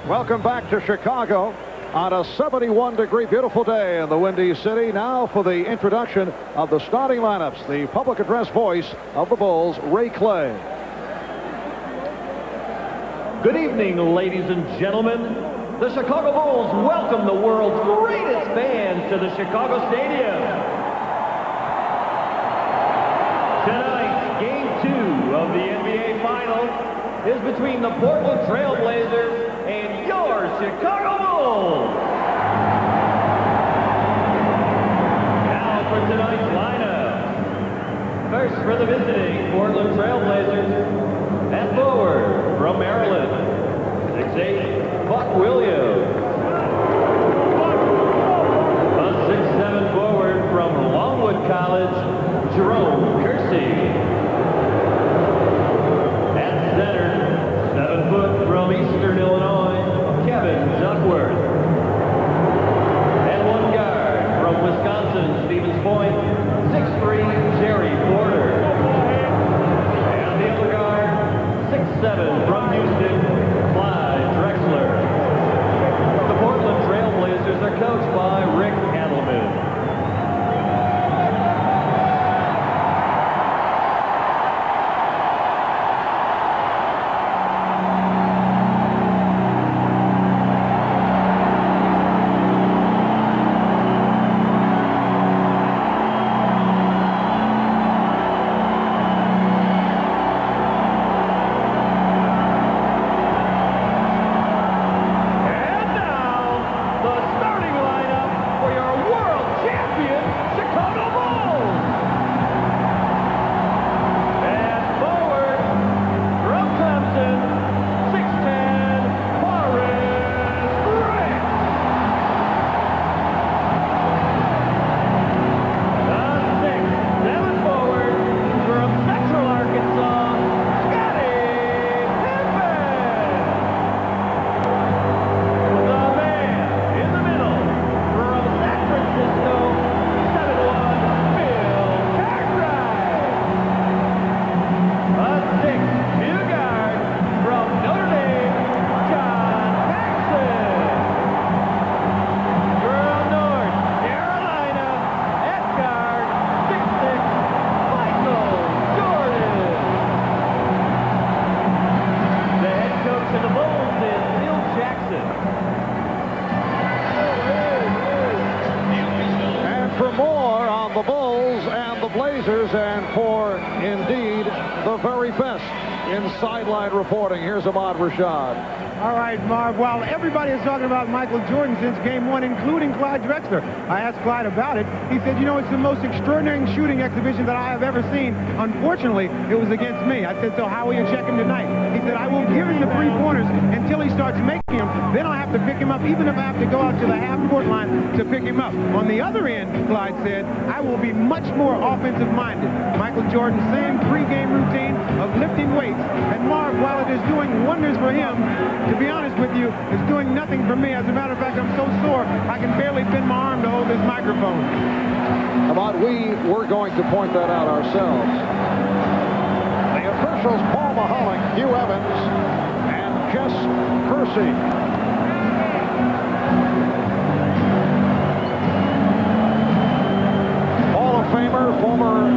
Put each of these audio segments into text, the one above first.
Welcome back to Chicago on a 71-degree beautiful day in the Windy City. Now for the introduction of the starting lineups, the public address voice of the Bulls, Ray Clay. Good evening, ladies and gentlemen. The Chicago Bulls welcome the world's greatest fans to the Chicago Stadium. Tonight's Game 2 of the NBA Finals is between the Portland Trailblazers and your Chicago Bulls. Now for tonight's lineup. First for the visiting Portland Trailblazers, at forward from Maryland, 6'8", Buck Williams. A 6'7" forward from Longwood College, Jerome Kersey. At center, 7 foot from Eastern Illinois, Kevin Duckworth. And 1 guard from Wisconsin, Stevens Point, 6'3", Jerry Porter. And the other guard, 6'7", from Houston, Clyde Drexler. The Portland Trailblazers are coached by Rick Adelman. And for, indeed, the very best in sideline reporting, here's Ahmad Rashad. All right, Marv. While everybody is talking about Michael Jordan since Game 1, including Clyde Drexler, I asked Clyde about it. He said, you know, it's the most extraordinary shooting exhibition that I have ever seen. Unfortunately, it was against me. I said, so how will you check him tonight? He said, I will give him the 3 pointers until he starts making them. Then I'll have to pick him up, even if I have to go out to the half-court line to pick him up. On the other end, Clyde said, I will be much more offensive-minded. Michael Jordan, same pregame routine of lifting weights. And Marv, while it is doing wonders for him, to be honest with you, it's doing nothing for me. As a matter of fact, I'm so sore, I can barely bend my arm to hold this microphone. Ahmad, we were going to point that out ourselves. The officials, Paul Mahalik, Hugh Evans, and Jess Kersey. Famer, former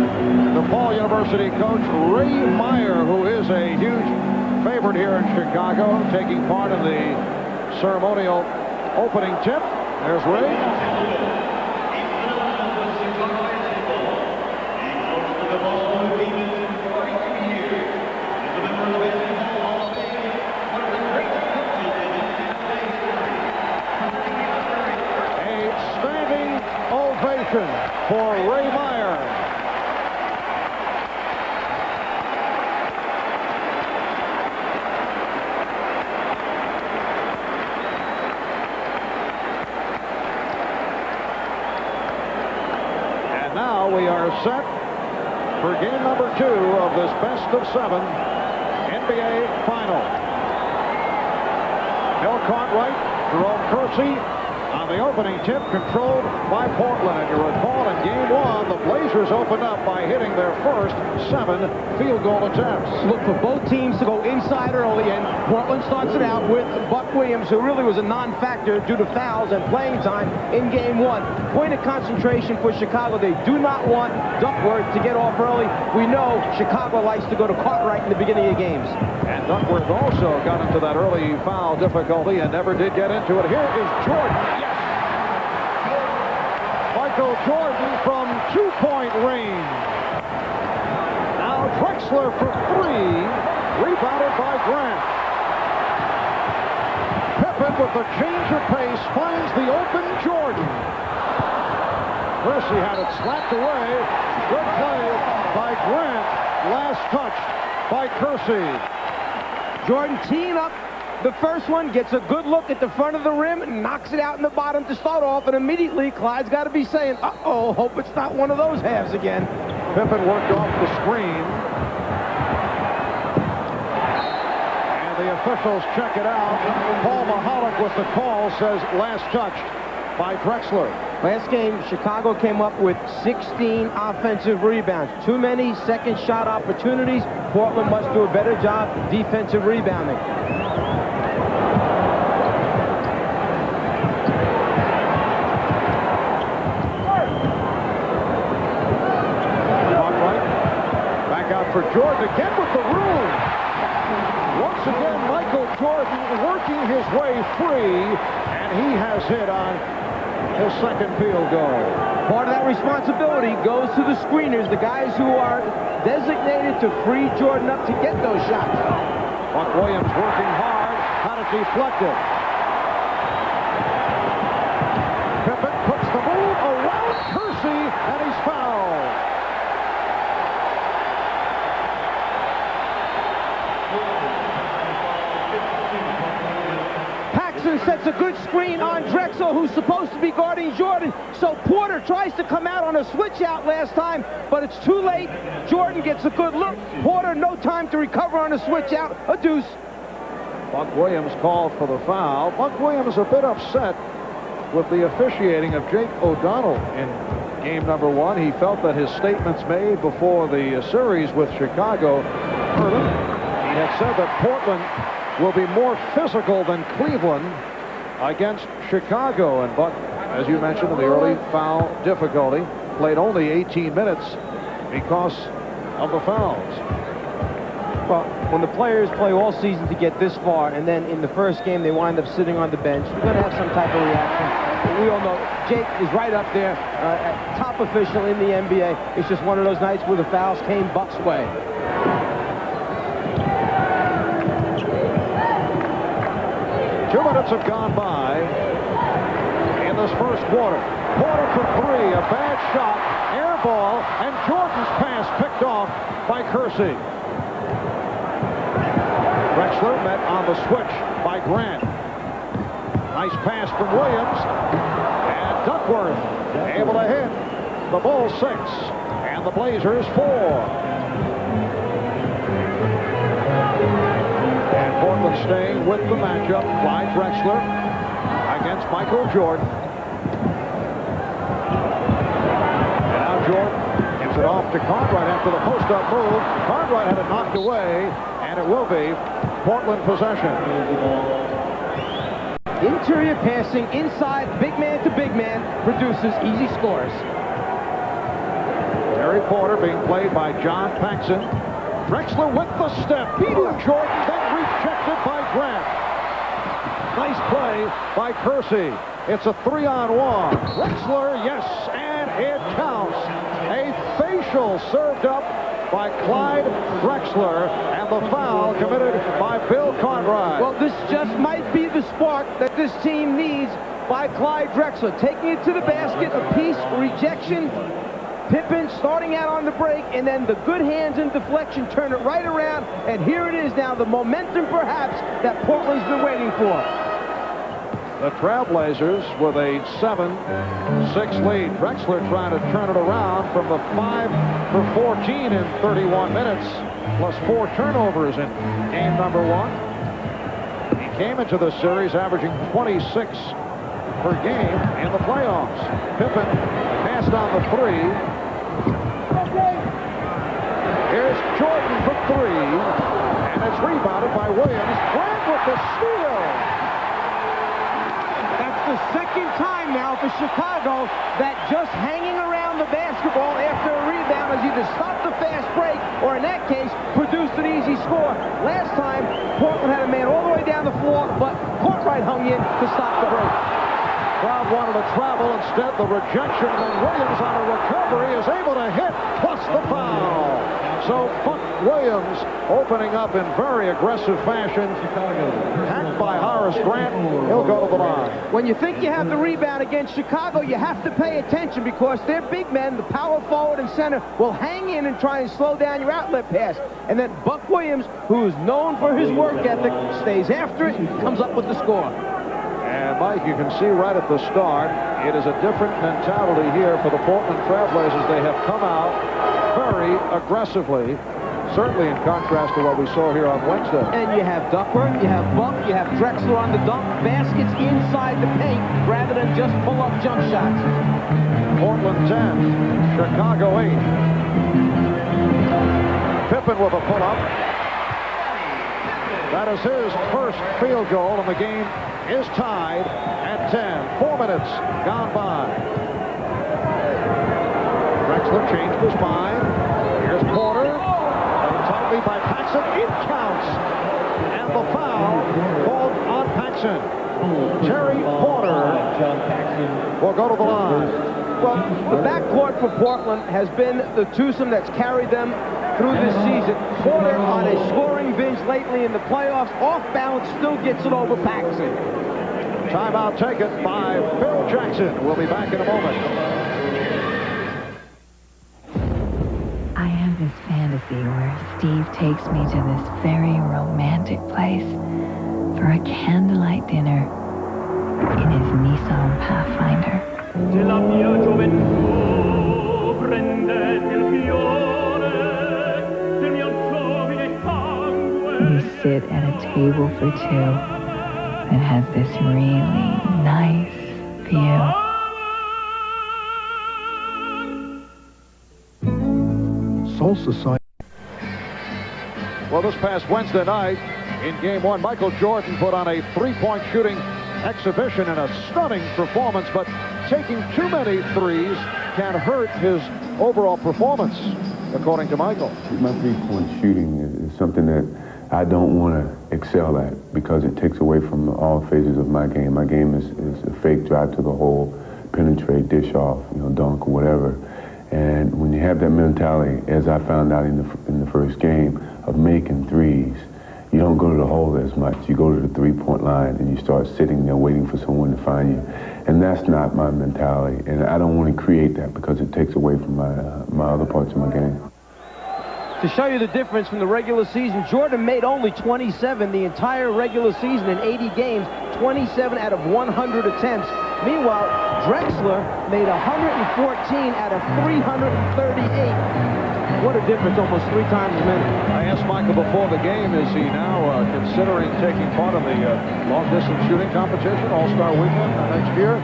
DePaul University coach Ray Meyer, who is a huge favorite here in Chicago, taking part in the ceremonial opening tip. There's Ray. A standing ovation for Ray Meyer. And now we are set for game number 2 of this best of 7 NBA final. Bill Cartwright, Jerome Kersey, on the opening tip, controlled by Portland. And you recall in game one, the Blazers opened up by hitting their first 7 field goal attempts. Look for both teams to go inside early, and Portland starts it out with Buck Williams, who really was a non-factor due to fouls and playing time in game one. Point of concentration for Chicago. They do not want Duckworth to get off early. We know Chicago likes to go to Cartwright in the beginning of games. And Duckworth also got into that early foul difficulty and never did get into it. Here is Jordan. Yes. Michael Jordan from 2-point range. Now Drexler for 3. Rebounded by Grant. Pippen with the change of pace finds the open Jordan. Kersey had it slapped away. Good play by Grant. Last touch by Kersey. Jordan teeing up the first one, gets a good look at the front of the rim, and knocks it out in the bottom to start off, and immediately Clyde's got to be saying, uh-oh, hope it's not one of those halves again. Pippen worked off the screen. And the officials check it out. Paul Mahalik with the call says last touched by Drexler. Last game, Chicago came up with 16 offensive rebounds. Too many second shot opportunities. Portland must do a better job defensive rebounding. Back out for Jordan again with the room. Once again, Michael Jordan working his way free, and he has hit on his second field goal. Part of that responsibility goes to the screeners, the guys who are designated to free Jordan up to get those shots. Buck Williams working hard, had it deflected. Pippen puts the move around Kersey, and he's fouled. Paxson sets a good screen on Drexel, who's supposed to be guarding Jordan. So Porter tries to come out on a switch out last time, but it's too late. Jordan gets a good look. Porter, no time to recover on a switch out. A deuce. Buck Williams called for the foul. Buck Williams a bit upset with the officiating of Jake O'Donnell in game number one. He felt that his statements made before the series with Chicago hurt him. He had said that Portland will be more physical than Cleveland against Chicago. And Buck, as you mentioned, in the early foul difficulty, played only 18 minutes because of the fouls. Well, when the players play all season to get this far, and then in the first game they wind up sitting on the bench, you're going to have some type of reaction. But we all know Jake is right up there, top official in the NBA. It's just one of those nights where the fouls came Buck's way. 2 minutes have gone by in this first quarter. Porter for 3, a bad shot, air ball, and Jordan's pass picked off by Kersey. Drexler met on the switch by Grant. Nice pass from Williams, and Duckworth able to hit. The Bulls 6, and the Blazers 4. Portland staying with the matchup. Clyde Drexler against Michael Jordan. And now Jordan gives it off to Cartwright after the post-up move. Cartwright had it knocked away, and it will be Portland possession. Interior passing inside, big man to big man, produces easy scores. Terry Porter being played by John Paxson. Drexler with the step, beating Jordan, then rejected by Grant. Nice play by Kersey. It's a 3-on-1. Drexler, yes, and it counts. A facial served up by Clyde Drexler, and the foul committed by Bill Cartwright. Well, this just might be the spark that this team needs by Clyde Drexler. Taking it to the basket, a piece, rejection. Pippen starting out on the break, and then the good hands and deflection turn it right around, and here it is now, the momentum perhaps that Portland's been waiting for. The Trailblazers with a 7-6 lead. Drexler trying to turn it around from the 5 for 14 in 31 minutes, plus 4 turnovers in game number one. He came into the series averaging 26 per game in the playoffs. Pippen passed on the 3. Here's Jordan for 3, and it's rebounded by Williams. Grant with the steal. That's the second time now for Chicago that just hanging around the basketball after a rebound has either stopped the fast break or, in that case, produced an easy score. Last time, Portland had a man all the way down the floor, but Cartwright hung in to stop the break. Crowd wanted to travel. Instead, the rejection, and Williams on a recovery is able to hit, plus the foul. So Buck Williams opening up in very aggressive fashion. Hacked by Horace Grant. He'll go to the line. When you think you have the rebound against Chicago, you have to pay attention because their big men, the power forward and center, will hang in and try and slow down your outlet pass. And then Buck Williams, who is known for his work ethic, stays after it and comes up with the score. And Mike, you can see right at the start, it is a different mentality here for the Portland Trailblazers. They have come out very aggressively, certainly in contrast to what we saw here on Wednesday. And you have Duckworth, you have Buck, you have Drexler on the dunk, baskets inside the paint rather than just pull-up jump shots. Portland 10, Chicago 8. Pippen with a pull-up. That is his first field goal, and the game is tied at 10. 4 minutes gone by. Drexler changed his mind. Here's Porter. Held tightly by Paxson. It counts. And the foul called on Paxson. Terry Porter will go to the line. Well, the backcourt for Portland has been the twosome that's carried them through this season. Porter on a scoring binge lately in the playoffs. Off balance, still gets it over Paxson. Timeout taken by Phil Jackson. We'll be back in a moment. I have this fantasy where Steve takes me to this very romantic place for a candlelight dinner in his Nissan Pathfinder. Della mia gioventù prendete il fiore del mio giovine sangue. We sit at a table for two that has this really nice view. Soul Society. Well, this past Wednesday night in Game 1, Michael Jordan put on a three-point shooting exhibition and a stunning performance, but taking too many threes can hurt his overall performance, according to Michael. My three-point shooting is something that I don't want to excel at because it takes away from all phases of my game. My game is a fake drive to the hole, penetrate, dish off, dunk, whatever. And when you have that mentality, as I found out in the first game, of making threes, you don't go to the hole as much. You go to the three-point line and you start sitting there waiting for someone to find you. And that's not my mentality. And I don't want to create that because it takes away from my other parts of my game. To show you the difference from the regular season, Jordan made only 27 the entire regular season in 80 games, 27 out of 100 attempts. Meanwhile, Drexler made 114 out of 338. What a difference, almost 3 times as many. I asked Michael before the game, is he now considering taking part in the long-distance shooting competition, All-Star Weekend next year?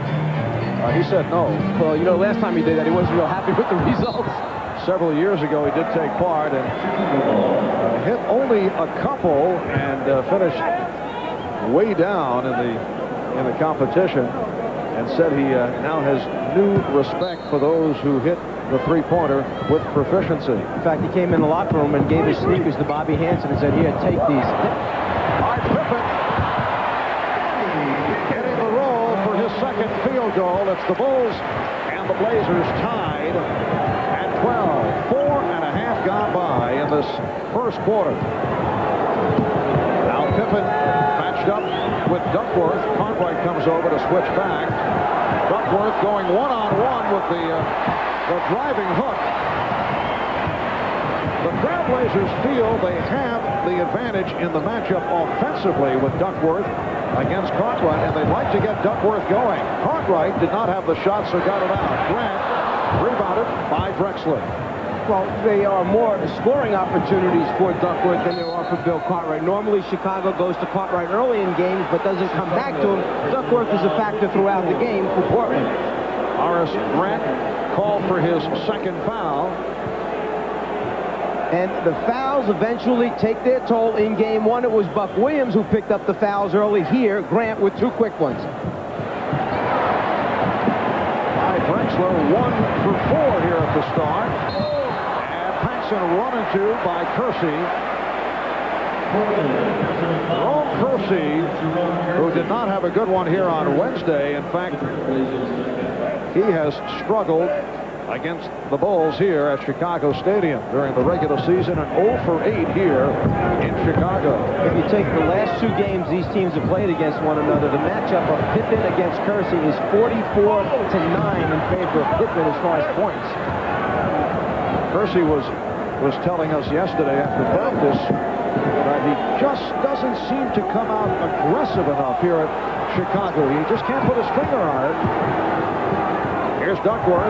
He said no. Well, last time he did that, he wasn't real happy with the results. Several years ago, he did take part and hit only a couple and finished way down in the competition, and said he now has new respect for those who hit the three-pointer with proficiency. In fact, he came in the locker room and gave his sneakers to Bobby Hansen and said, "Here, take these." All right, Pippen getting the roll for his second field goal. It's the Bulls and the Blazers tied at 12. 4.5 gone by in this first quarter. Now Pippen matched up with Duckworth. Cartwright comes over to switch back. Duckworth going one-on-one with the driving hook. The Trailblazers feel they have the advantage in the matchup offensively with Duckworth against Cartwright, and they'd like to get Duckworth going. Cartwright did not have the shot, so got it out. Grant rebounded by Drexler. Well, they are more scoring opportunities for Duckworth than there are for Bill Cartwright. Normally, Chicago goes to Cartwright early in games, but doesn't come back to him. Duckworth is a factor throughout the game for Portland. Horace Grant called for his second foul. And the fouls eventually take their toll in game one. It was Buck Williams who picked up the fouls early. Here, Grant with 2 quick ones. Drexler 1 for 4 here at the start. And Paxson run into by Kersey. Jerome Kersey, who did not have a good one here on Wednesday. In fact, he has struggled against the Bulls here at Chicago Stadium during the regular season, and 0 for 8 here in Chicago. If you take the last 2 games these teams have played against one another, the matchup of Pippen against Kersey is 44-9 in favor of Pippen as far as points. Kersey was telling us yesterday after practice that he just doesn't seem to come out aggressive enough here at Chicago. He just can't put his finger on it. Here's Duckworth.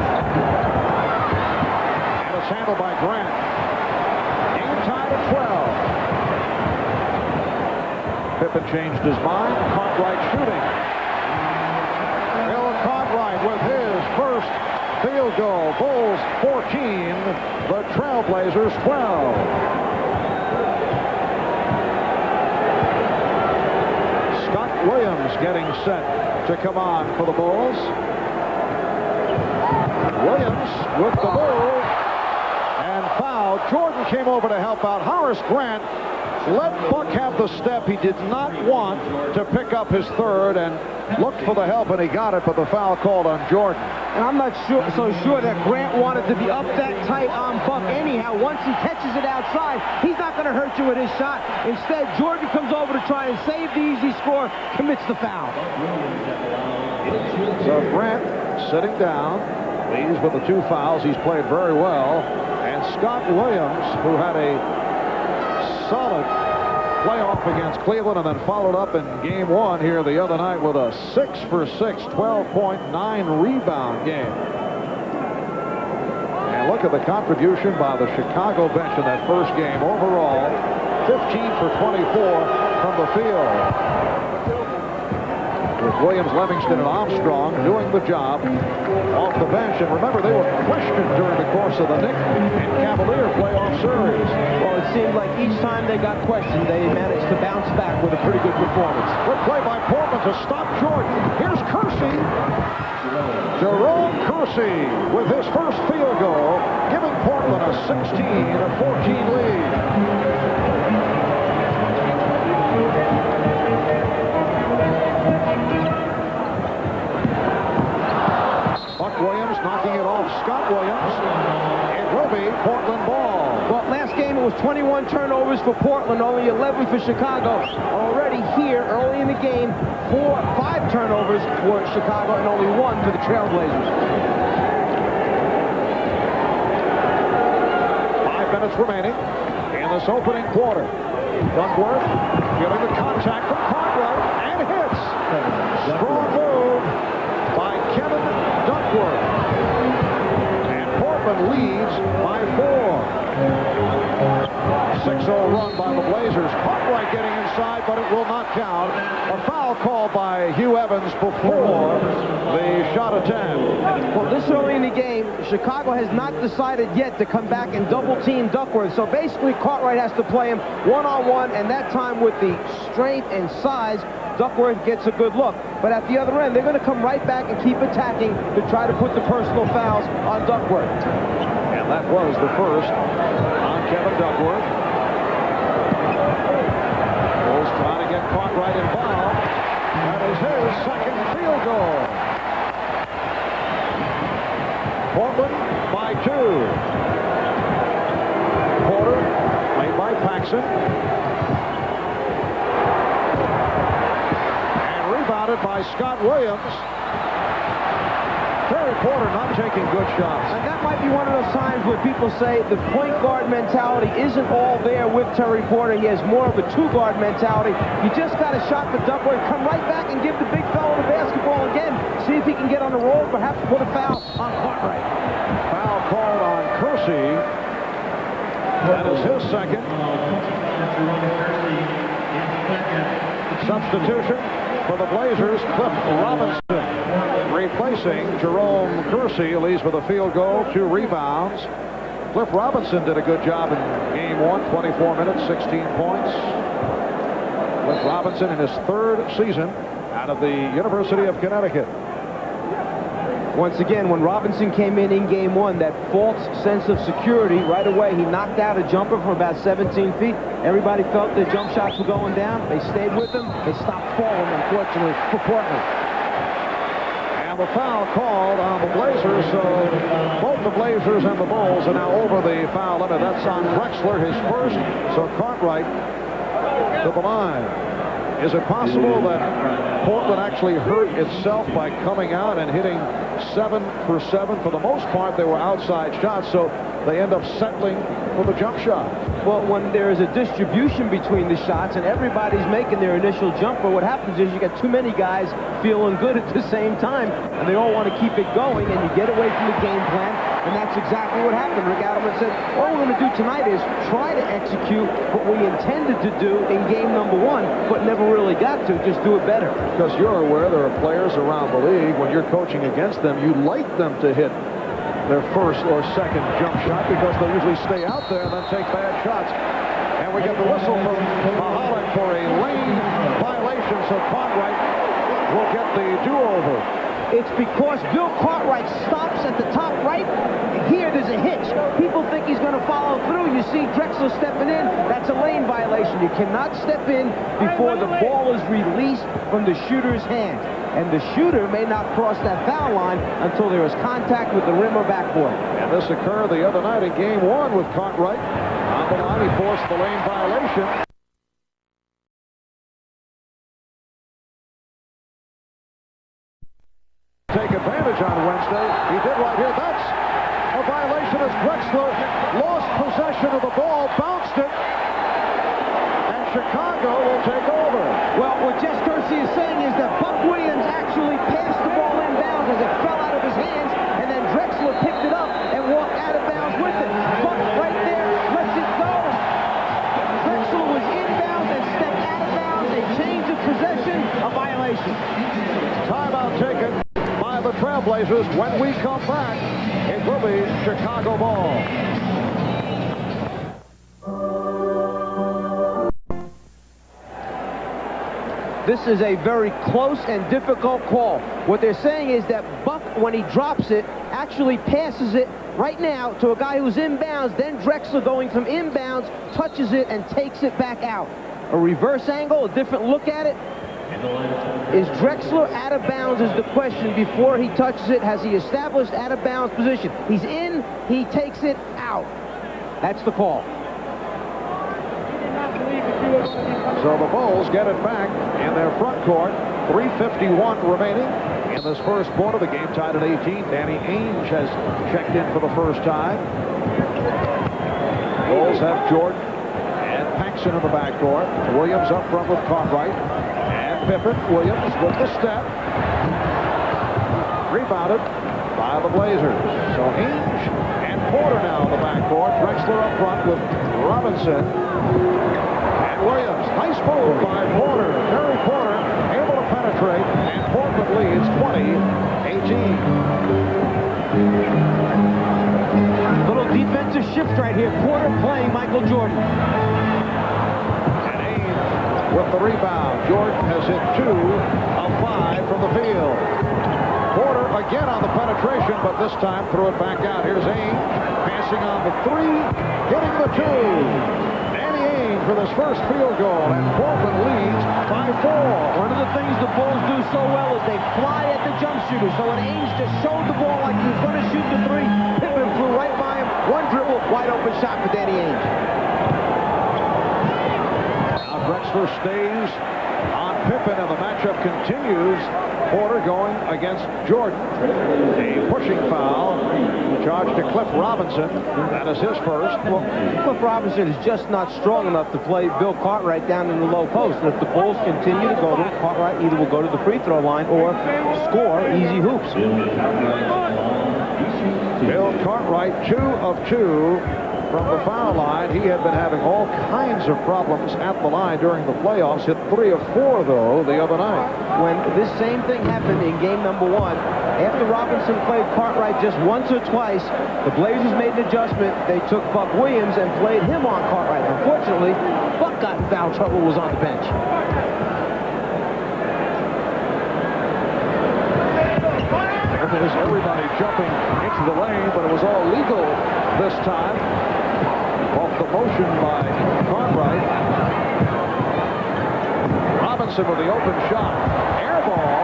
And it's handled by Grant. Game tied at 12. Pippen changed his mind. Cartwright shooting. Bill Cartwright with his first field goal. Bulls 14, the Trailblazers 12. Scott Williams getting set to come on for the Bulls. Williams with the move and foul. Jordan came over to help out. Horace Grant let Buck have the step. He did not want to pick up his third and looked for the help, and he got it, but the foul called on Jordan. And I'm not so sure that Grant wanted to be up that tight on Buck anyhow. Once he catches it outside, he's not going to hurt you with his shot. Instead, Jordan comes over to try and save the easy score, commits the foul. So Grant sitting down. Leads with the 2 fouls. He's played very well. And Scott Williams, who had a solid playoff against Cleveland and then followed up in game 1 here the other night with a 6 for 6, 12.9 rebound game. And look at the contribution by the Chicago bench in that first game. Overall, 15 for 24 from the field. With Williams, Livingston, and Armstrong doing the job off the bench. And remember, they were questioned during the course of the Knicks and Cavalier playoff series. Well, it seemed like each time they got questioned, they managed to bounce back with a pretty good performance. Good play by Portland to stop Jordan. Here's Kersey. Jerome Kersey with his first field goal, giving Portland a 16-14 lead. Williams knocking it off Scott Williams. It will be Portland ball. Well, last game it was 21 turnovers for Portland, only 11 for Chicago. Already here, early in the game, 5 turnovers for Chicago and only 1 for the Trailblazers. 5 minutes remaining in this opening quarter. Duckworth feeling the contact from Cartwright and hits. Strong move by Kevin Duckworth. And Portland leads by 4. 6-0 run by the Blazers. Cartwright getting inside, but it will not count. A foul called by Hugh Evans before the shot attempt. Well, this early in the game, Chicago has not decided yet to come back and double-team Duckworth. So basically, Cartwright has to play him one-on-one, and that time with the strength and size, Duckworth gets a good look. But at the other end, they're going to come right back and keep attacking to try to put the personal fouls on Duckworth. And that was the first on Kevin Duckworth. Bulls trying to get Cartwright involved. That is his second field goal. Portland by 2. Porter made by Paxson. By Scott Williams. Terry Porter not taking good shots. And that might be one of those times where people say the point guard mentality isn't all there with Terry Porter. He has more of a 2-guard mentality. You just got a shot for Duckworth. Come right back and give the big fella the basketball again. See if he can get on the roll, perhaps put a foul on Cartwright. Foul called on Kersey. has his second. Substitution for the Blazers, Cliff Robinson, replacing Jerome Kersey, leads with a field goal, 2 rebounds. Cliff Robinson did a good job in game 1, 24 minutes, 16 points. Cliff Robinson in his 3rd season out of the University of Connecticut. Once again, when Robinson came in game 1, that false sense of security, right away, he knocked out a jumper from about 17 feet. Everybody felt their jump shots were going down. They stayed with him. They stopped falling, unfortunately, for Portland. And the foul called on the Blazers, so both the Blazers and the Bulls are now over the foul limit. That's on Drexler, his first, so Cartwright to the line. Is it possible that Portland actually hurt itself by coming out and hitting 7 for 7? For the most part, they were outside shots, so they end up settling for the jump shot. Well, when there is a distribution between the shots and everybody's making their initial jumper, what happens is you get too many guys feeling good at the same time, and they all want to keep it going, and you get away from the game plan, and that's exactly what happened. Rick Adelman said, all we're going to do tonight is try to execute what we intended to do in game number 1, but never really got to, just do it better. Because you're aware there are players around the league, when you're coaching against them, you like them to hit their first or second jump shot because they'll usually stay out there and then take bad shots. And we get the whistle from Mahalik for a lane violation, so Cartwright will get the do-over. It's because Bill Cartwright stops at the top right. Here, there's a hitch. People think he's going to follow through. You see Drexler stepping in. That's a lane violation. You cannot step in before the ball is released from the shooter's hand. And the shooter may not cross that foul line until there is contact with the rim or backboard. And this occurred the other night in game 1 with Cartwright. On the line, he forced the lane violation. Take advantage on Wednesday. He did right here. That's a violation as Drexler lost possession of the ball, bounced it, and Chicago will take over. Well, what Jess Kersey is saying is that Buck Williams actually passed the ball inbounds as it fell out of his hands, and then Drexler picked it up and walked out of bounds with it. Buck right there lets it go. Drexler was inbounds and stepped out of bounds. A change of possession, a violation. Timeout taken by the Trailblazers. When we come back, it will be Chicago ball. This is a very close and difficult call. What they're saying is that Buck, when he drops it, actually passes it right now to a guy who's inbounds. Then Drexler, going from inbounds, touches it and takes it back out. A reverse angle, a different look at it. Is Drexler out of bounds is the question before he touches it. Has he established out of bounds position? He's in, he takes it out. That's the call. So the Bulls get it back in their front court. 3:51 remaining in this first quarter. The game tied at 18. Danny Ainge has checked in for the first time. Bulls have Jordan and Paxson in the backcourt. Williams up front with Cartwright. And Pippen. Williams with the step. Rebounded by the Blazers. So Ainge and Porter now in the backcourt. Drexler up front with Robinson. Williams, nice move by Porter. Terry Porter able to penetrate, and Portland leads 20-18. Little defensive shift right here. Porter playing Michael Jordan. And Ainge with the rebound. Jordan has hit 2 of 5 from the field. Porter again on the penetration, but this time threw it back out. Here's Ainge passing on the 3, getting the 2. For this first field goal, and Portland leads 5-4. One of the things the Bulls do so well is they fly at the jump shooter. So when Ainge just showed the ball like he was going to shoot the 3, Pippen flew right by him. One dribble, wide open shot for Danny Ainge. Now Drexler stays on Pippen, and the matchup continues. Porter going against Jordan. A pushing foul charged to Cliff Robinson. That is his first. Well, Cliff Robinson is just not strong enough to play Bill Cartwright down in the low post. And if the Bulls continue to go to it, Cartwright either will go to the free throw line or score easy hoops. Bill Cartwright, 2 of 2 from the foul line. He had been having all kinds of problems at the line during the playoffs. Hit 3 of 4, though, the other night. When this same thing happened in game number 1, after Robinson played Cartwright just once or twice, the Blazers made an adjustment. They took Buck Williams and played him on Cartwright. Unfortunately, Buck got in foul trouble, was on the bench. There's everybody jumping into the lane, but it was all legal this time. Off the motion by Cartwright. Robinson with the open shot. Air ball.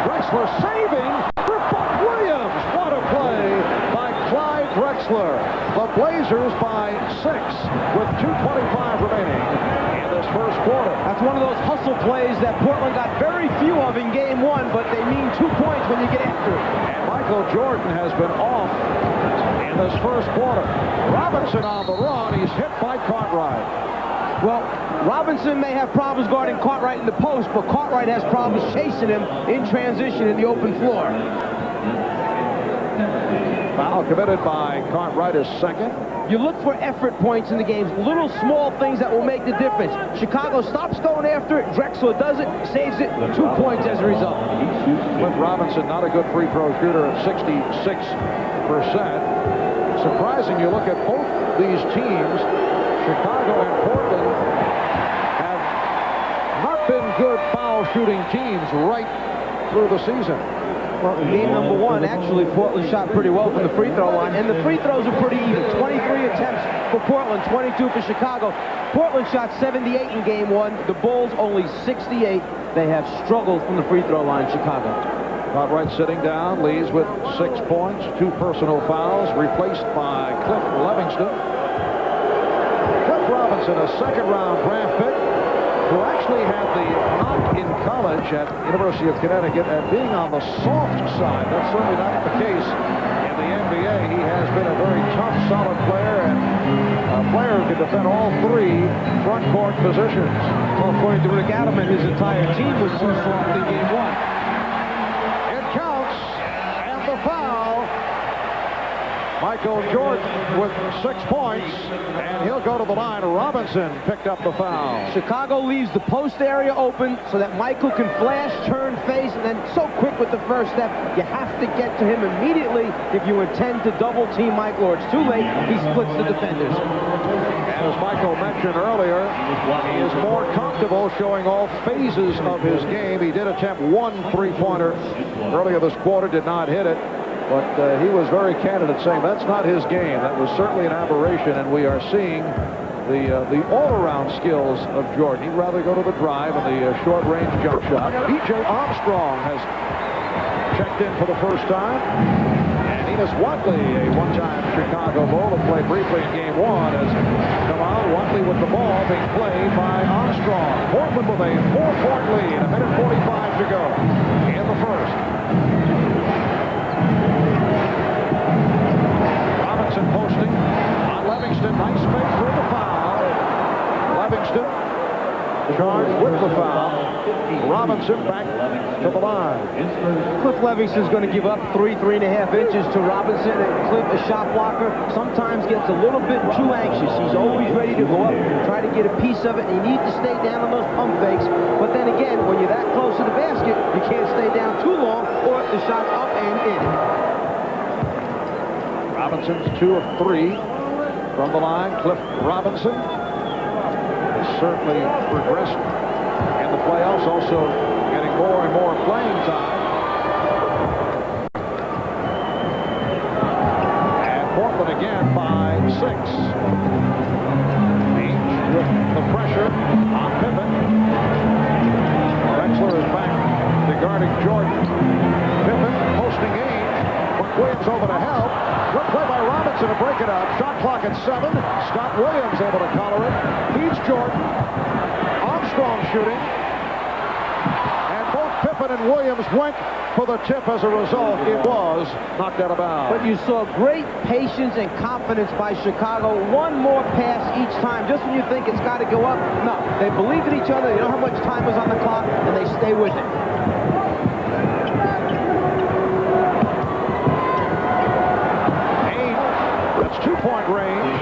Drexler saving for Buck Williams. What a play by Clyde Drexler. The Blazers by 6 with 2:25 remaining in this first quarter. That's one of those hustle plays that Portland got very few of in game 1, but they mean 2 points when you get after it. And Michael Jordan has been off in this first quarter. Robinson on the run. He's hit by Cartwright. Well, Robinson may have problems guarding Cartwright in the post, but Cartwright has problems chasing him in transition in the open floor. Foul committed by Cartwright is second. You look for effort points in the games, little small things that will make the difference. Chicago stops going after it. Drexler does it, saves it, 2 points as a result. Cliff Robinson, not a good free throw shooter at 66%. Surprising, you look at both these teams, Chicago and Portland have not been good foul shooting teams right through the season. Well, in game number 1, actually, Portland shot pretty well from the free throw line, and the free throws are pretty even. 23 attempts for Portland, 22 for Chicago. Portland shot 78 in game 1. The Bulls only 68. They have struggled from the free throw line, Chicago. Cartwright sitting down, leads with 6 points, 2 personal fouls, replaced by Cliff Livingston. Cliff Robinson, a second-round draft pick, who actually had the knock in college at University of Connecticut at being on the soft side. That's certainly not the case in the NBA. He has been a very tough, solid player, and a player who can defend all 3 front court positions. Well, according to Rick Adelman, his entire team was too soft in game 1. It counts, and the foul. Michael Jordan with 6 points, and he'll go to the line. Robinson picked up the foul. Chicago leaves the post area open so that Michael can flash, turn, face, and then so quick with the first step, you have to get to him immediately if you intend to double team Michael, or it's too late. He splits the defenders. And as Michael mentioned earlier, he is more comfortable showing all phases of his game. He did attempt 1 3-pointer earlier this quarter, did not hit it. But he was very candid at saying that's not his game. That was certainly an aberration, and we are seeing the all-around skills of Jordan. He'd rather go to the drive and the short-range jump shot. B.J. Armstrong has checked in for the first time. And Enos Watley, a one-time Chicago Bull, who played briefly in game 1, has come out. Watley with the ball being played by Armstrong. Portland with a 4-point lead. 1:45 to go in the first. Robinson posting on Livingston. Nice fake for the foul. Livingston charged with the foul. Robinson back to the line. Cliff Livingston's going to give up 3.5 inches to Robinson, and Cliff, a shot blocker, sometimes gets a little bit too anxious. He's always ready to go up and try to get a piece of it, and you need to stay down on those pump fakes. But then again, when you're that close to the basket, you can't stay down too long, or the shot's up and in. Robinson's 2 of 3 from the line. Cliff Robinson has certainly progressed in the playoffs, also getting more and more playing time. And Portland again by 6. Each with the pressure on Pippen. Drexler is back to guarding Jordan. Pippen posting Ainge. Williams over to help. Good play by Robinson to break it up. Shot clock at 7. Scott Williams able to collar it. Feeds Jordan. Armstrong shooting. And both Pippen and Williams went for the tip. As a result, it was knocked out of bounds. But you saw great patience and confidence by Chicago. One more pass each time. Just when you think it's got to go up, no. They believe in each other. They know how much time is on the clock, and they stay with it. That's 2-point range.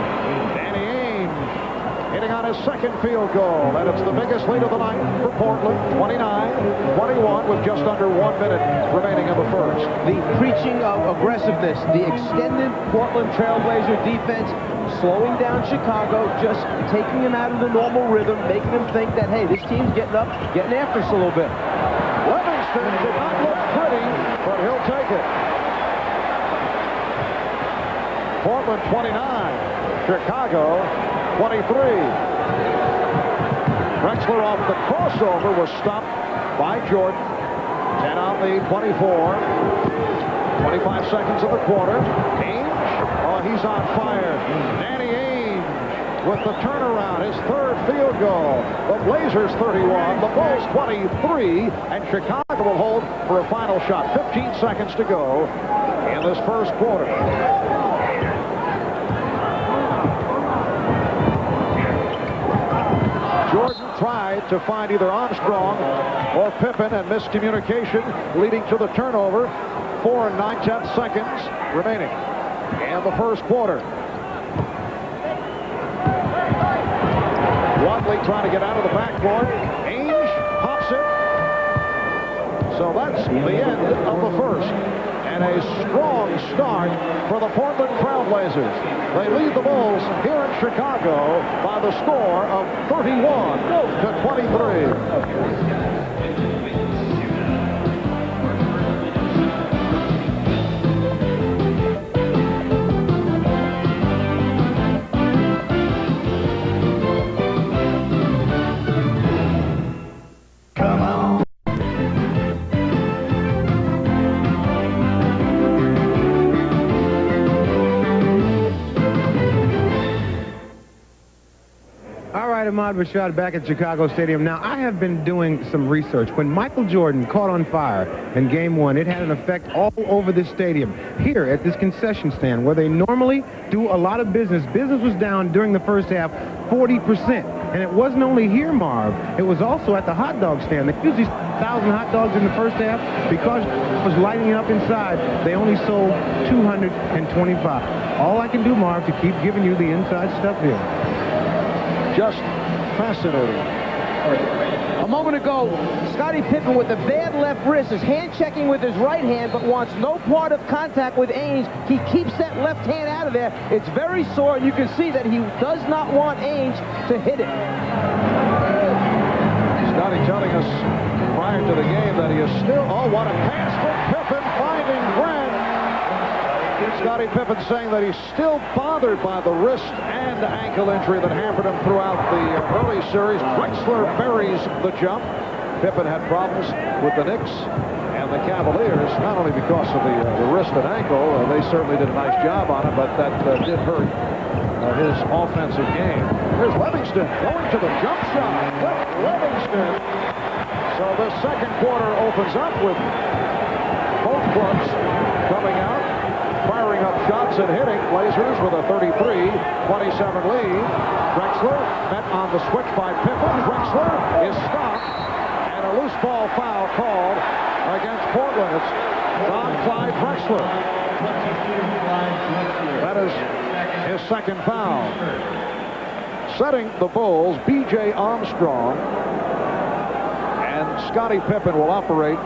his second field goal, and it's the biggest lead of the night for Portland, 29-21, with just under 1 minute remaining in the first. The preaching of aggressiveness, the extended Portland Trailblazer defense, slowing down Chicago, just taking him out of the normal rhythm, making him think that, hey, this team's getting up, getting after us a little bit. Livingston did not look pretty, but he'll take it. Portland 29, Chicago 23. Drexler off the crossover was stopped by Jordan. 10 on the 24. 25 seconds of the quarter. Ainge, oh, he's on fire. Danny Ainge with the turnaround, his third field goal. The Blazers 31, the Bulls 23, and Chicago will hold for a final shot. 15 seconds to go in this first quarter. Jordan tried to find either Armstrong or Pippen, and miscommunication leading to the turnover. 4 9/10 seconds remaining in the first quarter. Wadley trying to get out of the backboard. Ainge pops it. So that's the end of the first. And a strong start for the Portland Trailblazers. They lead the Bulls here in Chicago by the score of 31-23. Ahmad Rashad back at Chicago Stadium. Now, I have been doing some research. When Michael Jordan caught on fire in Game 1, it had an effect all over the stadium. Here at this concession stand, where they normally do a lot of business, business was down during the first half 40%. And it wasn't only here, Marv. It was also at the hot dog stand. They usually 1,000 hot dogs in the first half. Because it was lighting up inside, they only sold 225. All I can do, Marv, to keep giving you the inside stuff here. Just fascinating. A moment ago, Scottie Pippen with a bad left wrist is hand-checking with his right hand, but wants no part of contact with Ainge. He keeps that left hand out of there. It's very sore, and you can see that he does not want Ainge to hit it. Scottie telling us prior to the game that he is still... Oh, what a pass from Pippen, finding Grant. Scottie Pippen saying that he's still bothered by the wrist and ankle injury that hampered him throughout the early series. Drexler buries the jump. Pippen had problems with the Knicks and the Cavaliers, not only because of the wrist and ankle. They certainly did a nice job on him, but that did hurt his offensive game. Here's Livingston going to the jump shot. Livingston. So the second quarter opens up with both clubs coming out, firing up shots and hitting. Blazers with a 33-27 lead. Drexler met on the switch by Pippen. Drexler is stopped, and a loose ball foul called against Portland. It's on Clyde Drexler. That is his second foul. Setting the Bulls, B.J. Armstrong and Scottie Pippen will operate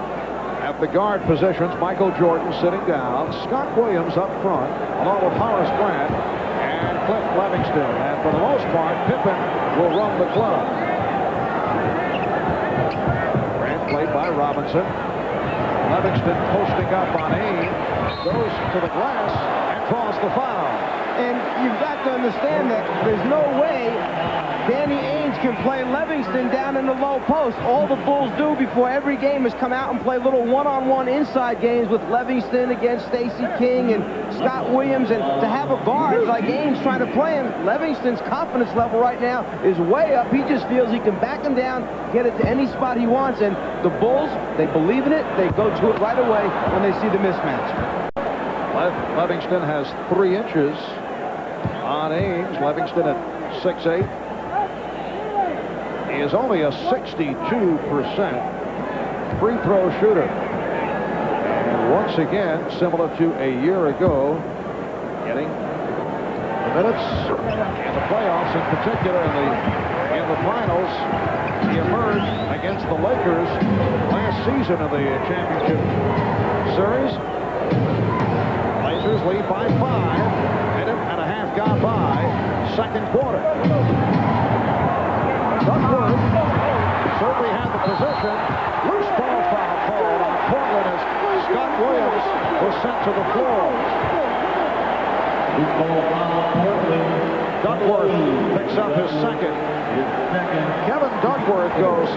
at the guard positions. Michael Jordan sitting down. Scott Williams up front, along with Horace Grant and Cliff Livingston. And for the most part, Pippen will run the club. Grant played by Robinson. Livingston posting up on Ainge. Goes to the glass and draws the foul. And you've got to understand that there's no way Danny Ainge can play Livingston down in the low post. All the Bulls do before every game is come out and play little one-on-one inside games with Livingston against Stacey King and Scott Williams. And to have a guard like Ainge trying to play him, Livingston's confidence level right now is way up. He just feels he can back him down, get it to any spot he wants. And the Bulls, they believe in it. They go to it right away when they see the mismatch. Livingston has 3 inches on Ainge. Livingston at 6'8". He is only a 62% free throw shooter. And once again, similar to a year ago, getting the minutes in the playoffs, in particular in the in the finals. He emerged against the Lakers last season of the championship series. Blazers lead by 5. Minute and a half gone by. Second quarter. Duckworth certainly had the position. Loose ball foul called on Portland as Scott Williams was sent to the floor. Duckworth picks up his second. Kevin Duckworth goes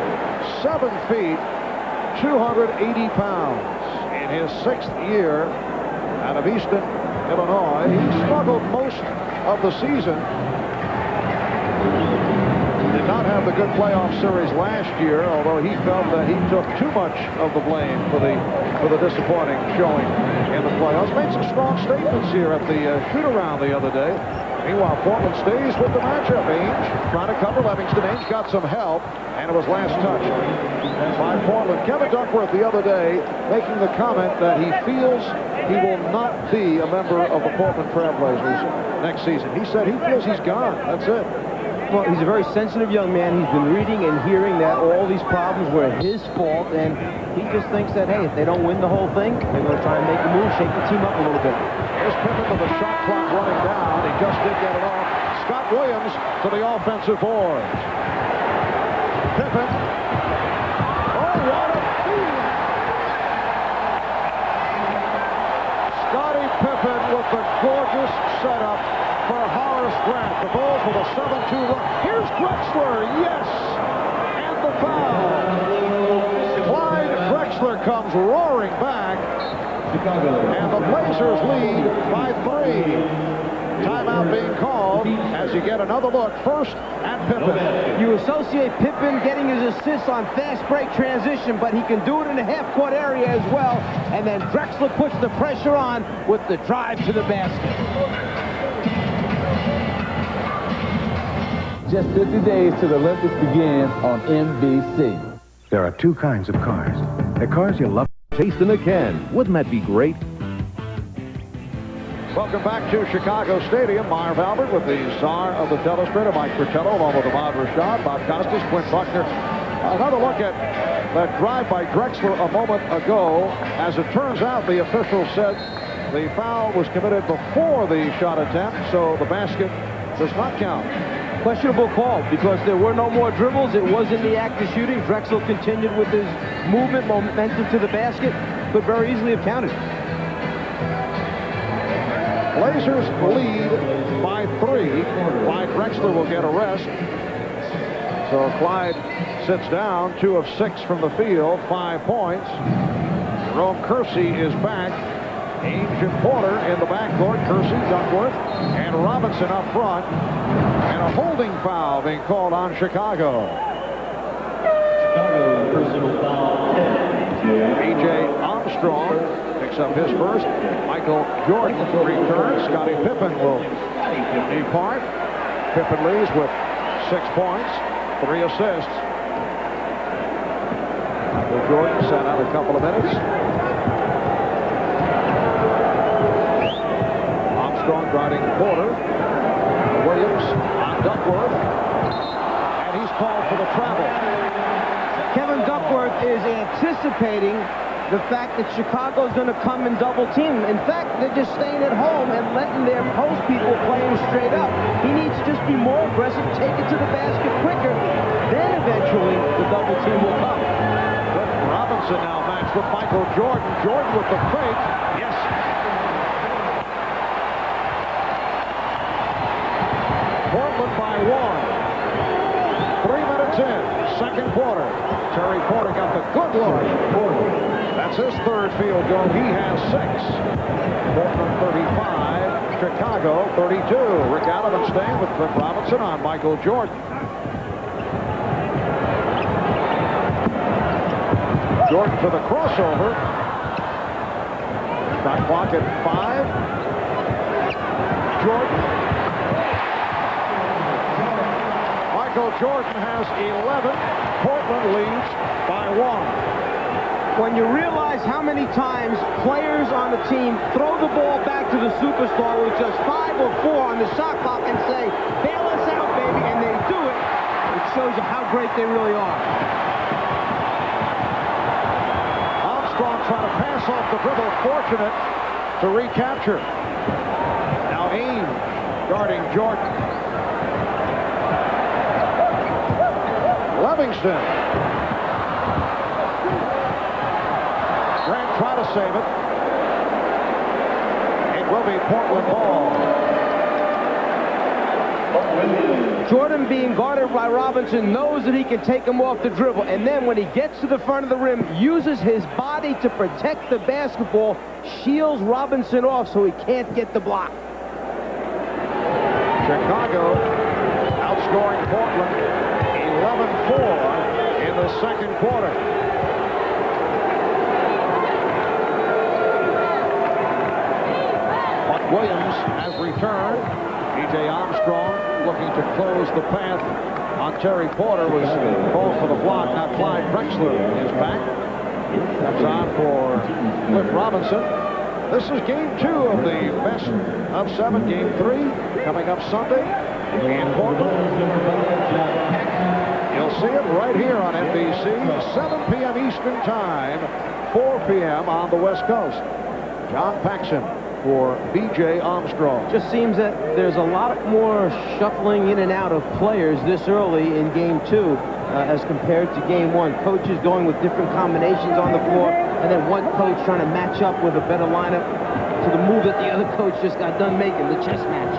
7 feet, 280 pounds. In his 6th year out of Easton, Illinois, he struggled most of the season. Did not have the good playoff series last year, although he felt that he took too much of the blame for the disappointing showing in the playoffs. Made some strong statements here at the shoot-around the other day. Meanwhile, Portland stays with the matchup. Ainge trying to cover Livingston. Ainge got some help, and it was last touched by Portland. Kevin Duckworth the other day making the comment that he feels he will not be a member of the Portland Trailblazers next season. He said he feels he's gone. That's it. Well, he's a very sensitive young man. He's been reading and hearing that all these problems were his fault, and he just thinks that, hey, if they don't win the whole thing, they're going to try and make a move, shake the team up a little bit. Here's Pippen with the shot clock running down. He just did get it off. Scott Williams to the offensive board. Pippen. Oh, what a feed! Scottie Pippen with the gorgeous setup for Horace Grant. The Bulls with a 7-2 run. Here's Drexler. Yes! And the foul. Clyde Drexler comes roaring back. And the Blazers lead by 3. Timeout being called as you get another look first at Pippen. You associate Pippen getting his assists on fast break transition, but he can do it in the half-court area as well. And then Drexler puts the pressure on with the drive to the basket. Just 50 days till the Olympics begin on NBC. There are 2 kinds of cars. The cars you love. Taste in a can. Wouldn't that be great? Welcome back to Chicago Stadium. Marv Albert with the czar of the telestrator, Mike Fratello, along with Ahmad Rashad, Bob Costas, Quinn Buckner. Another look at that drive by Drexler a moment ago. As it turns out, the official said the foul was committed before the shot attempt, so the basket does not count. Questionable call because there were no more dribbles. It was in the act of shooting. Drexler continued with his movement, momentum to the basket. Could very easily have counted. Blazers lead by 3. Clyde Drexler will get a rest. So Clyde sits down, 2 of 6 from the field, 5 points. Jerome Kersey is back. Ainge and Porter in the backcourt. Kersey, Duckworth, and Robinson up front. And a holding foul being called on Chicago. Chicago personal foul 10. B.J. Armstrong picks up his first. Michael Jordan returns. Scottie Pippen will depart. Pippen leaves with 6 points, 3 assists. Michael Jordan sat out a couple of minutes. Armstrong guarding Porter. Williams on Duckworth. And he's called for the travel. Kevin Duckworth is anticipating the fact that Chicago's going to come and double team. In fact, they're just staying at home and letting their post people play him straight up. He needs to just be more aggressive, take it to the basket quicker. Then eventually the double team will come. Cliff Robinson now matched with Michael Jordan. Jordan with the fake. Yes. Portland by 1. 3 minutes in, second quarter. Terry Porter got the good look. That's his 3rd field goal. He has 6. Portland 35, Chicago 32. Rick Allen staying with Cliff Robinson on Michael Jordan. Jordan for the crossover. Shot clock at 5. Jordan. Michael Jordan has 11. Portland leads by 1. When you realize how many times players on the team throw the ball back to the superstar with just 5 or 4 on the shot clock and say, bail us out, baby, and they do it, it shows you how great they really are. Armstrong trying to pass off the dribble, fortunate to recapture. Now Ames guarding Jordan. Livingston. Grant trying to save it. It will be Portland ball. Jordan, being guarded by Robinson, knows that he can take him off the dribble, and then when he gets to the front of the rim, uses his body to protect the basketball, shields Robinson off so he can't get the block. Chicago outscoring Portland 11-4 in the second quarter. But Williams has returned. E.J. Armstrong looking to close the path on Terry Porter, was called for the block. Now Clyde Drexler is back. Comes on for Cliff Robinson. This is game 2 of the best of 7. Game 3 coming up Sunday in Portland. You'll see it right here on NBC, 7 p.m. Eastern Time, 4 p.m. on the West Coast. John Paxson for B.J. Armstrong. Just seems that there's a lot more shuffling in and out of players this early in game 2 as compared to game 1. Coaches going with different combinations on the floor, and then one coach trying to match up with a better lineup to the move that the other coach just got done making, the chess match.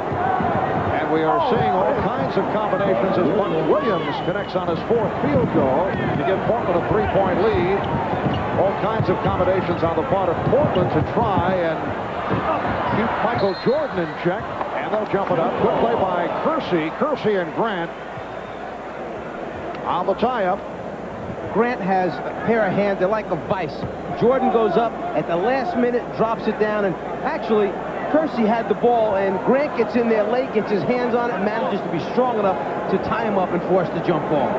And we are seeing all kinds of combinations as Buck Williams connects on his 4th field goal to give Portland a 3-point lead. All kinds of combinations on the part of Portland to try and keep Michael Jordan in check, and they'll jump it up. Good play by Kersey. Kersey and Grant on the tie-up. Grant has a pair of hands, they're like a vice. Jordan goes up at the last minute, drops it down, and actually Kersey had the ball, and Grant gets in there late, gets his hands on it, and manages to be strong enough to tie him up and force the jump ball.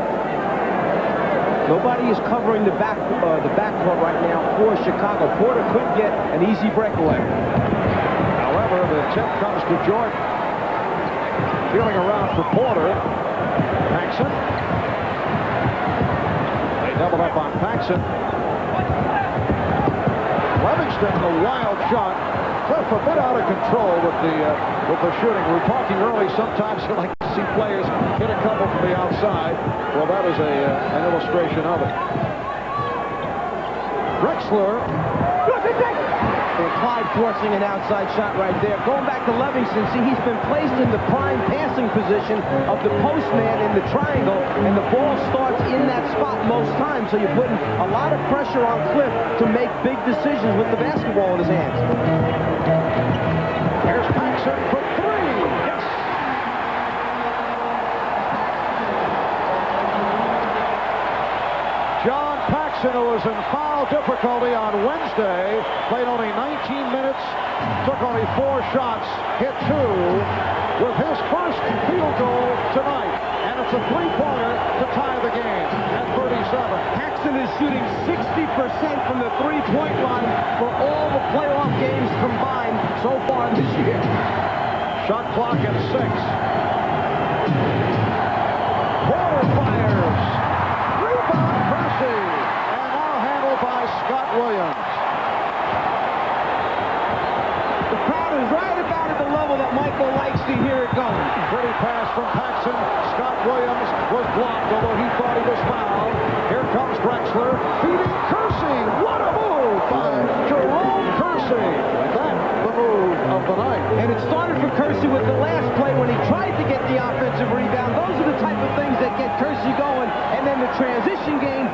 Nobody is covering the backcourt right now for Chicago. Porter could get an easy breakaway. However, the tip comes to Jordan. Feeling around for Porter. Paxson. They double up on Paxson. Livingston, the wild shot. Cliff a bit out of control with the shooting. We were talking early, sometimes you like to see players hit a couple from the outside. Well, that is an illustration of it. Drexler. And Clyde forcing an outside shot right there. Going back to Livingston, see, he's been placed in the prime passing position of the postman in the triangle, and the ball starts in that spot most times, so you're putting a lot of pressure on Cliff to make big decisions with the basketball in his hands. Here's Paxson for 3. Yes! John Paxson, who was in foul difficulty on Wednesday, played only 19 minutes, took only 4 shots, hit 2 with his first field goal tonight. And it's a 3-pointer to tie the game at 37. Paxson is shooting 60% from the 3-point line for all the playoff games combined so far this year. Shot clock at 6. Porter fires. Rebound Kersey. And now handled by Scott Williams. The crowd is right about at the level that Michael likes to hear it going. Pretty pass from Paxson. Scott Williams was blocked, although he thought he was fouled. Here comes Drexler, feeding Kersey. What a move by Jerome Kersey. That's the move of the night. And it started for Kersey with the last play when he tried to get the offensive rebound. Those are the type of things that get Kersey going. And then the transition game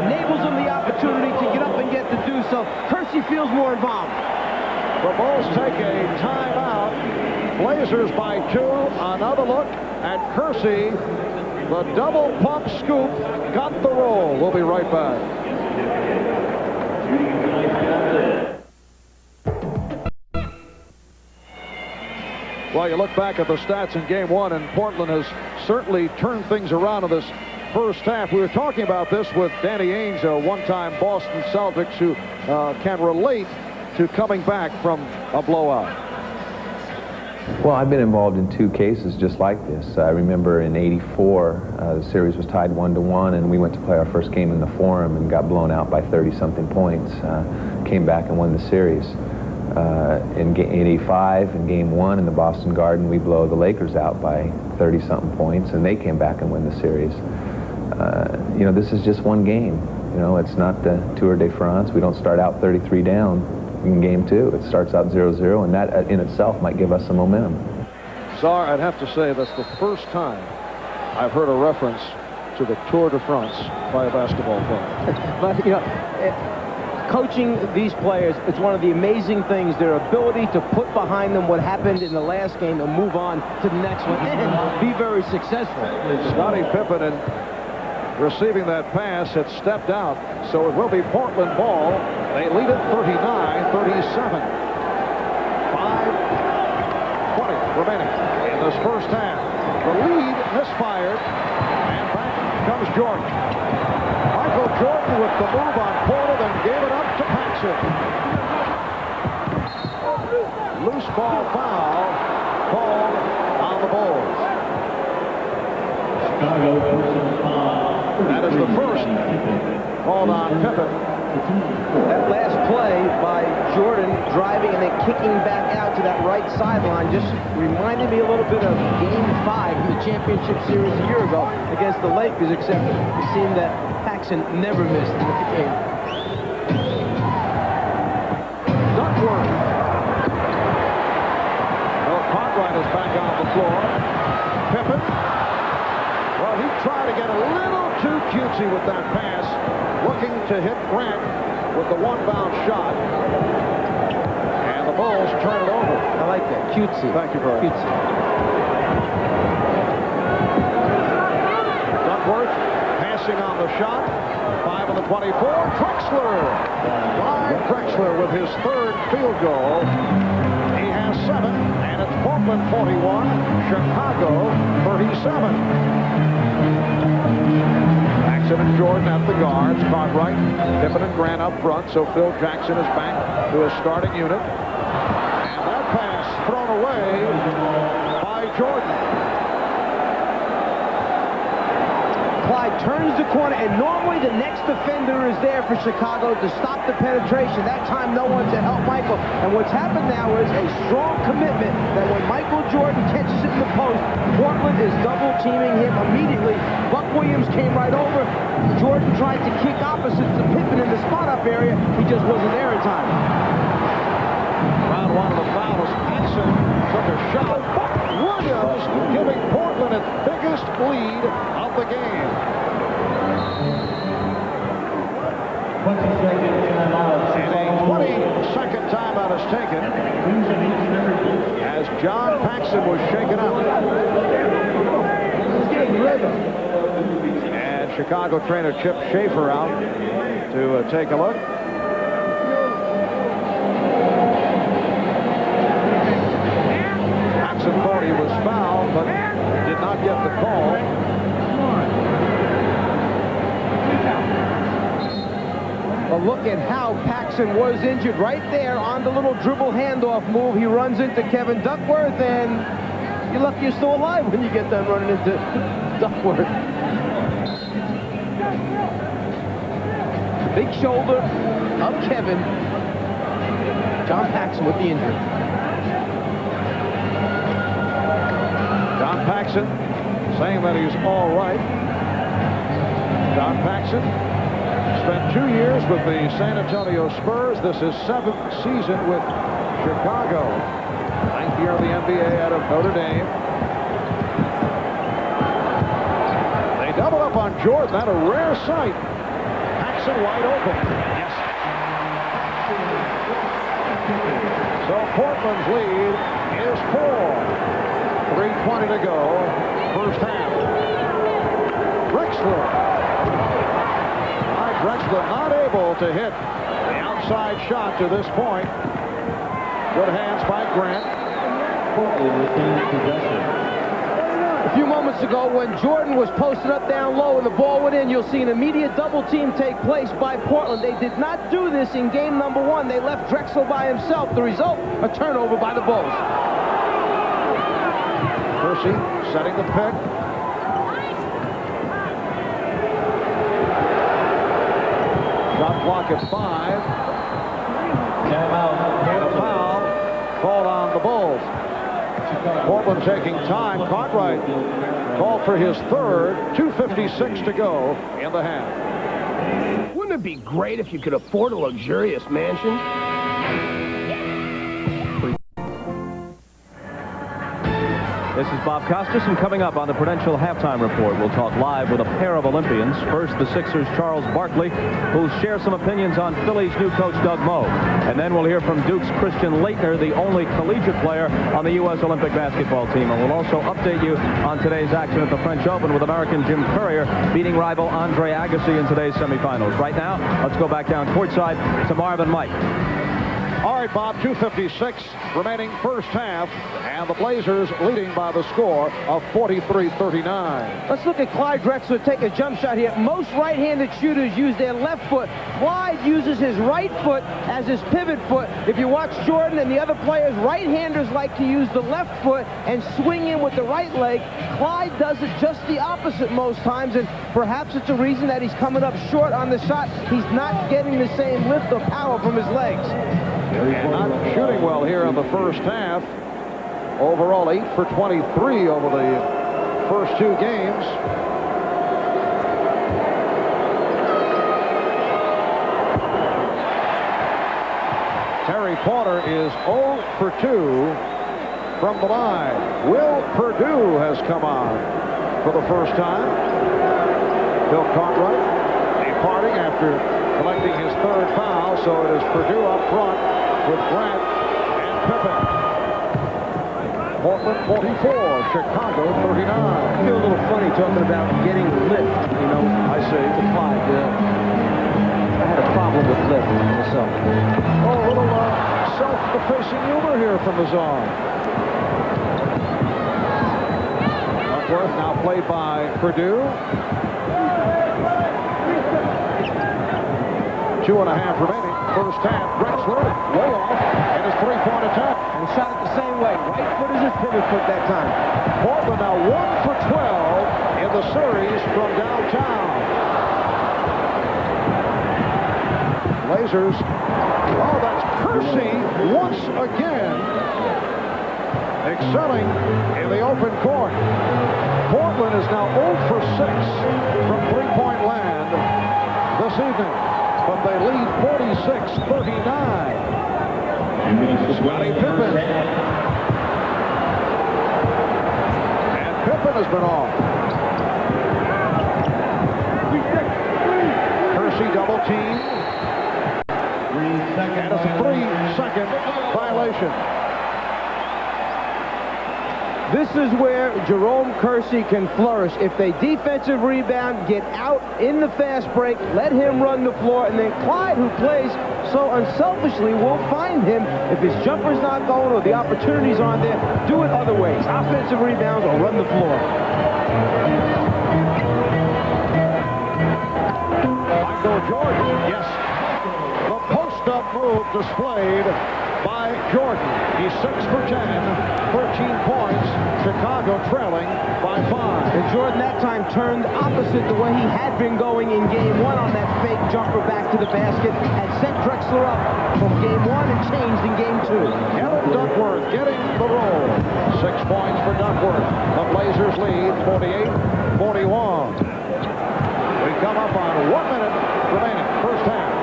enables him the opportunity to get up and get to do so. Kersey feels more involved. The Bulls take a timeout. Blazers by 2. Another look at Kersey. The double pump scoop got the roll. We'll be right back. Well, you look back at the stats in game 1, and Portland has certainly turned things around in this first half. We were talking about this with Danny Ainge, a one-time Boston Celtics, who can relate to coming back from a blowout. Well, I've been involved in 2 cases just like this. I remember in '84, the series was tied 1-1, and we went to play our first game in the Forum and got blown out by 30-something points. Came back and won the series. In '85, in Game 1 in the Boston Garden, we blow the Lakers out by 30-something points, and they came back and win the series. You know, this is just one game. You know, it's not the Tour de France. We don't start out 33 down in Game 2. It starts out 0-0, and that in itself might give us some momentum. Czar, I'd have to say that's the first time I've heard a reference to the Tour de France by a basketball player. But, you know, coaching these players, it's one of the amazing things, their ability to put behind them what happened in the last game and move on to the next one and be very successful. Scottie Pippen, and receiving that pass, had stepped out, so it will be Portland ball. They lead it 39-37. 5:20 remaining in this first half. The lead misfired, and back comes Jordan. Michael Jordan with the move on Portland and gave it up to Paxson. Loose ball foul called on the Bulls. That is the first called on Pippen. That last play by Jordan driving and then kicking back out to that right sideline just reminded me a little bit of Game 5 in the championship series a year ago against the Lakers, except it seemed that Paxson never missed in the game. Duckworth. Well, Cartwright is back on the floor. Pippen. Well, he tried to get a little too cutesy with that pass, looking to hit Grant with the one-bound shot. And the Bulls turn it over. I like that. Cutesy. Thank you very much. Cutesy. Duckworth passing on the shot. 5 on the 24. Drexler. Clyde Drexler with his 3rd field goal. He has 7, and it's Portland 41, Chicago 37. Paxson and Jordan at the guards. Cartwright, Pippen and Grant up front, so Phil Jackson is back to his starting unit. And that pass thrown away by Jordan. Clyde turns the corner, and normally the next defender is there for Chicago to stop the penetration. That time, no one to help Michael. And what's happened now is a strong commitment that when Michael Jordan catches it in the post, Portland is double-teaming him immediately. Buck Williams came right over. Jordan tried to kick opposite to Pippen in the spot-up area. He just wasn't there in time. Round 1 of the fouls. Paxson took a shot. Williams giving Portland its biggest lead of the game. 20-second timeout. And a 20-second timeout is taken as John Paxson was shaken up. And Chicago trainer Chip Schaefer out to take a look. Paxson thought he was fouled, but did not get the call. Well, look at how Paxson was injured right there on the little dribble handoff move. He runs into Kevin Duckworth, and you're lucky you're still alive when you get done running into Duckworth. The big shoulder of Kevin. John Paxson with the injury. John Paxson saying that he's all right. John Paxson spent 2 years with the San Antonio Spurs. This is 7th season with Chicago. 9th year of the NBA out of Notre Dame. They double up on Jordan. That a rare sight. Paxson wide open. Yes. So Portland's lead is 4. 3:20 to go. First half. Drexler. Drexler not able to hit the outside shot to this point. Good hands by Grant. A few moments ago, when Jordan was posted up down low and the ball went in, you'll see an immediate double team take place by Portland. They did not do this in game number 1. They left Drexler by himself. The result, a turnover by the Bulls. Kersey setting the pick. Shot clock at 5. And a foul called on the Bulls. Portland taking time. Cartwright called for his third. 2:56 to go in the half. Wouldn't it be great if you could afford a luxurious mansion? This is Bob Costas, and coming up on the Prudential Halftime Report, we'll talk live with a pair of Olympians. First, the Sixers' Charles Barkley, who'll share some opinions on Philly's new coach, Doug Moe. And then we'll hear from Duke's Christian Laettner, the only collegiate player on the U.S. Olympic basketball team. And we'll also update you on today's action at the French Open with American Jim Courier beating rival Andre Agassi in today's semifinals. Right now, let's go back down courtside to Marv and Mike. All right, Bob, 2:56 remaining first half, and the Blazers leading by the score of 43-39. Let's look at Clyde Drexler take a jump shot here. Most right-handed shooters use their left foot. Clyde uses his right foot as his pivot foot. If you watch Jordan and the other players, right-handers like to use the left foot and swing in with the right leg. Clyde does it just the opposite most times, and perhaps it's a reason that he's coming up short on the shot. He's not getting the same lift or power from his legs. And not shooting well here in the first half. Overall, 8 for 23 over the first 2 games. Terry Porter is 0 for 2 from the line. Will Perdue has come on for the first time. Bill Cartwright departing after collecting his third foul, so it is Perdue up front with Grant and Pippen. Portland 44, Chicago 39. I feel a little funny talking about getting lift, you know. I see. To Clyde, I had a problem with lift myself. Oh, a little self-effacing humor here from the zone. Upworth now played by Perdue. 2.5 remaining. First half. Drexler way off in his three-point attack. And shot it the same way. Right foot is his pivot foot that time. Portland now 1 for 12 in the series from downtown. Blazers. Oh, that's Kersey once again excelling in the open court. Portland is now 0 for 6 from three-point land this evening. But they lead 46-39. Scottie Pippen. And Pippen has been off. Kersey double team. And it's a 3-second violation. This is where Jerome Kersey can flourish. If they defensive rebound, get out in the fast break, let him run the floor, and then Clyde, who plays so unselfishly, will find him. If his jumper's not going or the opportunities aren't there, do it other ways. Offensive rebounds or run the floor. Michael Jordan, yes. The post-up move displayed by Jordan. He's 6 for 10, 13 points. Chicago trailing by 5. And Jordan that time turned opposite the way he had been going in game 1 on that fake jumper back to the basket, had sent Drexler up from game 1 and changed in game 2. Kevin Duckworth getting the roll. 6 points for Duckworth. The Blazers lead 48-41. We come up on 1 minute remaining, first half.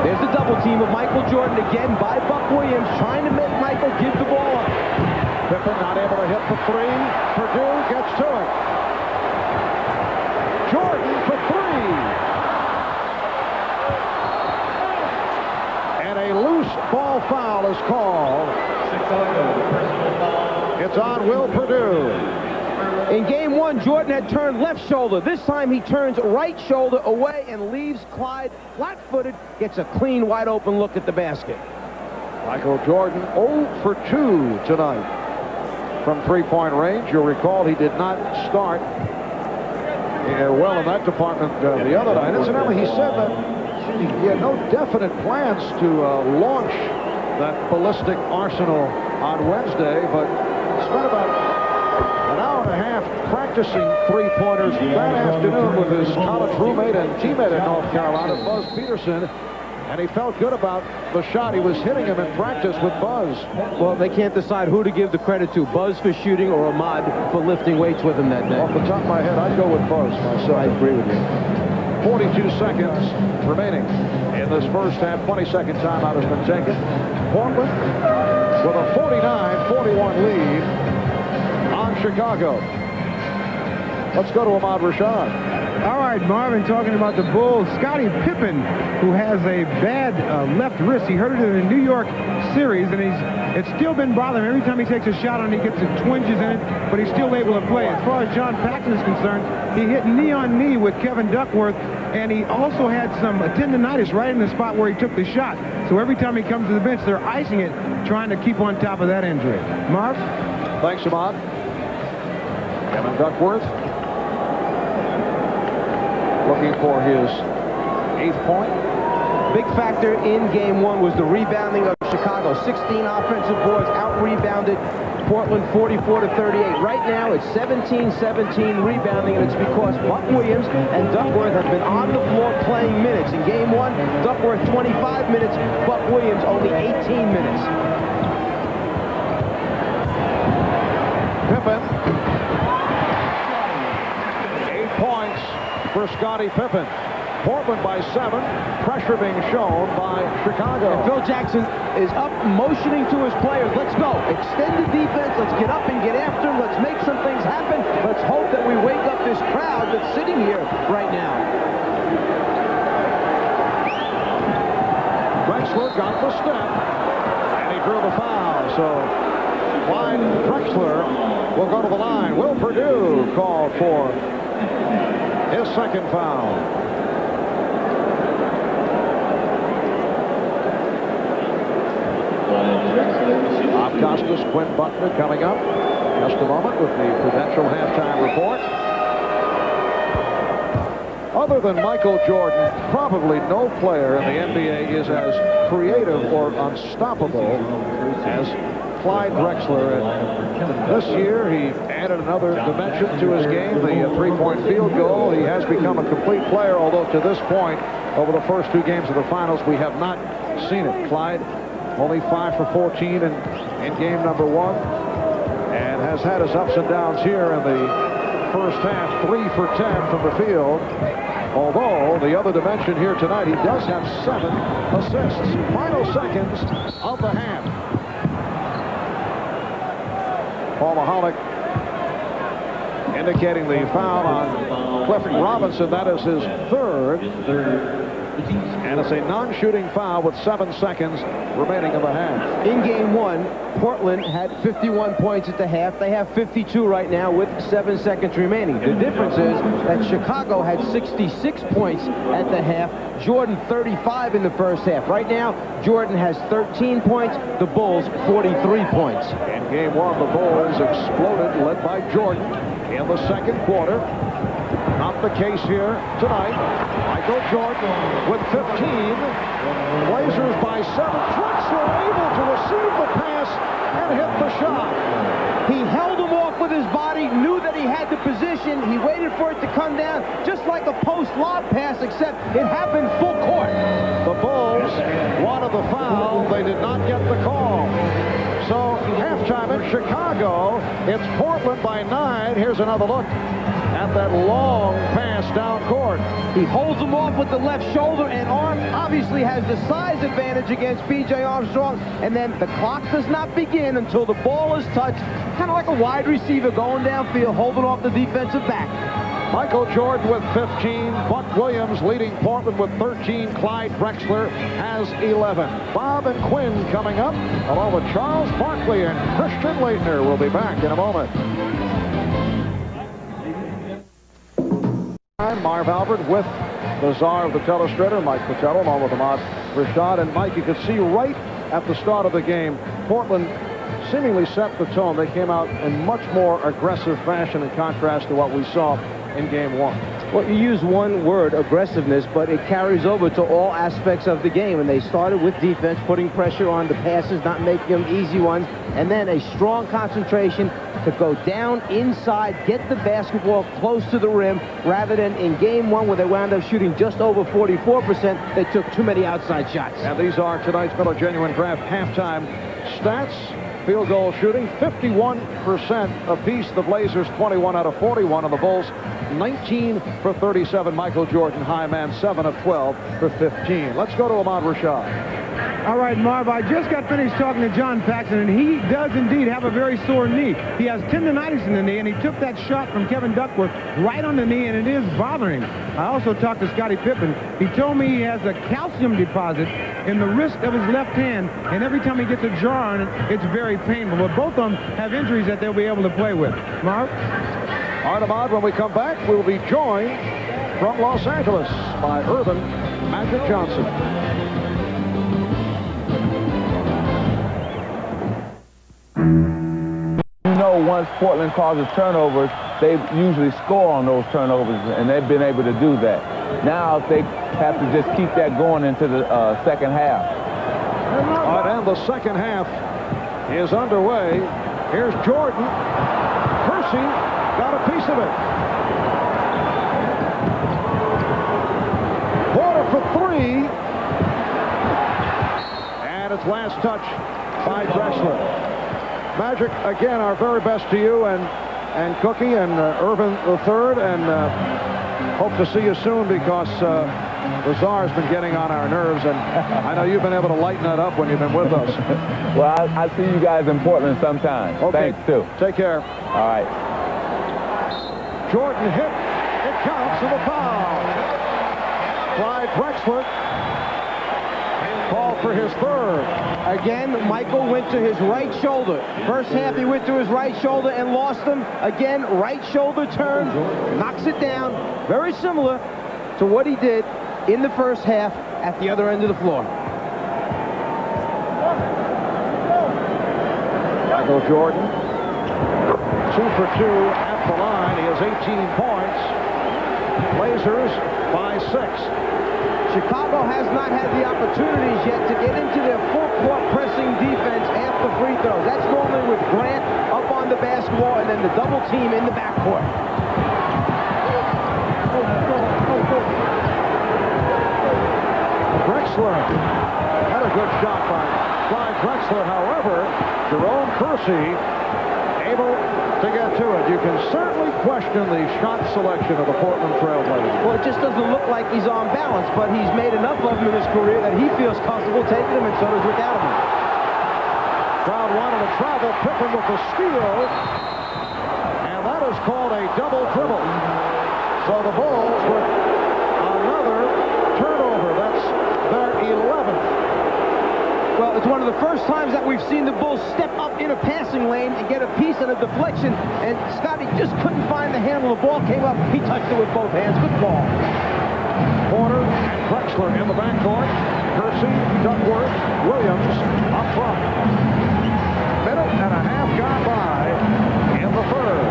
There's the double team of Michael Jordan again by Buck Williams, trying to make Michael give the ball up. Pippen not able to hit the 3. Perdue gets to it. Jordan for 3. And a loose ball foul is called. It's on Will Perdue. In game 1, Jordan had turned left shoulder. This time he turns right shoulder away and leaves Clyde flat-footed, gets a clean, wide-open look at the basket. Michael Jordan 0 for 2 tonight from three-point range. You'll recall he did not start well in that department the other night. Incidentally, he said that he had no definite plans to launch that ballistic arsenal on Wednesday, but spent about an hour and a half practicing three-pointers that afternoon with his college roommate and teammate in North Carolina, Buzz Peterson, and he felt good about the shot. He was hitting him in practice with Buzz. Well, they can't decide who to give the credit to, Buzz for shooting or Ahmad for lifting weights with him that day. Off the top of my head, I'd go with Buzz myself. I agree with you. 42 seconds remaining in this first half. 20-second timeout has been taken. Portland with a 49-41 lead on Chicago. Let's go to Ahmad Rashad. All right, Marvin, talking about the Bulls. Scottie Pippen, who has a bad left wrist. He hurt it in the New York series, and it's still been bothering him. Every time he takes a shot on it, he gets the twinges in it, but he's still able to play. As far as John Paxson is concerned, he hit knee-on-knee with Kevin Duckworth, and he also had some tendonitis right in the spot where he took the shot. So every time he comes to the bench, they're icing it, trying to keep on top of that injury. Marv? Thanks, Ahmad. Kevin Duckworth looking for his 8th point. Big factor in game one was the rebounding of Chicago. 16 offensive boards, out-rebounded Portland 44-38. Right now, it's 17-17 rebounding, and it's because Buck Williams and Duckworth have been on the floor playing minutes. In game one, Duckworth 25 minutes, Buck Williams only 18 minutes. Pippen. 8 points for Scottie Pippen. Portland by 7. Pressure being shown by Chicago. And Phil Jackson is up, motioning to his players. Let's go. Extended defense. Let's get up and get after him. Let's make some things happen. Let's hope that we wake up this crowd that's sitting here right now. Drexler got the step, and he drew the foul. So Clyde Drexler will go to the line. Will Perdue called for his 2nd foul. Bob Costas, Quinn Buckner coming up. Just a moment with the Prudential halftime report. Other than Michael Jordan, probably no player in the NBA is as creative or unstoppable as Clyde Drexler. And this year, he added another dimension to his game, the three-point field goal. He has become a complete player, although to this point, over the first 2 games of the finals, we have not seen it. Clyde only 5 for 14 in game number 1, and has had his ups and downs here in the first half. 3 for 10 from the field. Although the other dimension here tonight, he does have 7 assists. Final seconds of the half. Paul Mahalik indicating the foul on Cliff Robinson. That is his 3rd. And it's a non-shooting foul with 7 seconds remaining in the half. In game 1, Portland had 51 points at the half. They have 52 right now with 7 seconds remaining. The difference is that Chicago had 66 points at the half. Jordan 35 in the first half. Right now, Jordan has 13 points. The Bulls 43 points. In game 1, the Bulls exploded, led by Jordan in the 2nd quarter. Not the case here tonight. Michael Jordan with 15. Blazers by 7. Drexler able to receive the pass and hit the shot. He held him off with his body, knew that he had the position. He waited for it to come down, just like a post lob pass, except it happened full court. The Bulls wanted the foul. They did not get the call. So halftime in Chicago. It's Portland by 9. Here's another look at that long pass down court. He holds him off with the left shoulder and arm. Obviously has the size advantage against B.J. Armstrong. And then the clock does not begin until the ball is touched. Kind of like a wide receiver going downfield, holding off the defensive back. Michael Jordan with 15. Buck Williams leading Portland with 13. Clyde Drexler has 11. Bob and Quinn coming up, along with Charles Barkley and Christian Laettner. Will be back in a moment. Marv Albert with the czar of the telestrator, Mike Patello, along with Ahmad Rashad. And Mike, you could see right at the start of the game, Portland seemingly set the tone. They came out in much more aggressive fashion in contrast to what we saw in game 1. Well, you use one word, aggressiveness, but it carries over to all aspects of the game. And they started with defense, putting pressure on the passes, not making them easy ones, and then a strong concentration to go down inside, get the basketball close to the rim, rather than in game one where they wound up shooting just over 44%, they took too many outside shots. And these are tonight's Miller Genuine Draft halftime stats. Field goal shooting, 51% apiece. The Blazers 21 out of 41, and the Bulls 19 for 37. Michael Jordan, high man, 7 of 12 for 15. Let's go to Ahmad Rashad. All right, Marv, I just got finished talking to John Paxson, and he does indeed have a very sore knee. He has tendonitis in the knee, and he took that shot from Kevin Duckworth right on the knee, and it is bothering him. I also talked to Scottie Pippen. He told me he has a calcium deposit in the wrist of his left hand, and every time he gets a jar on it, it's very painful. But both of them have injuries that they'll be able to play with. Marv? All right, Ahmad, when we come back, we'll be joined from Los Angeles by Earvin Magic Johnson. You know, once Portland causes turnovers, they usually score on those turnovers, and they've been able to do that. Now they have to just keep that going into the second half. All right, and the second half is underway. Here's Jordan. Percy got a piece of it. Porter for three. And it's last touch by Drexler. Magic, again, our very best to you and Cookie and Earvin III, and hope to see you soon, because the Czar's been getting on our nerves, and I know you've been able to lighten that up when you've been with us. Well, I see you guys in Portland sometime. Okay. Thanks, too. Take care. All right. Jordan hit. It counts to the foul. Clyde Drexler called for his third. Again, Michael went to his right shoulder. First half, he went to his right shoulder and lost him. Again, right shoulder turn, knocks it down. Very similar to what he did in the first half at the other end of the floor. Michael Jordan, 2 for 2 at the line. He has 18 points. Blazers by 6. Chicago has not had the opportunities yet to get into their full-court pressing defense after free throws. That's normally with Grant up on the basketball and then the double team in the backcourt. Drexler had a good shot by Clyde Drexler. However, Jerome Percy able to get to it. You can certainly question the shot selection of the Portland Trailblazers. Well, it just doesn't look like he's on balance, but he's made enough of them in his career that he feels comfortable taking them, and so does Rick Adelman. Crowd wanted to travel. Pippen with the steal, and that is called a double dribble. So the Bulls with another turnover. That's their 11th. Well, it's one of the first times that we've seen the Bulls step up in a passing lane and get a piece and a deflection, and Scotty just couldn't find the handle. The ball came up. He touched it with both hands. Good ball. Porter and Drexler in the backcourt. Percy, Duckworth, Williams up front. Minute and a half gone by in the third.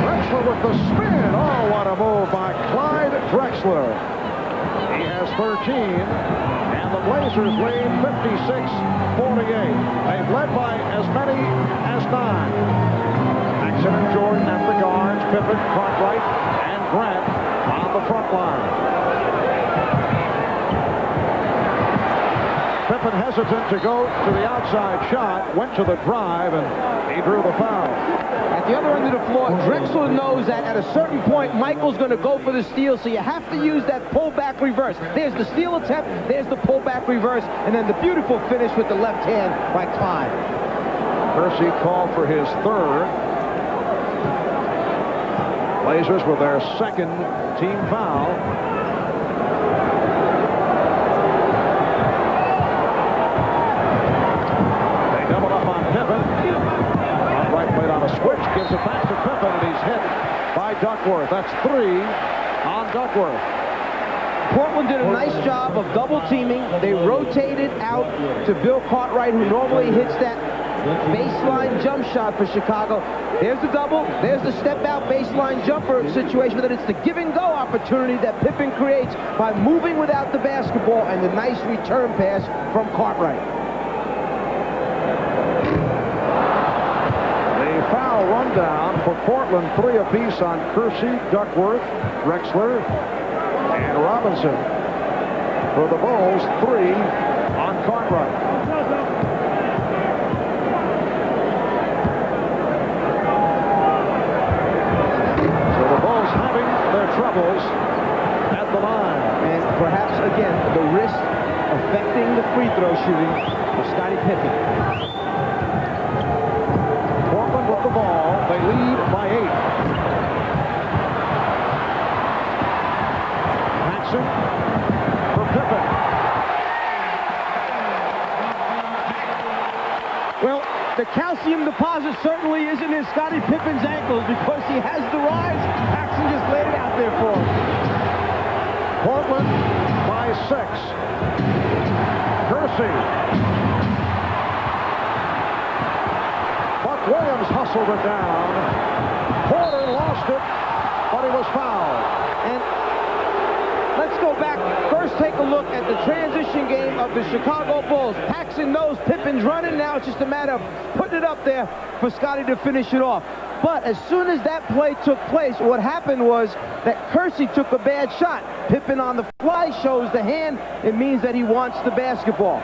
Drexler with the spin. Oh, what a move by Clyde Drexler. He has 13. And the Blazers lead 56-48. They've led by as many as 9. Paxson and Jordan at the guards. Pippen, Cartwright, and Grant on the front line. Pippen hesitant to go to the outside shot, went to the drive, and he drew the foul. At the other end of the floor, Drexler knows that at a certain point, Michael's going to go for the steal, so you have to use that pullback reverse. There's the steal attempt, there's the pullback reverse, and then the beautiful finish with the left hand by Clyde. Percy called for his third. Blazers with their second team foul. They double up on Pippen. Played on a switch, gives it back to Pippen, and he's hit by Duckworth. That's 3 on Duckworth. Portland did a nice job of double teaming. They rotated out to Bill Cartwright, who normally hits that baseline jump shot for Chicago. There's the double. There's the step-out baseline jumper situation, but it's the give-and-go opportunity that Pippen creates by moving without the basketball, and the nice return pass from Cartwright. The foul rundown for Portland, 3 apiece on Kersey, Duckworth, Drexler, and Robinson. For the Bulls, 3 on Cartwright. Troubles at the line. And perhaps, again, the wrist affecting the free throw shooting of Scottie Pippen. Portland with the ball. They lead by 8. Paxson for Pippen. Well, the calcium deposit certainly isn't in Scottie Pippen's ankles because he has the rise. Paxson just laid it out there for him. Portland by 6. Kersey. Buck Williams hustled it down. Porter lost it, but he was fouled. And let's go back. First, take a look at the transition game of the Chicago Bulls. Paxson knows Pippen's running. Now it's just a matter of putting it up there for Scottie to finish it off. But as soon as that play took place, what happened was that Kersey took a bad shot. Pippen on the fly shows the hand. It means that he wants the basketball.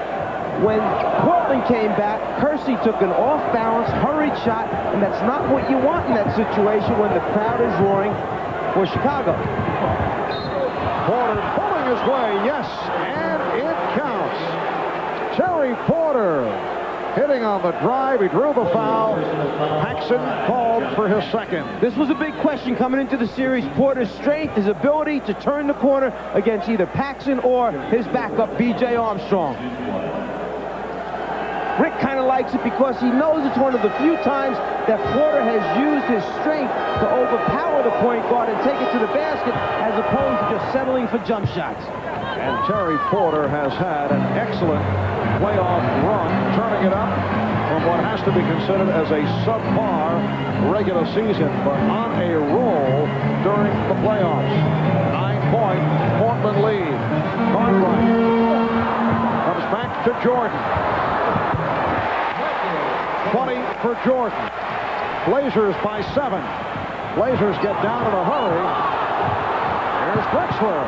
When Portland came back, Kersey took an off-balance, hurried shot, and that's not what you want in that situation when the crowd is roaring for Chicago. Porter pulling his way, yes, and it counts. Terry Porter hitting on the drive. He drew the foul. Paxson called for his second. This was a big question coming into the series. Porter's strength, his ability to turn the corner against either Paxson or his backup, B.J. Armstrong. Rick kind of likes it because he knows it's one of the few times that Porter has used his strength to overpower the point guard and take it to the basket as opposed to just settling for jump shots. And Terry Porter has had an excellent playoff run, turning it up from what has to be considered as a subpar regular season, but on a roll during the playoffs. 9-point Portland lead. Cartwright comes back to Jordan. 20 for Jordan. Blazers by 7. Blazers get down in a hurry. Here's Drexler.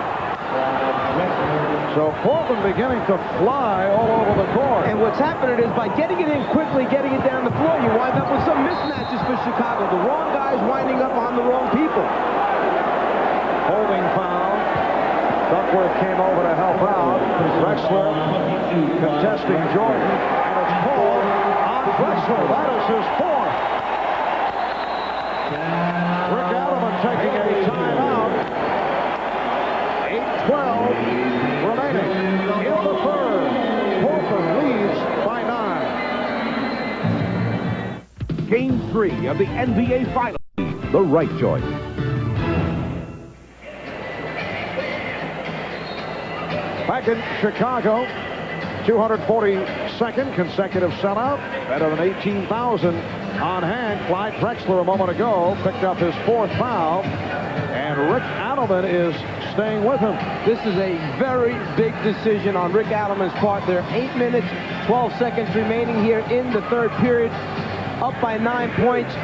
So Portland beginning to fly all over the court. And what's happening is by getting it in quickly, getting it down the floor, you wind up with some mismatches for Chicago. The wrong guys winding up on the wrong people. Holding foul. Duckworth came over to help out. Drexler contesting Jordan. And it's called on Drexler. That is his 4th. Rick Adelman taking a timeout. 8:12 remaining in the third. Portland leads by 9. Game 3 of the NBA Finals. The right choice. Back in Chicago, 242nd consecutive sellout. Better than 18,000 on hand. Clyde Drexler a moment ago picked up his 4th foul. And Rick Adelman is staying with him. This is a very big decision on Rick Adelman's part. There are 8 minutes, 12 seconds remaining here in the third period. Up by 9 points.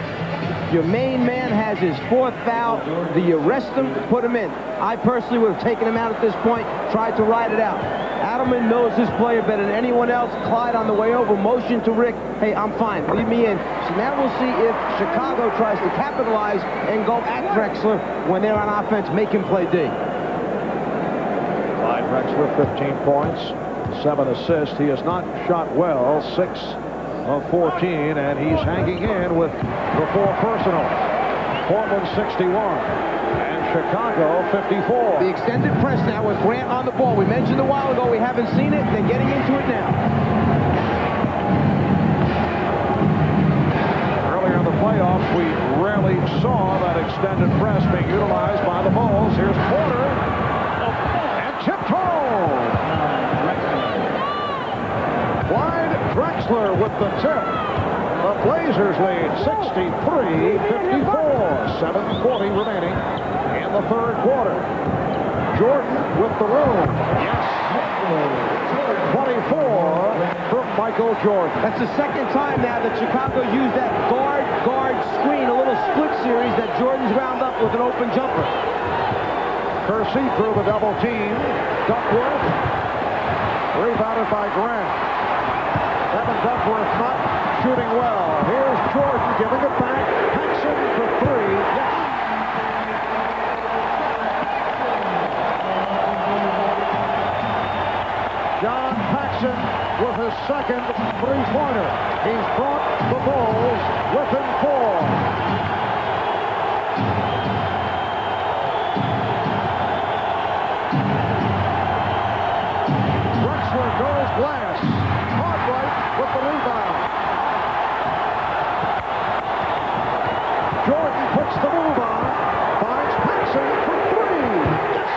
Your main man has his 4th foul. Do you rest him? Put him in. I personally would have taken him out at this point, tried to ride it out. Adelman knows this player better than anyone else. Clyde on the way over motioned to Rick, hey, I'm fine, leave me in. So now we'll see if Chicago tries to capitalize and go at Drexler when they're on offense, make him play D. Clyde Drexler, 15 points, 7 assists. He has not shot well, 6 of 14, and he's hanging in with the 4 personal. Portland 61. Chicago 54. The extended press now with Grant on the ball. We mentioned a while ago we haven't seen it. They're getting into it now. Earlier in the playoffs, we rarely saw that extended press being utilized by the Bulls. Here's Porter. And tipped home. Clyde Drexler with the tip. Blazers lead 63-54. 7:40 remaining in the third quarter. Jordan with the room. Yes. 24 from Michael Jordan. That's the second time now that Chicago used that guard screen, a little split series that Jordan's wound up with an open jumper. Kersey through the double team. Duckworth rebounded by Grant. Evan Duckworth not shooting well. Here's Jordan giving it back. Paxson for three. Yes. John Paxson with his second three-pointer. He's brought the Bulls within 4. Drexler goes glass. Cartwright with the rebound. Jordan puts the move on. Finds Paxson for three. Yes.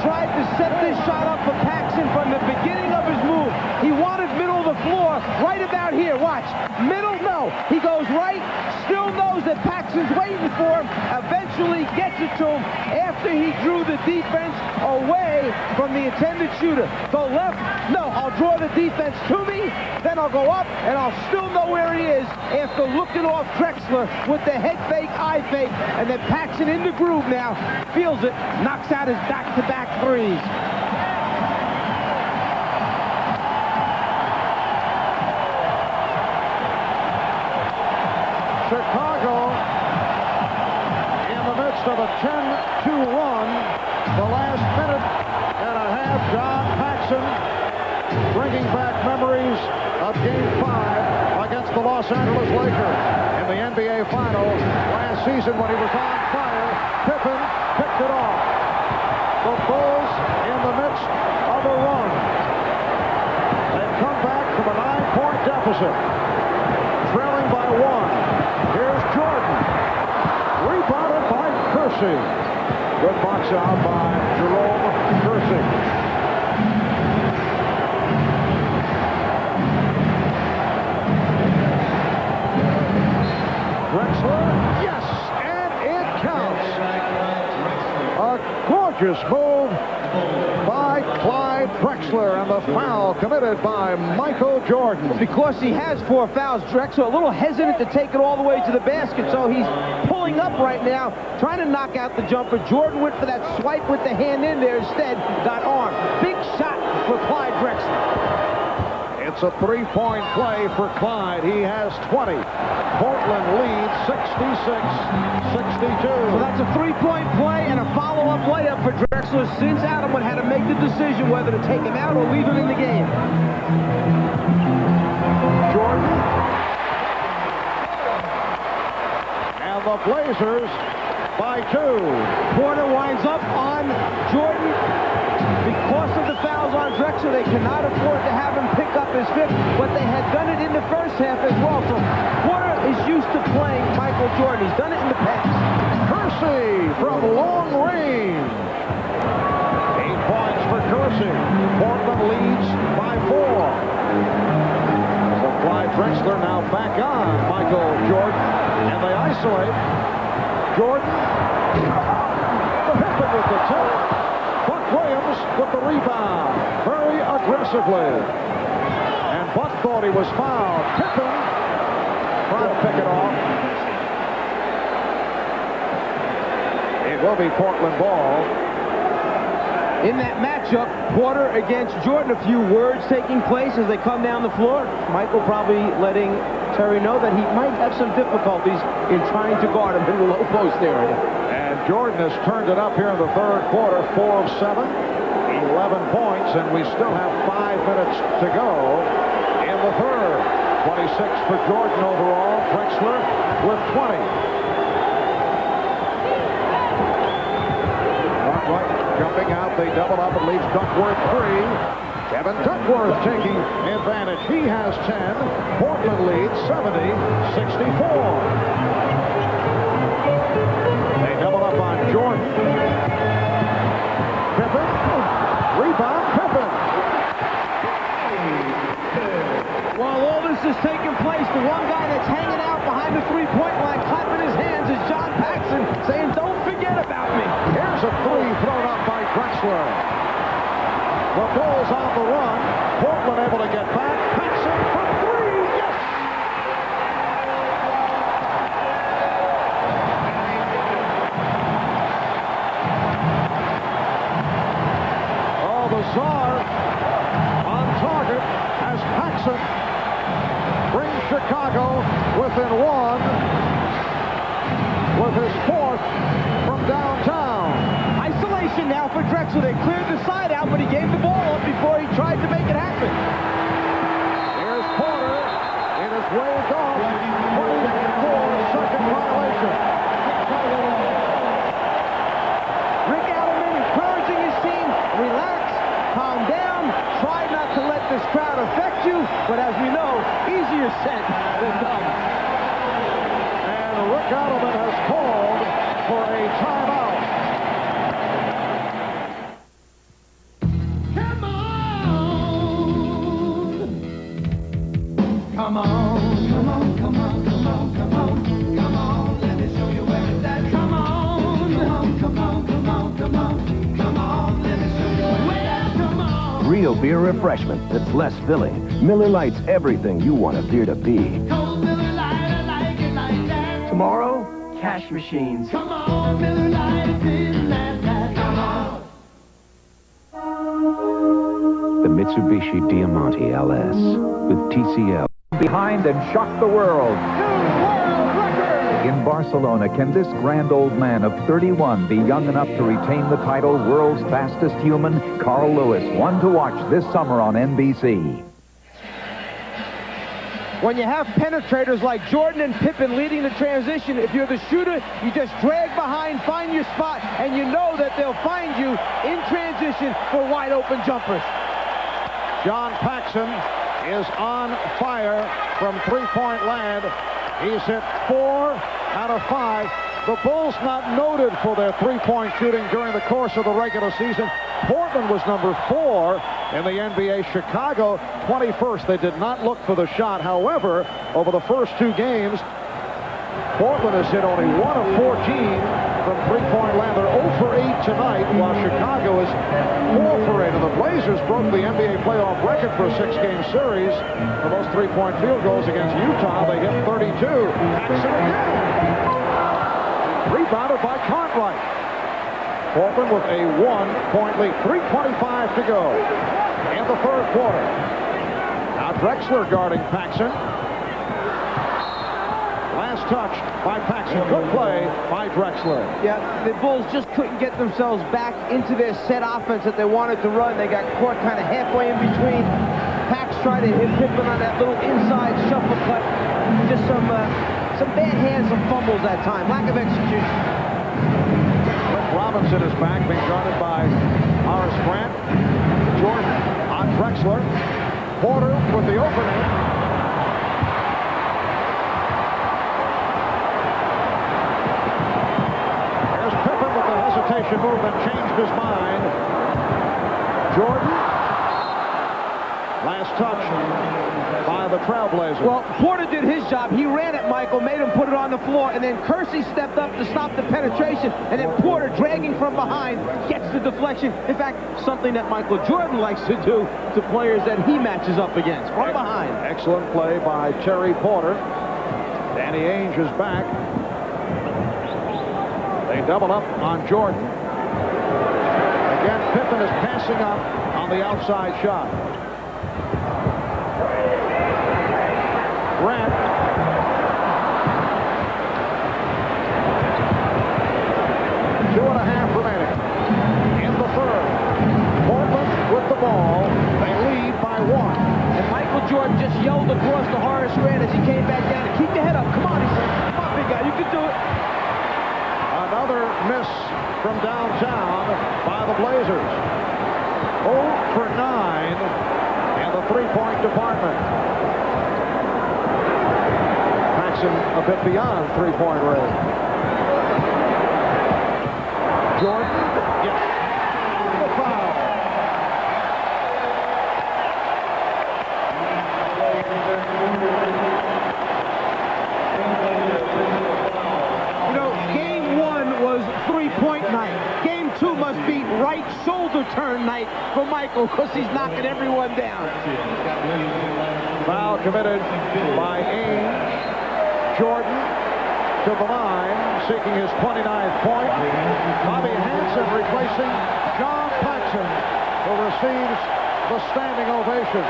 Tried to set this shot up for Paxson from the beginning of his move. He wanted middle of the floor, right about here. Watch. Middle, no. He goes right, still knows that Paxson's waiting for him, eventually gets it to him after he drew the defense away from the intended shooter. Go left, no, I'll draw the defense to me, then I'll go up, and I'll still know where he is after looking off Drexler with the head fake, eye fake, and then Paxson in the groove now, feels it, knocks out his back-to-back threes. Chicago in the midst of a 10-2 run. The last minute and a half, John Paxson bringing back memories of Game 5 against the Los Angeles Lakers in the NBA Finals last season when he was on fire. Pippen picked it off. The Bulls in the midst of a run. They've come back from a 9-point deficit, trailing by 1. Here's Jordan. Rebounded by Kersey. Good box out by Jerome Kersey. Drexler, yes, and it counts. A gorgeous move by Clyde Drexler, and the foul committed by Michael Jordan. Because he has 4 fouls, Drexler a little hesitant to take it all the way to the basket, so he's pulling up right now, trying to knock out the jumper. Jordan went for that swipe with the hand in there instead, got armed. Big shot for Clyde Drexler. It's a 3-point play for Clyde. He has 20. Portland leads 66-62. So that's a 3-point play and a follow-up layup for Drexler since Adam had to make the decision whether to take him out or leave him in the game. Jordan. And the Blazers by 2. Porter winds up on Jordan. Because of the fouls on Drexler, they cannot afford to have him pick up his 5th, but they had done it in the first half as well. So Porter is used to playing Michael Jordan. He's done it in the past. Kersey from long range. 8 points for Kersey. Portland leads by 4. So Clyde Drexler now back on Michael Jordan, and they isolate Jordan. The Pippen with the tip. Williams with the rebound, very aggressively. And Buck thought he was fouled. Pippen trying to pick it off. It will be Portland ball. In that matchup, Porter against Jordan, a few words taking place as they come down the floor. Michael probably letting Terry know that he might have some difficulties in trying to guard him in the low post area. Jordan has turned it up here in the third quarter, 4 of 7, 11 points, and we still have 5 minutes to go in the third. 26 for Jordan overall. Drexler with 20. Right, jumping out They double up. It leaves Duckworth free. Kevin Duckworth taking advantage. He has 10. Portland leads 70-64. They double up on Jordan. Pippen. Rebound, Pippen. While all this is taking place, the one guy that's hanging out behind the three-point line, clapping his hands, is John Paxson, saying, "Don't forget about me." Here's a three thrown up by Drexler. The Bulls on the run. Portland able to get back. Paxson for three. Yes! Oh, the Czar on target as Paxson brings Chicago within one with his fourth from downtown. Isolation now for Drexler. They cleared the side out, but he gave the ball up before he tried to make it happen. Here's Porter. It is waved off. 24-second violation. Rick Adelman encouraging his team, relax, calm down, try not to let this crowd affect you, but as we know, easier said than done. And Rick Adelman has called for a timeout. Come on, come on, come on, come on, come on, come on, let me show you where it's at. Come on, come on, come on, come on, come on, come on, let me show you where. Come on. Real beer refreshment that's less filling. Miller Lite's everything you want a beer to be. Cold Miller Lite, I like it like that. Tomorrow, cash machines. Come on, Miller Lite, it didn't last that. Come on. The Mitsubishi Diamante LS with TCL. Behind and shock the world. In Barcelona, can this grand old man of 31 be young enough to retain the title World's Fastest Human? Carl Lewis, one to watch this summer on NBC. When you have penetrators like Jordan and Pippen leading the transition, if you're the shooter, you just drag behind, find your spot, and you know that they'll find you in transition for wide open jumpers. John Paxson is on fire from three-point land. He's hit 4 out of 5. The Bulls not noted for their three-point shooting during the course of the regular season. Portland was number 4 in the NBA. Chicago 21st. They did not look for the shot. However, over the first 2 games, Portland has hit only 1 of 14 from three-point land. They're 0 for 8 tonight, while Chicago is 4 for 8. And the Blazers broke the NBA playoff record for a 6-game series for those three-point field goals against Utah. They hit 32. Paxson again. Rebounded by Cartwright. Portland with a 1-point lead. 3:25 to go in the third quarter. Now Drexler guarding Paxson. Last touch by Paxson. Good play by Drexler. Yeah, the Bulls just couldn't get themselves back into their set offense that they wanted to run. They got caught kind of halfway in between. Pax tried to hit Pippen on that little inside shuffle cut. Just some bad hands, some fumbles that time. Lack of execution. Cliff Robinson is back, being guarded by Horace Grant. Jordan on Drexler. Porter with the opening. There's Pippen with the hesitation move and changed his mind. Jordan. Last touch by the Trailblazers. Well, Porter did his job. He ran at Michael, made him put it on the floor, and then Kersey stepped up to stop the penetration, and then Porter, dragging from behind, gets the deflection. In fact, something that Michael Jordan likes to do to players that he matches up against, from behind. Excellent play by Terry Porter. Danny Ainge is back. They double up on Jordan. Again, Pippen is passing up on the outside shot. Grant. 2.5 remaining in the third. Portland with the ball. They lead by 1. And Michael Jordan just yelled across to Horace Grant as he came back down. Keep your head up. Come on, he said. Come on, big guy. You can do it. Another miss from downtown by by the Blazers. 0 for 9 in the three-point department. Paxson a bit beyond three-point range. Jordan, yes, the foul. You know, game 1 was three-point night. Game 2 must be right shoulder turn night for Michael because he's knocking everyone down. Foul committed by Ames. Jordan to the line, seeking his 29th point. Bobby Hansen replacing John Paxson, who receives the standing ovation.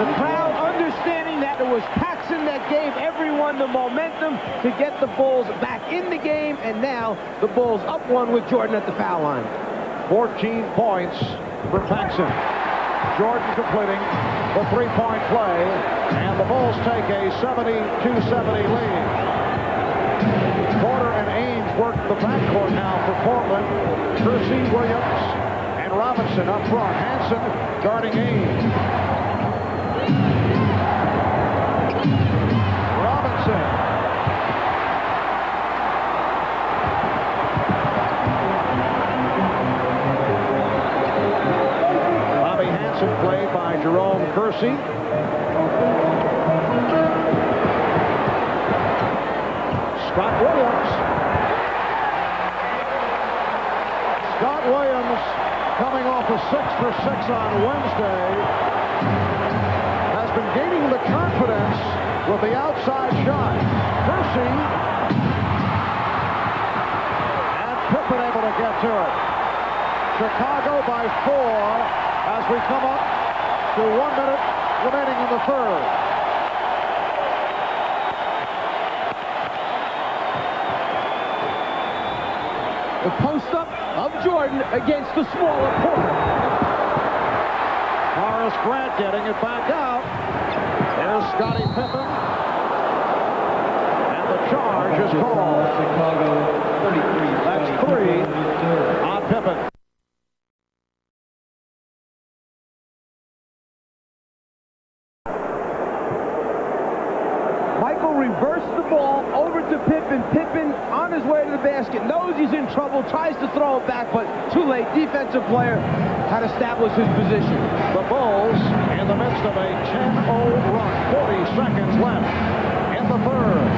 The crowd understanding that it was Paxson that gave everyone the momentum to get the Bulls back in the game, and now the Bulls up 1 with Jordan at the foul line. 14 points for Paxson. Jordan completing the three-point play, and the Bulls take a 72-70 lead. Porter and Ames work the backcourt now for Portland. Kersey, Williams, and Robinson up front. Hansen guarding Ames. Robinson. Bobby Hansen played by Jerome Kersey. Scott Williams. Scott Williams, coming off a 6 for 6 on Wednesday, has been gaining the confidence with the outside shot. Kersey and Pippen able to get to it. Chicago by 4 as we come up to 1 minute remaining in the third. The post-up of Jordan against the smaller Porter. Horace Grant getting it back out. There's Scottie Pippen. And the charge is called. Chicago 33. That's 3 on Pippen. Michael reversed the ball over to Pippen. Pippen on his way to the basket, knows he's in trouble, tries to throw it back, but too late. Defensive player had established his position. The Bulls in the midst of a 10-0 run. 40 seconds left in the third.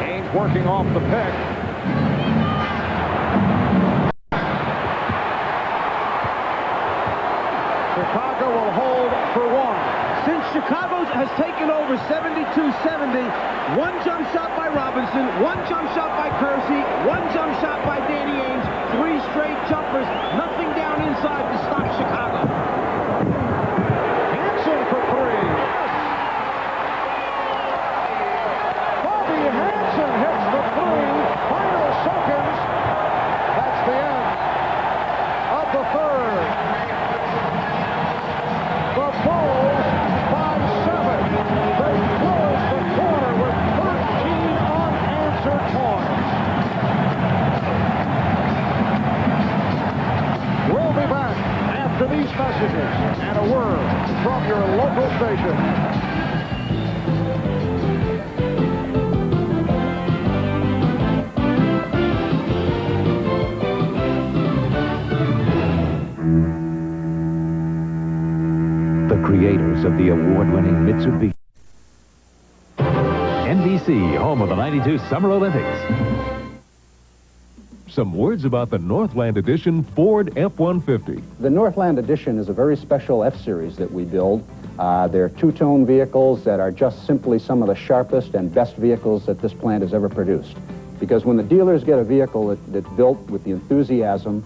Ames working off the pick. Chicago will hold for 1. Since Chicago has taken over 72-70, 1 jump shot by Robinson, 1 jump shot by Kersey, 1 jump shot by Danny Ainge, 3 straight jumpers, nothing down inside to stop Chicago. Hansen for 3. Yes! Bobby Hansen hits the 3. Final seconds. That's the end of the third. The Bulls by 7. They close the quarter with 13 unanswered points. We'll be back after these messages and a word from your local station. The creators of the award-winning Mitsubishi. NBC, home of the '92 Summer Olympics. Some words about the Northland Edition Ford F-150. The Northland Edition is a very special F-Series that we build. They're two-tone vehicles that are just simply some of the sharpest and best vehicles that this plant has ever produced. Because when the dealers get a vehicle that's built with the enthusiasm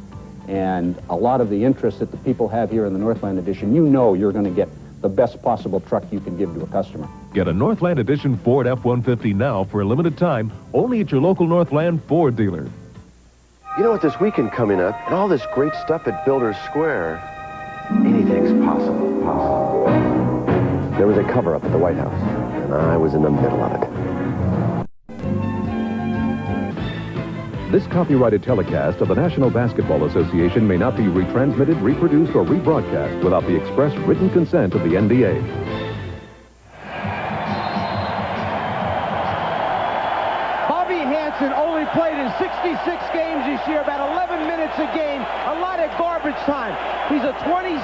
and a lot of the interest that the people have here in the Northland Edition, you know you're going to get the best possible truck you can give to a customer. Get a Northland Edition Ford F-150 now for a limited time, only at your local Northland Ford dealer. You know, with this weekend coming up and all this great stuff at Builders Square, anything's possible. There was a cover-up at the White House, and I was in the middle of it. This copyrighted telecast of the National Basketball Association may not be retransmitted, reproduced, or rebroadcast without the express written consent of the NBA. Bobby Hansen only played in 66 games this year, about 11 minutes a game, a lot of garbage time. He's a 26%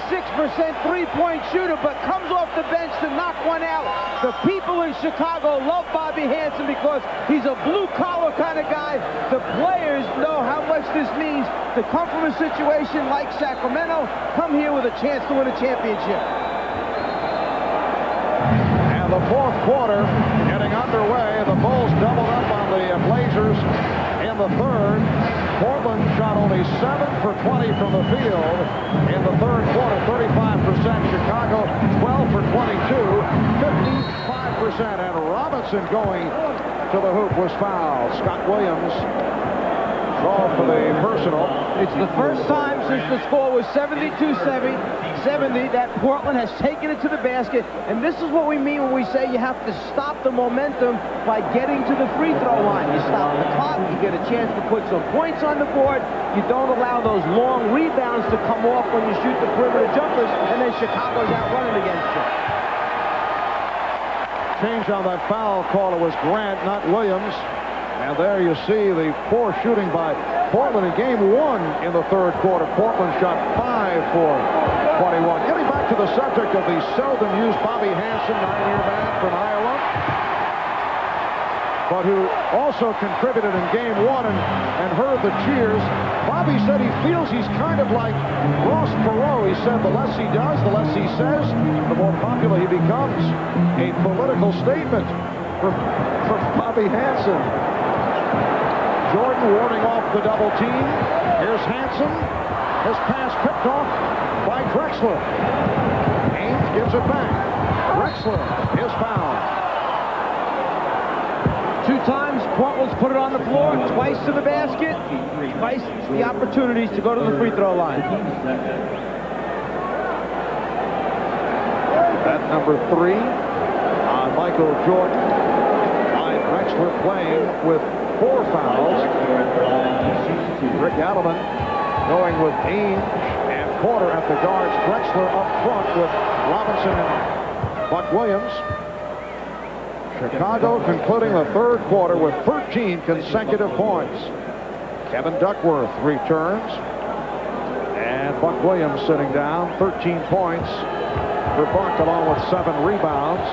three-point shooter, but comes off the bench to knock one out. The people in Chicago love Bobby Hansen because he's a blue-collar kind of guy. The players know how much this means to come from a situation like Sacramento, come here with a chance to win a championship. And the fourth quarter getting underway. The Bulls doubled up on the Blazers in the third. Portland shot only 7 for 20 from the field in the third quarter, 35%. Chicago 12 for 22, 55%. And Robinson going to the hoop was fouled. Scott Williams called for the personal. It's the first time since the score was 72-70 that Portland has taken it to the basket. And this is what we mean when we say you have to stop the momentum by getting to the free throw line. You stop the clock, you get a chance to put some points on the board. You don't allow those long rebounds to come off when you shoot the perimeter jumpers, and then Chicago's out running against you. Change on that foul call. It was Grant, not Williams. And there you see the poor shooting by Portland in game one in the third quarter. Portland shot 5 for 21. Getting back to the subject of the seldom used Bobby Hansen, 9-year man from Iowa, but who also contributed in game one and heard the cheers. Bobby said he feels he's kind of like Ross Perot. He said the less he does, the less he says, the more popular he becomes. A political statement from Bobby Hansen. Jordan warding off the double team. Here's Hansen. His pass picked off by Drexler. Ames gives it back. Drexler is fouled. 2 times Portland's put it on the floor, twice to the basket, twice the opportunities to go to the free throw line. That number 3 on Michael Jordan. Drexler playing with 4 fouls. Rick Adelman going with Ainge and Porter at the guards. Drexler up front with Robinson and Buck Williams. Chicago concluding the third quarter with 13 consecutive points. Kevin Duckworth returns. And Buck Williams sitting down. 13 points for Buck along with 7 rebounds.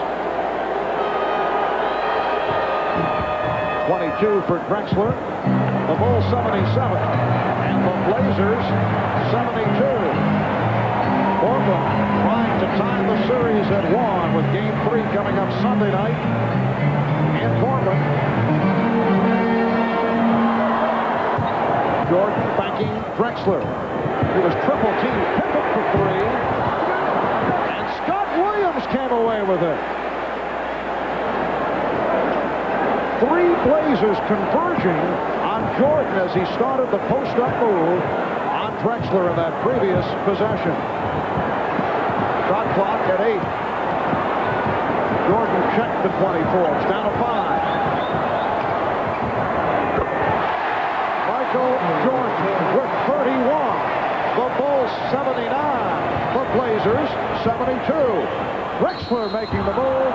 22 for Drexler. The Bulls 77. And the Blazers 72. Portland trying to tie the series at 1 with game 3 coming up Sunday night in Portland. Jordan banking Drexler. He was triple teamed. Pippen for 3. And Scott Williams came away with it. 3 Blazers converging on Jordan as he started the post-up move on Drexler in that previous possession. Shot clock at 8. Jordan checked the 24. It's down to 5. Michael Jordan with 31. The Bulls 79. The Blazers 72. Drexler making the move,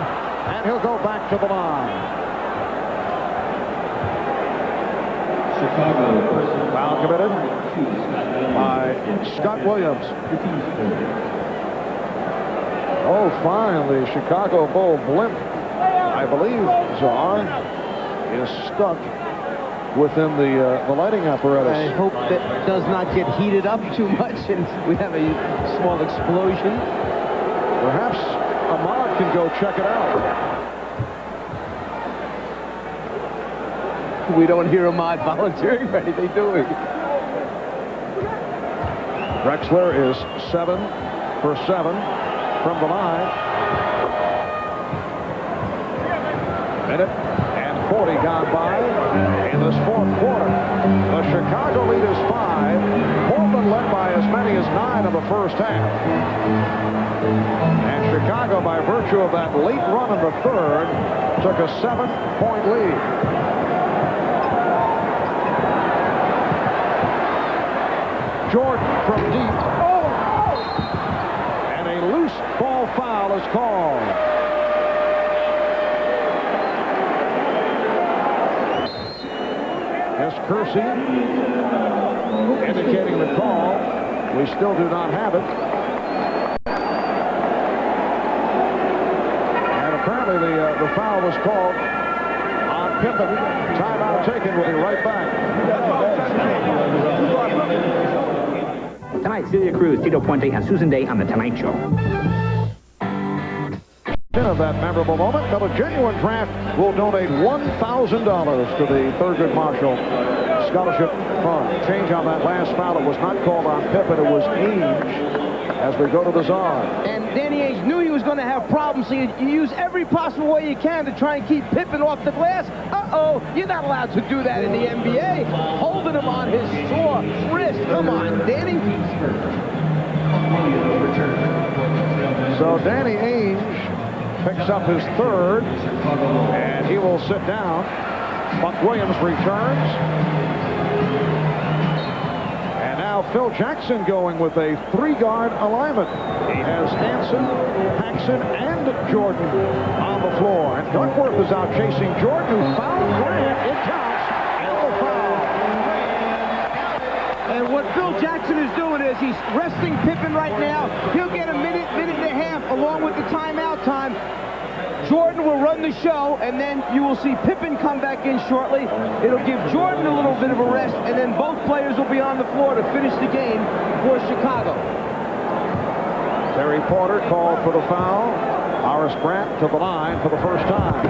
and he'll go back to the line. Foul committed by Scott Williams. Oh, fine. The Chicago Bull blimp, I believe, Czar, is stuck within the lighting apparatus. I hope that does not get heated up too much and we have a small explosion. Perhaps Ahmad can go check it out. We don't hear Ahmad volunteering for anything, do we? Drexler is 7 for 7 from the line. Minute and 40 gone by in this fourth quarter. The Chicago lead is 5. Portland led by as many as 9 in the first half. And Chicago Chicago, by virtue of that late run in the third, took a 7-point lead. Jordan from deep. And a loose ball foul is called. Yes, Kersey indicating the call. We still do not have it. And apparently the foul was called on Pippen. Timeout taken. We'll be right back. Tonight, Celia Cruz, Tito Puente, and Susan Day on The Tonight Show. Of that memorable moment, but a genuine draft will donate $1,000 to the Thurgood Marshall Scholarship Fund. Change on that last foul. It was not called on Pippen. It was Ainge as we go to the czar. And Danny Ainge knew he was going to have problems, so you use every possible way you can to try and keep Pippen off the glass. Uh-oh, you're not allowed to do that in the NBA. Holding him on his sore wrist. Come on, Danny. So Danny Ainge picks up his third, and he will sit down. Buck Williams returns. And now Phil Jackson going with a three-guard alignment. He has Hansen, Paxson, and Jordan on the floor. And Duckworth is out chasing Jordan, who fouled Grant. It counts. And the foul. And what Phil Jackson is doing is he's resting Pippen right now. He'll get a minute and a half along with the timeout time. Jordan will run the show, and then you will see Pippen come back in shortly. It'll give Jordan a little bit of a rest, and then both players will be on the floor to finish the game for Chicago. Terry Porter called for the foul. Horace Grant to the line for the first time.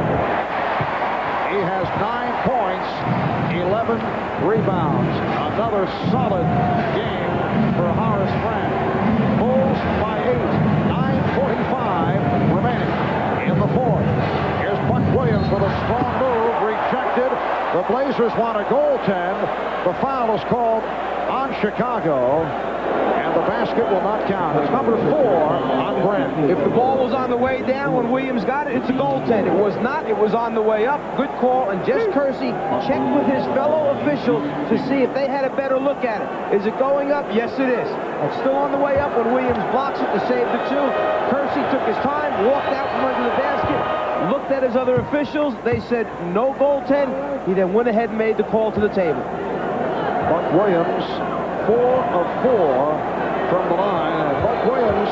He has 9 points, 11 rebounds. Another solid game for Horace Grant. Bulls by 8. 9:45 remaining in the fourth. Here's Buck Williams with a strong move. Rejected. The Blazers want a goaltend. The foul is called on Chicago. And the basket will not count. It's number 4 on Grant. If the ball was on the way down when Williams got it, it's a goaltend. It was not. It was on the way up. Good call. And Jess Kersey checked with his fellow officials to see if they had a better look at it. Is it going up? Yes, it is. It's still on the way up when Williams blocks it to save the 2. Kersey took his time, walked out from under the basket, looked at his other officials. They said no goaltend. He then went ahead and made the call to the table. Buck Williams, 4 of 4 from the line. And Buck Williams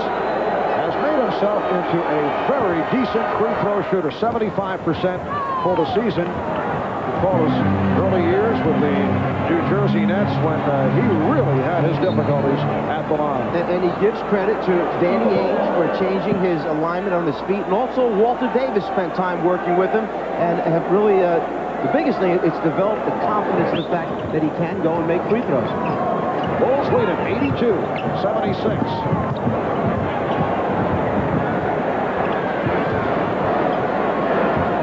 has made himself into a very decent free throw shooter, 75% for the season. Recall his early years with the New Jersey Nets when he really had his difficulties at the line. And he gives credit to Danny Ainge for changing his alignment on his feet, and also Walter Davis spent time working with him and have really, the biggest thing, it's developed the confidence in the fact that he can go and make free throws. Bulls lead at 82-76.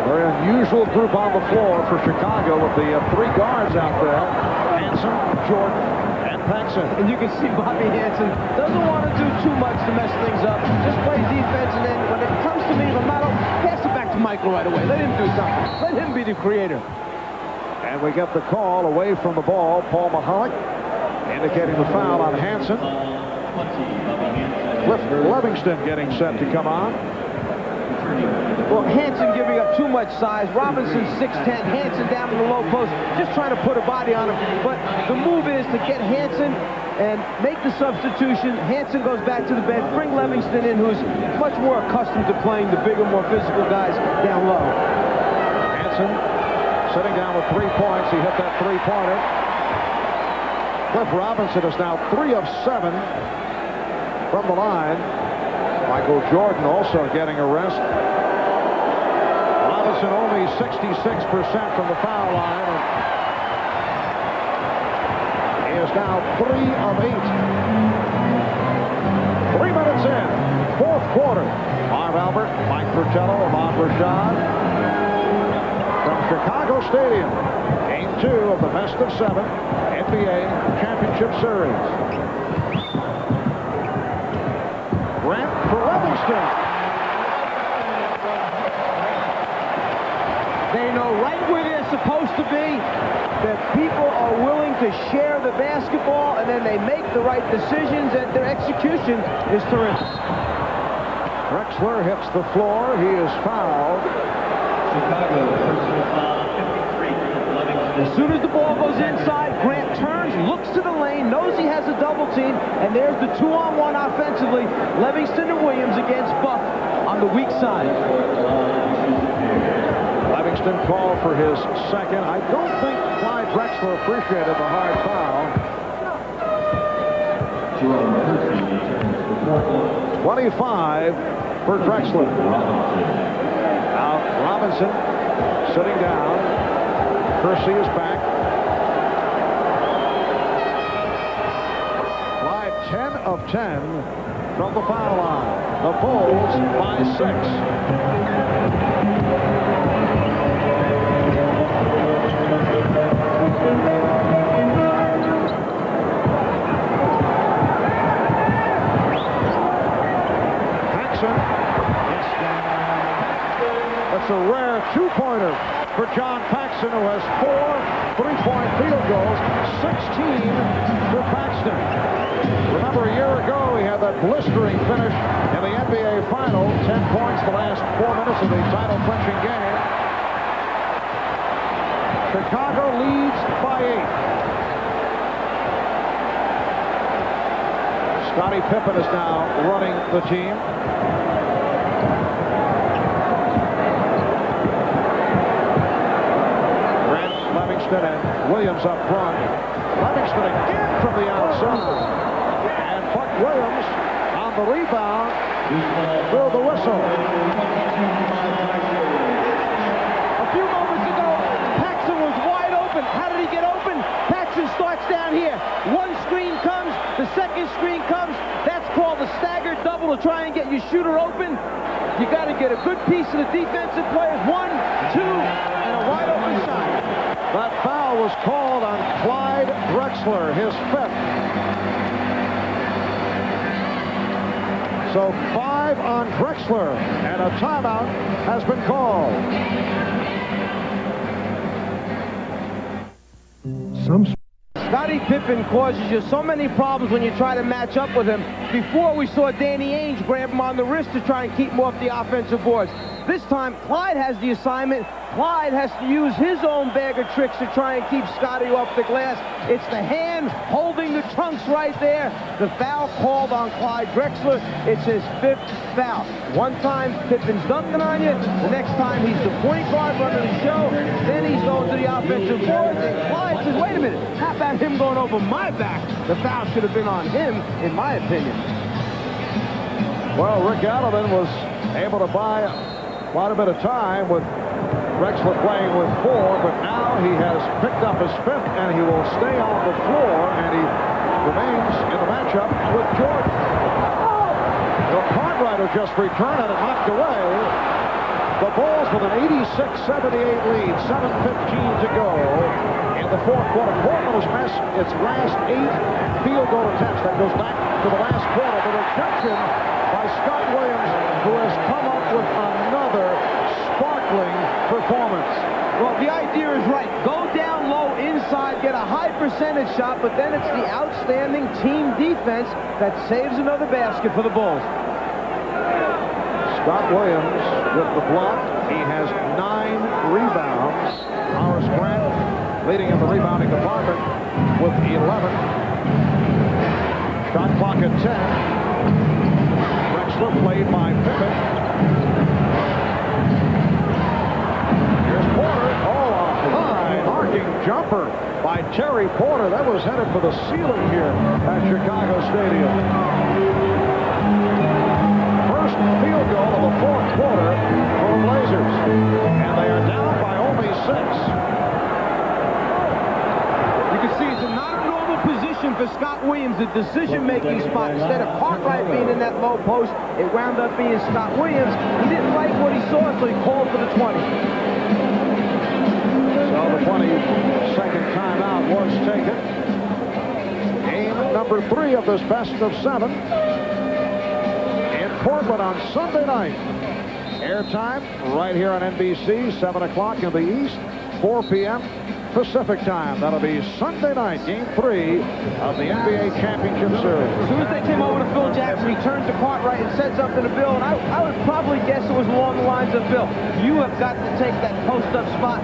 Very unusual group on the floor for Chicago with the 3 guards out there. Hansen, Jordan, and Paxson. And you can see Bobby Hansen doesn't want to do too much to mess things up. Just plays defense, and then when it comes to me, Romano, pass it back to Michael right away. Let him do something. Let him be the creator. And we get the call away from the ball. Paul Mahalik indicating the foul on Hansen. Cliff Livingston getting set to come on. Well, Hansen giving up too much size. Robinson's 6'10", Hansen down in the low post, just trying to put a body on him. But the move is to get Hansen and make the substitution. Hansen goes back to the bench. Bring Livingston in, who's much more accustomed to playing the bigger, more physical guys down low. Hansen sitting down with 3 points. He hit that three-pointer. Cliff Robinson is now 3 of 7 from the line. Michael Jordan also getting a rest. Robinson only 66% from the foul line. And he is now 3 of 8. 3 minutes in, fourth quarter. Marv Albert, Mike Fratello, Ahmad Rashad from Chicago Stadium. Game 2 of the best of 7 NBA Championship Series. Grant for Livingston. They know right where they're supposed to be. That people are willing to share the basketball, and then they make the right decisions, and their execution is terrific. Drexler hits the floor. He is fouled. Chicago, personal foul 53. As soon as the ball goes inside, Grant turns, looks to the lane, knows he has a double team, and there's the 2-on-1 offensively. Livingston and Williams against Buck on the weak side. Livingston called for his second. I don't think Clyde Drexler appreciated the hard foul. 25 for Drexler. Now Robinson sitting down. Kersey is back. Clyde 10 of 10 from the foul line. The Bulls by 6. That's a rare two-pointer for John Paxson, who has 4 three-point field goals, 16 for Paxton. Remember, a year ago, he had that blistering finish in the NBA Final, 10 points the last 4 minutes of the title-clinching game. Chicago leads by 8. Scottie Pippen is now running the team. And Williams up front. Livingston again from the outside. And Buck Williams on the rebound. Blew the whistle. A few moments ago, Paxson was wide open. How did he get open? Paxson starts down here. One screen comes. The second screen comes. That's called a staggered double to try and get your shooter open. You got to get a good piece of the defensive players. 1, 2, and a wide open shot. That foul was called on Clyde Drexler, his 5th. So 5 on Drexler, and a timeout has been called. Scottie Pippen causes you so many problems when you try to match up with him. Before, we saw Danny Ainge grab him on the wrist to try and keep him off the offensive boards. This time, Clyde has the assignment. Clyde has to use his own bag of tricks to try and keep Scottie off the glass. It's the hand holding the trunks right there. The foul called on Clyde Drexler. It's his 5th foul. One time, Pippen's dunking on you. The next time, he's the point guard running the show. Then he's going to the offensive boards. And Clyde says, wait a minute, how about him going over my back? The foul should have been on him, in my opinion. Well, Rick Allen was able to buy quite a bit of time with Drexler playing with 4, but now he has picked up his 5th, and he will stay on the floor, and he remains in the matchup with Jordan. The Cartwright who just returned had it knocked away. The Bulls with an 86-78 lead, 7:15 to go in the 4th quarter. Portland has missed its last 8 field goal attempts. That goes back to the last quarter. The rejection by Scott Williams, who has come up with another sparkling performance. Well, the idea is right. Go down low inside, get a high percentage shot, but then it's the outstanding team defense that saves another basket for the Bulls. Scott Williams with the block. He has 9 rebounds. Horace Grant leading in the rebounding department with 11. Shot clock at 10. Drexler played by Pippen. Here's Porter. Oh, a high arcing jumper by Terry Porter. That was headed for the ceiling here at Chicago Stadium. First field goal of the 4th quarter for the Blazers. And they are down by only 6. You can see it's not a normal position for Scott Williams, the decision-making spot. Instead of Cartwright being in that low post, it wound up being Scott Williams. He didn't like what he saw, so he called for the 20. So the 22nd timeout was taken. Game number 3 of this best of 7. Portland on Sunday night. airtime right here on NBC, 7 o'clock in the East, 4 p.m. Pacific time. That'll be Sunday night, Game 3 of the NBA Championship Series. As soon as they came over to Phil Jackson, he turned to Cartwright and said something to Bill, and I would probably guess it was along the lines of, Bill, you have got to take that post-up spot.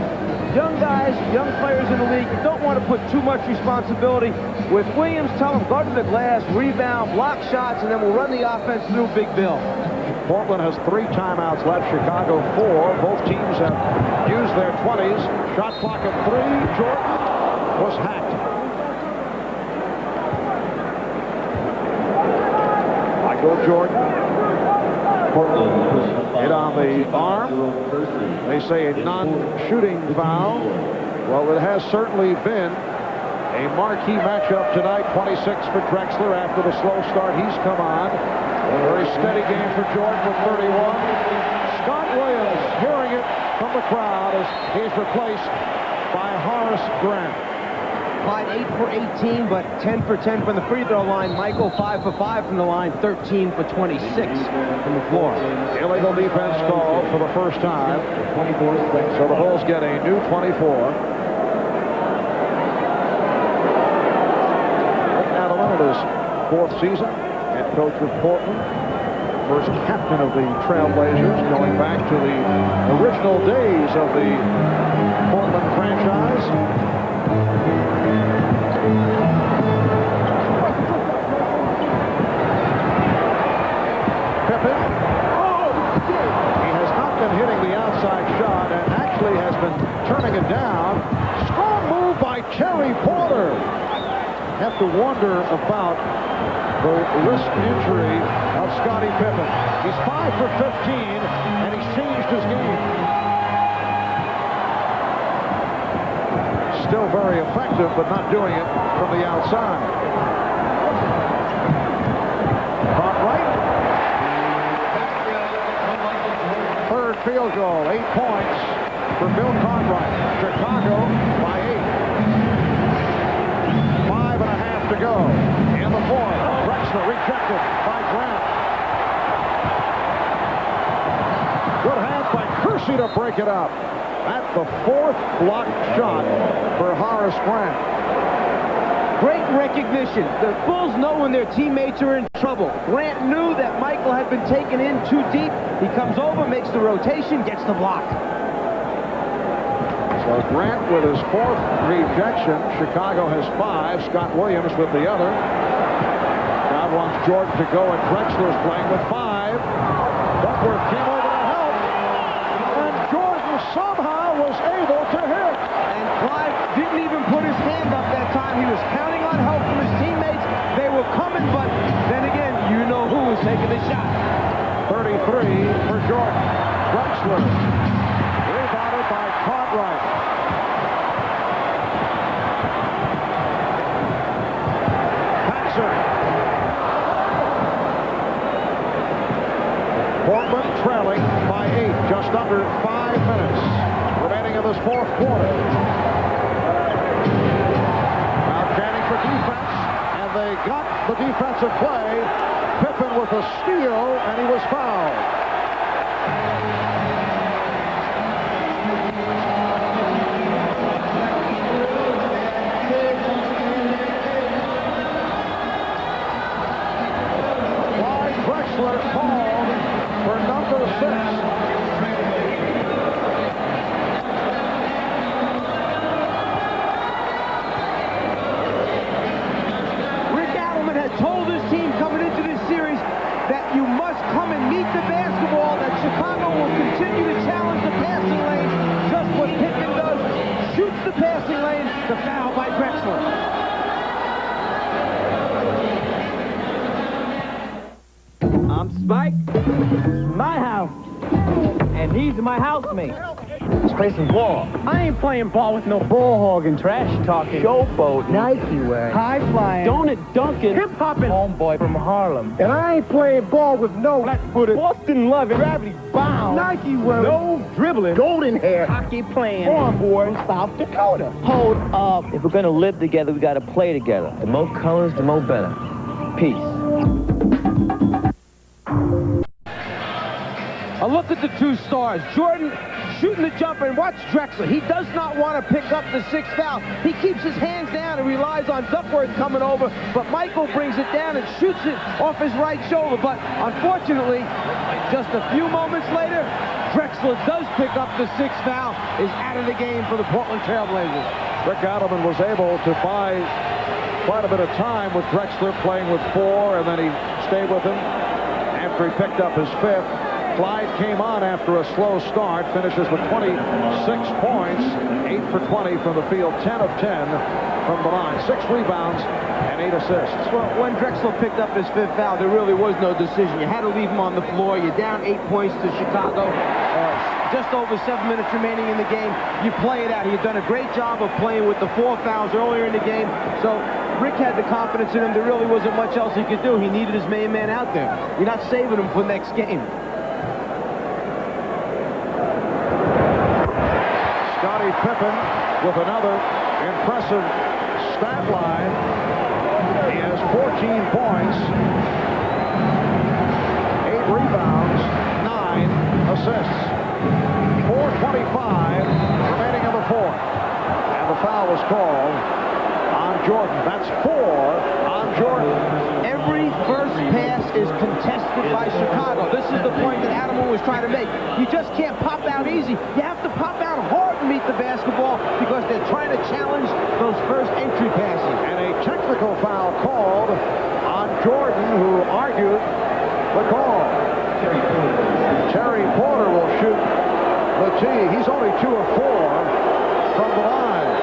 Young guys, young players in the league, you don't want to put too much responsibility. With Williams, tell him, go to the glass, rebound, block shots, and then we'll run the offense through Big Bill. Portland has 3 timeouts left, Chicago 4. Both teams have used their 20s. Shot clock at 3. Jordan was hacked. Michael Jordan. Hit on the arm. They say a non-shooting foul. Well, it has certainly been a marquee matchup tonight. 26 for Drexler after the slow start. He's come on. A very steady game for Jordan with 31. Scott Williams hearing it from the crowd as he's replaced by Horace Grant. Clyde 8 for 18, but 10 for 10 from the free throw line. Michael 5 for 5 from the line, 13 for 26 from the floor. Illegal defense called for the first time. So the Bulls get a new 24. Adelman in his 4th season, head coach with Portland. First captain of the Trailblazers, going back to the original days of the Portland franchise. Pippen. He has not been hitting the outside shot and actually has been turning it down. Strong move by Terry Porter. Have to wonder about the wrist injury of Scottie Pippen. He's 5 for 15, and he's changed his game. Still very effective, but not doing it from the outside. Cartwright. 3rd field goal, 8 points for Bill Cartwright. Chicago by 8. 5.5 to go in the 4th. Drexler rejected by Grant. Good hands by Kersey to break it up. That's the 4th blocked shot for Horace Grant. Great recognition. The Bulls know when their teammates are in trouble. Grant knew that Michael had been taken in too deep. He comes over, makes the rotation, gets the block. So Grant with his 4th rejection. Chicago has 5. Scott Williams with the other. God wants Jordan to go, and Drexler's playing with 5. Duckworth came over to help, and Jordan somehow was able to hit. And Clyde didn't even put his hand up that time. He was counting on help from his teammates. They were coming, but then again, you know who was taking the shot. 33 for Jordan. Drexler rebounded by Cartwright. Paxson. Portland trailing by 8, just under 5 minutes remaining in this 4th quarter. Now chanting for defense, and they got the defensive play. Pippen with a steal, and he was fouled. Clyde Drexler called for number 6. Rick Adelman had told his team coming into this series that you must come and meet the basketball, that Chicago will continue to challenge the passing lane. Just what Pippen does, shoots the passing lane, the foul by Drexler. I'm Spike. My house. And these are my housemates. Let's play some ball. I ain't playing ball with no ball hogging, trash talking, showboat, Nike wearing, high flying, donut dunking, hip hopping, homeboy from Harlem. And I ain't playing ball with no flat-footed, Boston loving, gravity bound, Nike wearing, no dribbling, golden hair, hockey playing, farm boy from South Dakota. Hold up. If we're gonna live together, we gotta play together. The more colors, the more better. Peace. A look at the two stars. Jordan shooting the jumper, and watch Drexler. He does not want to pick up the sixth foul. He keeps his hands down and relies on Duckworth coming over, but Michael brings it down and shoots it off his right shoulder. But unfortunately, just a few moments later, Drexler does pick up the sixth foul, is out of the game for the Portland Trailblazers. Rick Adelman was able to buy quite a bit of time with Drexler playing with 4, and then he stayed with him after he picked up his 5th. Clyde came on after a slow start, finishes with 26 points, 8 for 20 from the field, 10 of 10 from the line, 6 rebounds and 8 assists. Well, when Drexler picked up his 5th foul, there really was no decision. You had to leave him on the floor. You're down 8 points to Chicago. Just over 7 minutes remaining in the game. You play it out. He'd done a great job of playing with the 4 fouls earlier in the game. So Rick had the confidence in him. There really wasn't much else he could do. He needed his main man out there. You're not saving him for next game. Scottie Pippen with another impressive stat line. He has 14 points, 8 rebounds, 9 assists. 4:25 remaining in the 4th. And the foul was called on Jordan. That's 4 on Jordan. Every first pass is contested by Chicago. This is the point that Adelman was trying to make. You just can't pop out easy. You have to pop out hard to meet the basketball because they're trying to challenge those first entry passes. And a technical foul called on Jordan, who argued the call. Terry Porter will shoot the tee. He's only 2 of 4 from the line.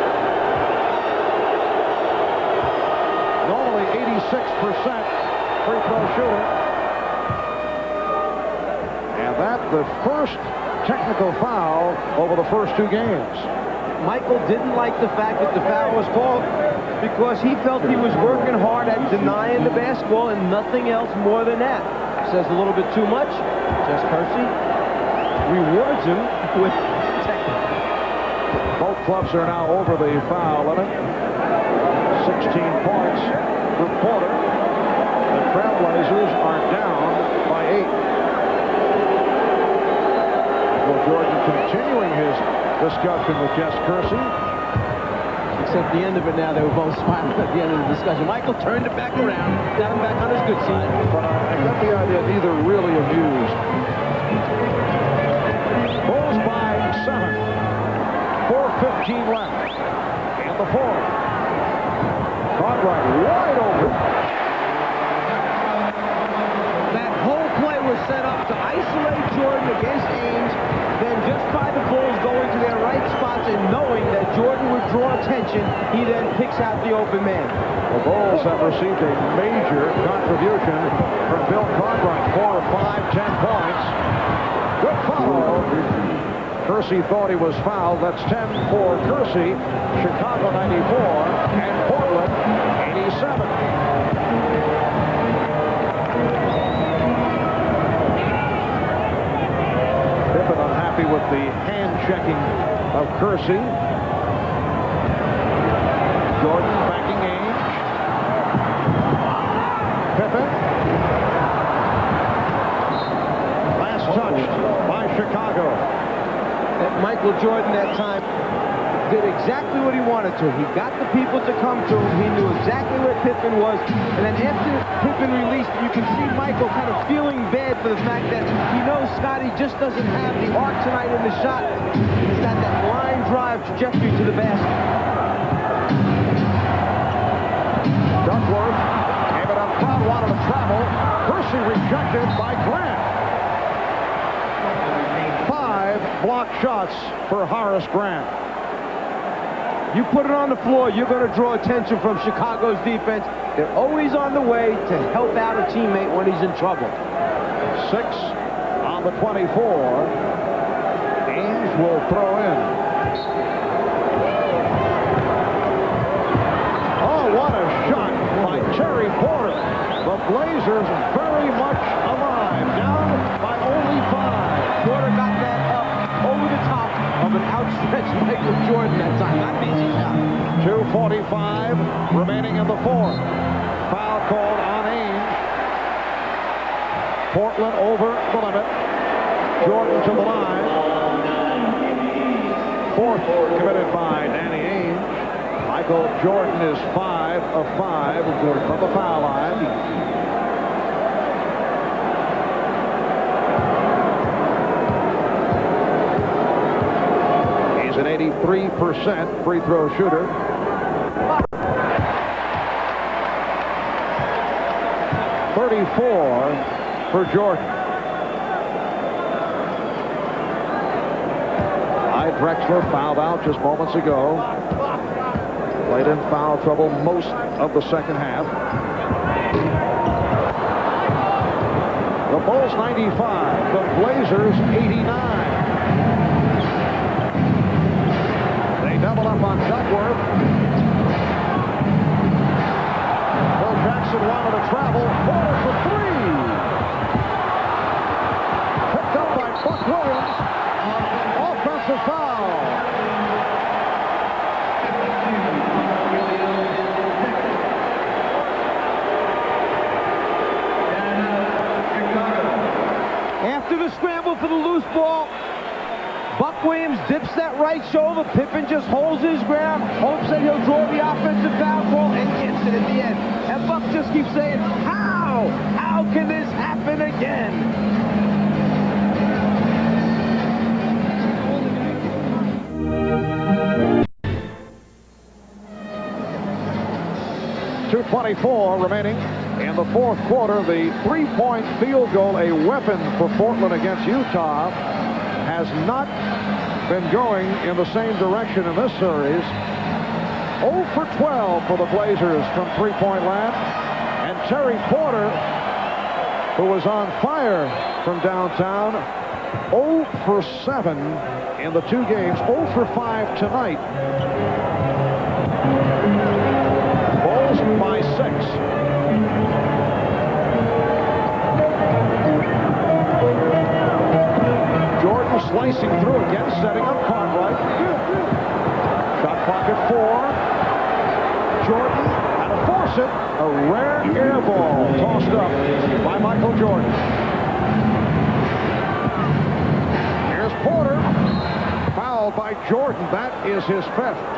Normally 86% free throw shooter. And that's the first technical foul over the first 2 games. Michael didn't like the fact that the foul was called because he felt he was working hard at denying the basketball and nothing else more than that. Says a little bit too much. Jess Kersey rewards him with technical. Both clubs are now over the foul limit. 16 points for Porter. The Trailblazers are down by 8. Well, Jordan continuing his discussion with Jess Kersey. Except the end of it now, they were both smiling at the end of the discussion. Michael turned it back around, got him back on his good side. But I got the idea neither really amused. Bulls by 7. 4:15 left in the 4th. Cartwright wide open. That whole play was set up to isolate Jordan against Ames, then just by the Bulls going to their right spots and knowing that Jordan would draw attention, he then picks out the open man. The Bulls have received a major contribution from Bill Cartwright. 4 of 5, 10 points. Good follow. Kersey thought he was fouled. That's 10 for Kersey. Chicago 94 and Portland 87. Pippen unhappy with the hand checking of Kersey. Jordan backing Ainge. Pippen. Last touched by Chicago. Michael Jordan that time did exactly what he wanted to. He got the people to come to him. He knew exactly where Pippen was. And then after Pippen released, you can see Michael kind of feeling bad for the fact that he knows Scotty just doesn't have the arc tonight in the shot. He's got that line drive trajectory to the basket. Duckworth gave it up top, wanted to travel. Kersey rejected by Grant. 5 block shots for Horace Grant. You put it on the floor, you're going to draw attention from Chicago's defense. They're always on the way to help out a teammate when he's in trouble. 6 on the 24. Ainge will throw in. Oh, what a shot by Terry Porter. The Blazers very much alive, down by only 5. Porter got that up over the top of an outstretched Michael Jordan that time. Not an easy shot. 2:45 remaining in the 4th. Foul called on Ainge. Portland over the limit. Jordan to the line. Fourth committed by Danny Ainge. Michael Jordan is 5 of 5 from the foul line. He's an 83% free throw shooter. For Jordan. Clyde Drexler fouled out just moments ago. Played in foul trouble most of the second half. The Bulls 95, the Blazers 89. They double up on Duckworth. Phil Jackson wanted to travel. Falls for 3. Picked up by Buck Williams. Offensive foul. After the scramble for the loose ball, Buck Williams dips that right shoulder. Pippen just holds his ground, hopes that he'll draw the offensive foul call, and gets it at the end. And Buck just keeps saying, how? How can this happen again? .224 remaining in the fourth quarter. The three-point field goal, a weapon for Portland against Utah, has not been going in the same direction in this series. 0 for 12 for the Blazers from three-point land. And Terry Porter, who was on fire from downtown, 0 for 7 in the two games, 0 for 5 tonight. Bulls by 6. Jordan slicing through again, setting up Cartwright. Shot clock at 4. Jordan had to force it. A rare air ball tossed up by Michael Jordan. Here's Porter. Fouled by Jordan. That is his 5th.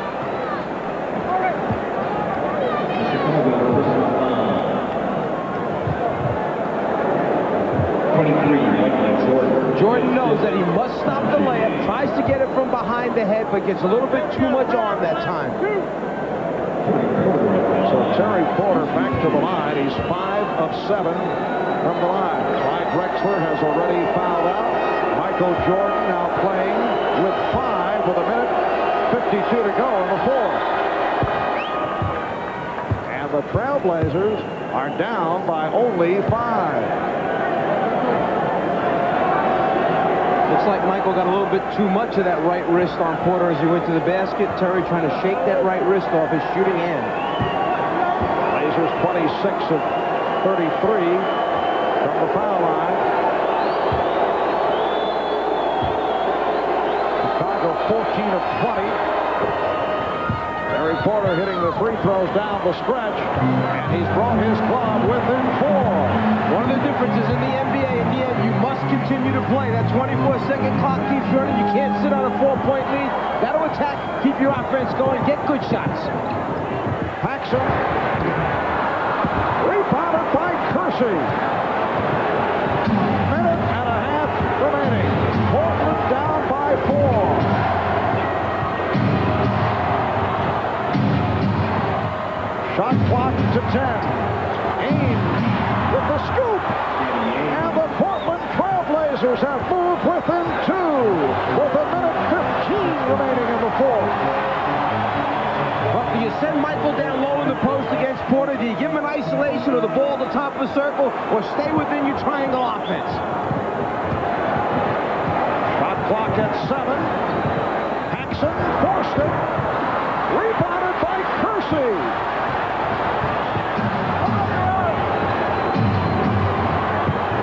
Jordan knows that he must stop the layup, tries to get it from behind the head, but gets a little bit too much arm that time. So Terry Porter back to the line. He's 5 of 7 from the line. Clyde Drexler has already fouled out. Michael Jordan now playing with 5 with a minute 52 to go in the fourth. And the Trailblazers are down by only 5. Looks like Michael got a little bit too much of that right wrist on Porter as he went to the basket. Terry trying to shake that right wrist off his shooting hand. Blazers 26 of 33 from the foul line. Chicago 14 of 20. Terry Porter hitting the free throws down the stretch, and he's brought his club within 4. One of the differences in the NBA, in the end, you must continue to play. That 24-second clock keeps running. You can't sit on a 4-point lead. Got to attack, keep your offense going, get good shots. Paxson. Rebounded by Kersey. Minute and a half remaining. Portland down by 4. Shot clock to 10. Ainge with the scoop. And the Portland Trailblazers have moved within 2 with a minute 15 remaining in the fourth. Well, do you send Michael down low in the post against Porter? Do you give him an isolation or the ball at the top of the circle, or stay within your triangle offense? Shot clock at 7. Paxson forced it. Rebounded by Kersey.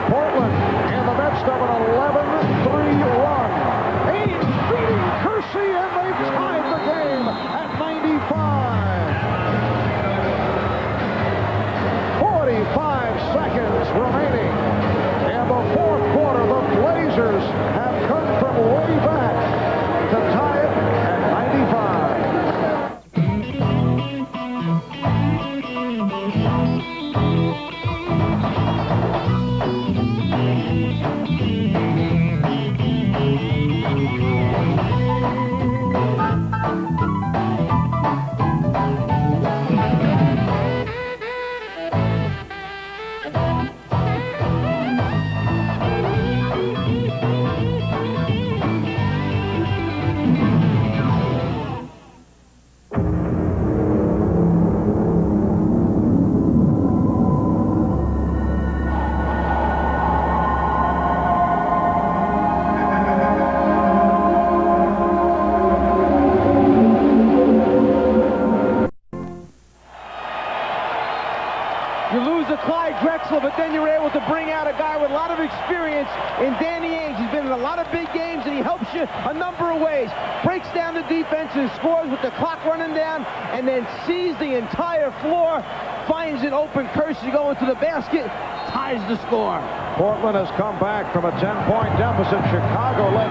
Portland in the midst of an 11-3 run. Ainge beating Kersey, and they've tied the game at 95. 45 seconds remaining in the fourth quarter. The Blazers Trailblazers have come from way back to tie it at 95. You lose a Clyde Drexler, but then you're able to bring out a guy with a lot of experience in Danny Ainge. He's been in a lot of big games, and he helps you a number of ways. Breaks down the defense and scores with the clock running down, and then sees the entire floor, finds an open curse to go into the basket, ties the score. Portland has come back from a 10-point deficit. Chicago led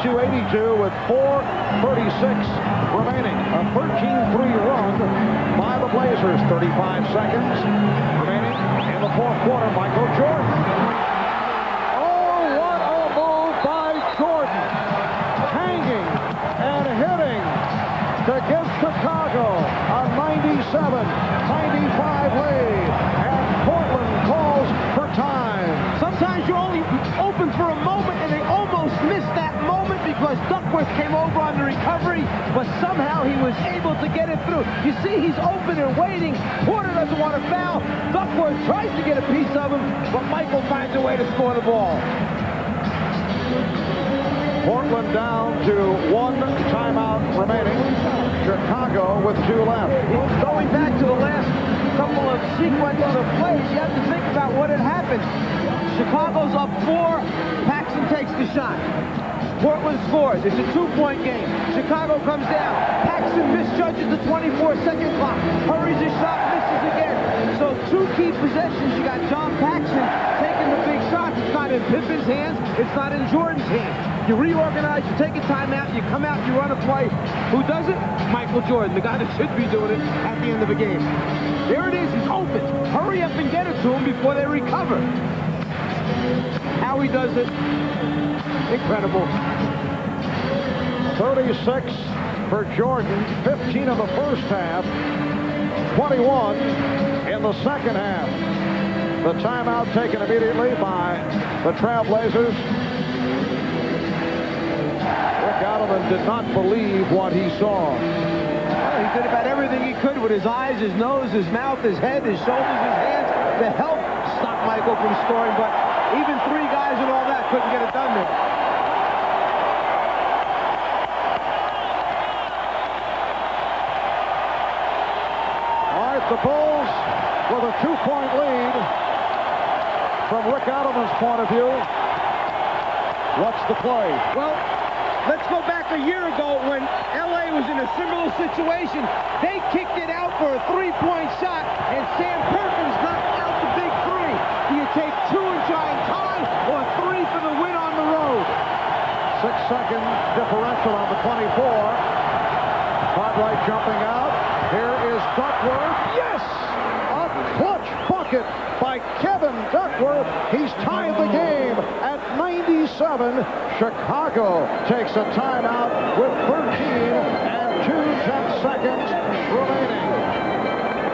92-82 with 4:36 remaining. A 13-3 run by the Blazers. 35 seconds remaining in the fourth quarter. Michael Jordan. Oh, what a move by Jordan. Hanging and hitting to give Chicago a 97-95 lead. And Portland calls for time. Sometimes you're only open for a moment, and they almost missed that moment because Duckworth came over on the recovery, but somehow he was able to get it through. You see, he's open and waiting. Porter doesn't want to foul. Duckworth tries to get a piece of him, but Michael finds a way to score the ball. Portland down to one timeout remaining. Chicago with 2 left. Going back to the last couple of sequences of plays, you have to think about what had happened. Chicago's up 4. Paxson takes the shot. Portland scores. It's a 2-point game. Chicago comes down. Paxson misjudges the 24-second clock. Hurries his shot, misses again. So 2 key possessions. You got John Paxson taking the big shots. It's not in Pippen's hands. It's not in Jordan's hands. You reorganize, you take a timeout, you come out, you run a play. Who does it? Michael Jordan, the guy that should be doing it at the end of a game. There it is. He's open. Hurry up and get it to him before they recover. How he does it, incredible. 36 for Jordan, 15 in the first half, 21 in the second half. The timeout taken immediately by the Trailblazers. Rick Adelman did not believe what he saw. Well, he did about everything he could with his eyes, his nose, his mouth, his head, his shoulders, his hands to help stop Michael from scoring, but even 3 guys and all that couldn't get it done there. All right, the Bulls with a 2-point lead. From Rick Adelman's point of view, what's the play? Well, let's go back a year ago when L.A. was in a similar situation. They kicked it out for a 3-point shot, and Sam Perkins knocked out the big 3. Do you take 2 and try and tie, or 3 for the win on the road? 6-second differential on the 24. Cartwright jumping out. Here is Duckworth. Yes! A clutch bucket by Kevin Duckworth. He's tied the game at 97. Chicago takes a timeout with 13 and 2 seconds remaining.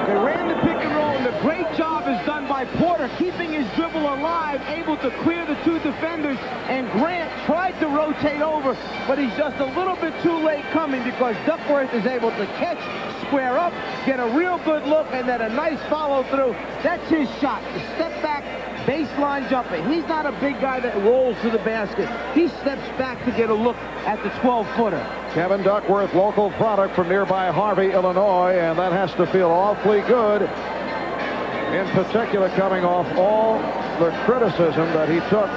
They ran the pick and roll, and the great job is done by Porter, keeping his dribble alive, able to clear the 2 defenders, and Grant tried to rotate over, but he's just a little bit too late coming because Duckworth is able to catch, square up, get a real good look, and then a nice follow-through. That's his shot, the step-back baseline jumper. He's not a big guy that rolls to the basket. He steps back to get a look at the 12-footer. Kevin Duckworth, local product from nearby Harvey, Illinois, and that has to feel awfully good. In particular, coming off all the criticism that he took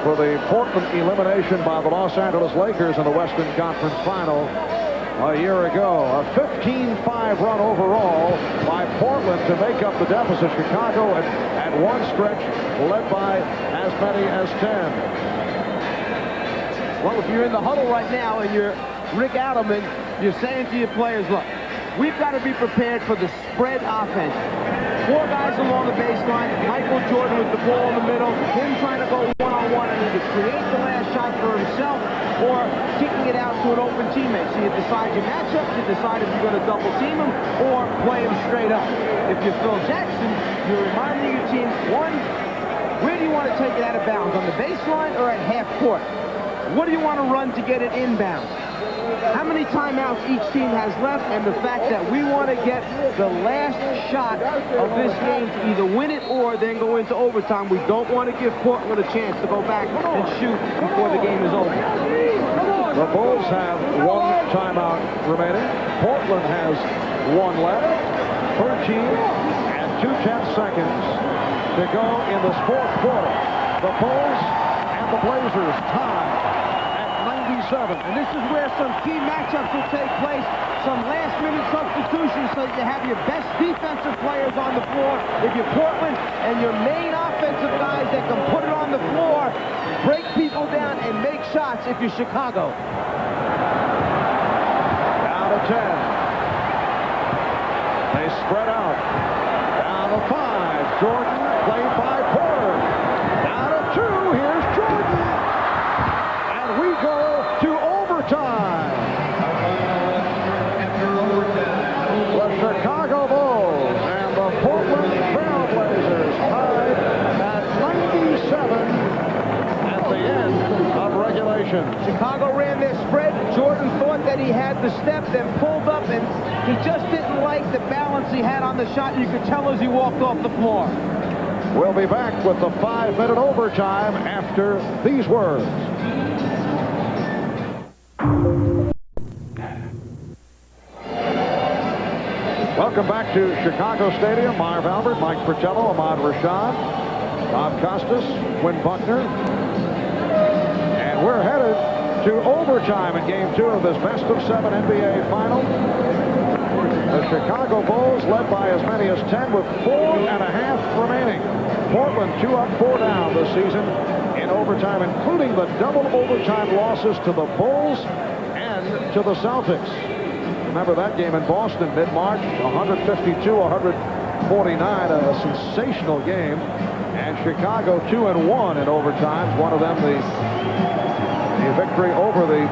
for the Portland elimination by the Los Angeles Lakers in the Western Conference Final a year ago. A 15-5 run overall by Portland to make up the deficit. Chicago at one stretch led by as many as 10. Well, if you're in the huddle right now and you're Rick Adelman, you're saying to your players, look, we've got to be prepared for the spread offense. 4 guys along the baseline, Michael Jordan with the ball in the middle, him trying to go one-on-one and either create the last shot for himself or kicking it out to an open teammate. So you decide your matchup, you decide if you're going to double team him or play him straight up. If you're Phil Jackson, you're reminding your team, one, where do you want to take it out of bounds, on the baseline or at half court? What do you want to run to get it inbounds? How many timeouts each team has left, and the fact that we want to get the last shot of this game to either win it or then go into overtime. We don't want to give Portland a chance to go back and shoot before the game is over. The Bulls have 1 timeout remaining. Portland has 1 left. 13 and 2/10 seconds to go in this 4th quarter. The Bulls and the Blazers tied at 97. And this is where some key matchups will take place. Some last-minute substitutions so that you have your best defensive players on the floor. If you're Portland, and your main offensive guys that can put it on the floor, break people down and make shots if you're Chicago. Down to 10. They spread out. Down to 5. Jordan played by Porter. Down to 2. Here's Jordan. And we go to overtime. The Chicago Bulls and the Portland Trailblazers tied at 97 at the end of regulation. Chicago ran their spread. Jordan thought that he had the step, then pulled up, and he just didn't like the balance he had on the shot. You could tell as he walked off the floor. We'll be back with the 5-minute overtime after these words. Welcome back to Chicago Stadium. Marv Albert, Mike Fratello, Ahmad Rashad, Bob Costas, Quinn Buckner. And we're headed to overtime in Game 2 of this best-of-7 NBA final. The Chicago Bulls led by as many as 10 with 4.5 remaining. Portland 2 up, 4 down this season in overtime, including the double overtime losses to the Bulls and to the Celtics. Remember that game in Boston mid-March, 152-149, a sensational game. And Chicago 2-1 in overtimes. One of them the victory over the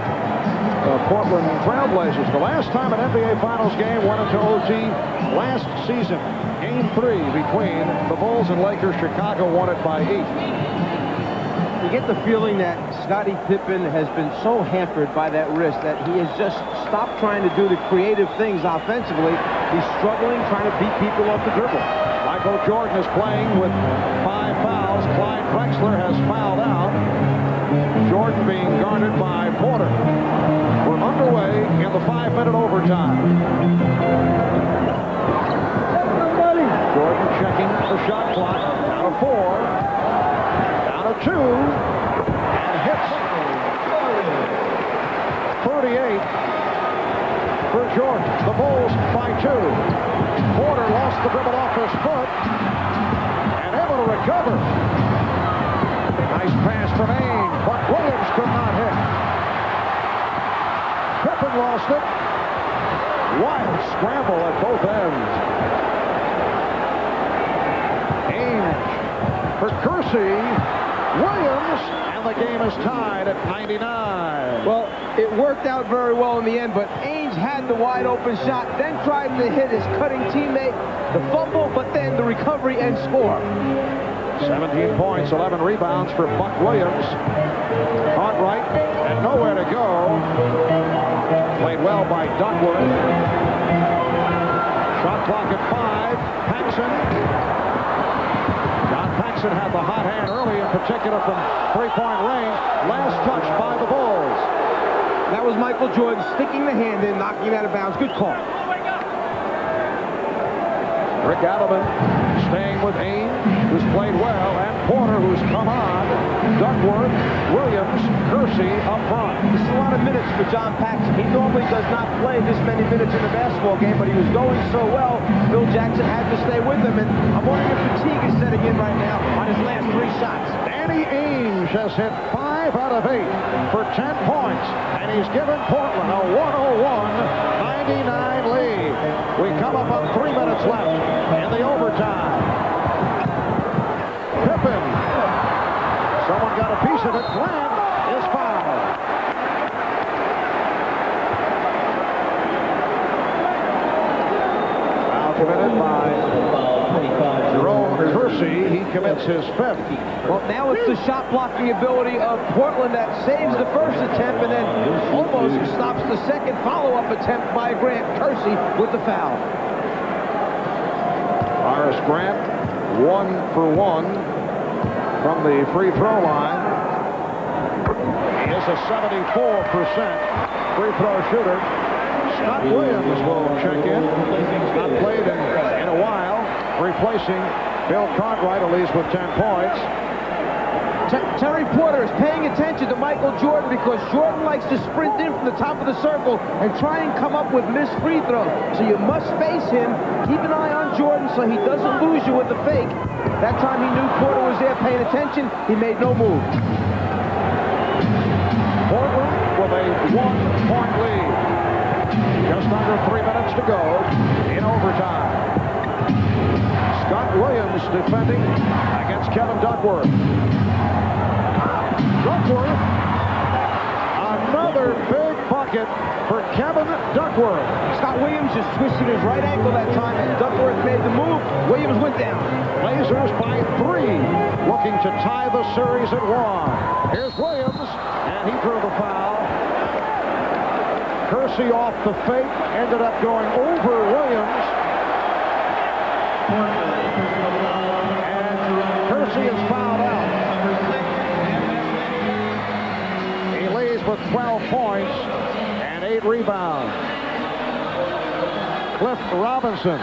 Portland Trailblazers. The last time an NBA Finals game went into OT last season. Game 3 between the Bulls and Lakers. Chicago won it by 8. You get the feeling that Scottie Pippen has been so hampered by that wrist that he has just stopped trying to do the creative things offensively. He's struggling, trying to beat people off the dribble. Michael Jordan is playing with 5 fouls. Clyde Drexler has fouled out. Jordan being guarded by Porter. We're underway in the 5-minute overtime. Jordan checking the shot clock. Down to 4. Down to 2. And hits 38 for Jordan. The Bulls by 2. Porter lost the dribble off his foot and able to recover. Nice pass from Ainge, but Williams could not hit. Pippen lost it. Wild scramble at both ends. Ainge for Kersey. Williams, and the game is tied at 99. Well, it worked out very well in the end, but Ainge had the wide open shot, then tried to hit his cutting teammate, the fumble, but then the recovery and score. 17 points, 11 rebounds for Buck Williams. Caught right and nowhere to go. Played well by Duckworth. Shot clock at 5. Paxson. John Paxson had the hot hand early, in particular from three-point range. Last touch by the Bulls. That was Michael Jordan sticking the hand in, knocking it out of bounds. Good call. Rick Adelman staying with Ainge, who's played well, and Porter, who's come on. Duckworth, Williams, Kersey up front. This is a lot of minutes for John Paxson. He normally does not play this many minutes in a basketball game, but he was going so well, Phil Jackson had to stay with him, and I'm wondering if fatigue is setting in right now on his last 3 shots. Danny Ainge has hit 5 out of 8 for 10 points, and he's given Portland a 101-99 lead. We come up on 3 minutes left in the overtime. Pippen. Someone got a piece of it. Grant is fouled. Foul committed by Jerome Kersey. He commits his 5th. Well, now it's the shot blocking ability of Portland that saves the first attempt and then almost stops the second follow-up attempt by Grant. Kersey with the foul. Horace Grant, 1 for 1 from the free throw line. He is a 74% free throw shooter. Scott Williams will check in. He's not played in a while, replacing Bill Cartwright, at least with 10 points. Terry Porter is paying attention to Michael Jordan because Jordan likes to sprint in from the top of the circle and try and come up with missed free throws. So you must face him. Keep an eye on Jordan so he doesn't lose you with the fake. That time he knew Porter was there paying attention. He made no move. Portland with a 1-point lead. Just under 3 minutes to go in overtime. Scott Williams defending against Kevin Duckworth. Duckworth, another big bucket for Kevin Duckworth. Scott Williams just twisted his right ankle that time, and Duckworth made the move. Williams went down. Blazers by 3, looking to tie the series at 1. Here's Williams, and he drew the foul. Kersey off the fake, ended up going over Williams. And Kersey is fouled out. He leads with 12 points and 8 rebounds. Cliff Robinson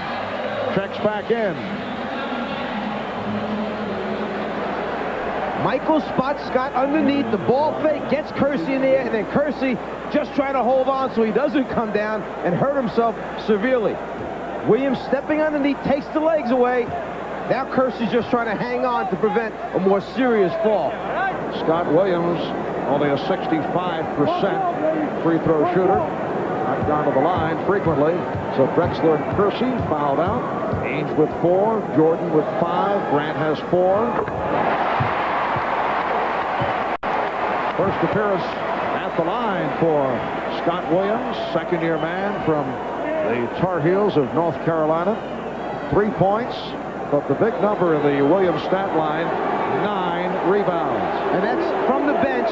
checks back in. Michael spots Scott underneath. The ball fake gets Kersey in the air, and then Kersey just trying to hold on so he doesn't come down and hurt himself severely. Williams stepping underneath, takes the legs away. Now Kersey's just trying to hang on to prevent a more serious fall. Scott Williams, only a 65% free throw shooter. Not down to the line frequently. So Drexler and Kersey fouled out. Ainge with 4, Jordan with 5, Grant has 4. First appearance at the line for Scott Williams, second-year man from the Tar Heels of North Carolina. 3 points, but the big number in the Williams stat line, 9 rebounds. And that's from the bench.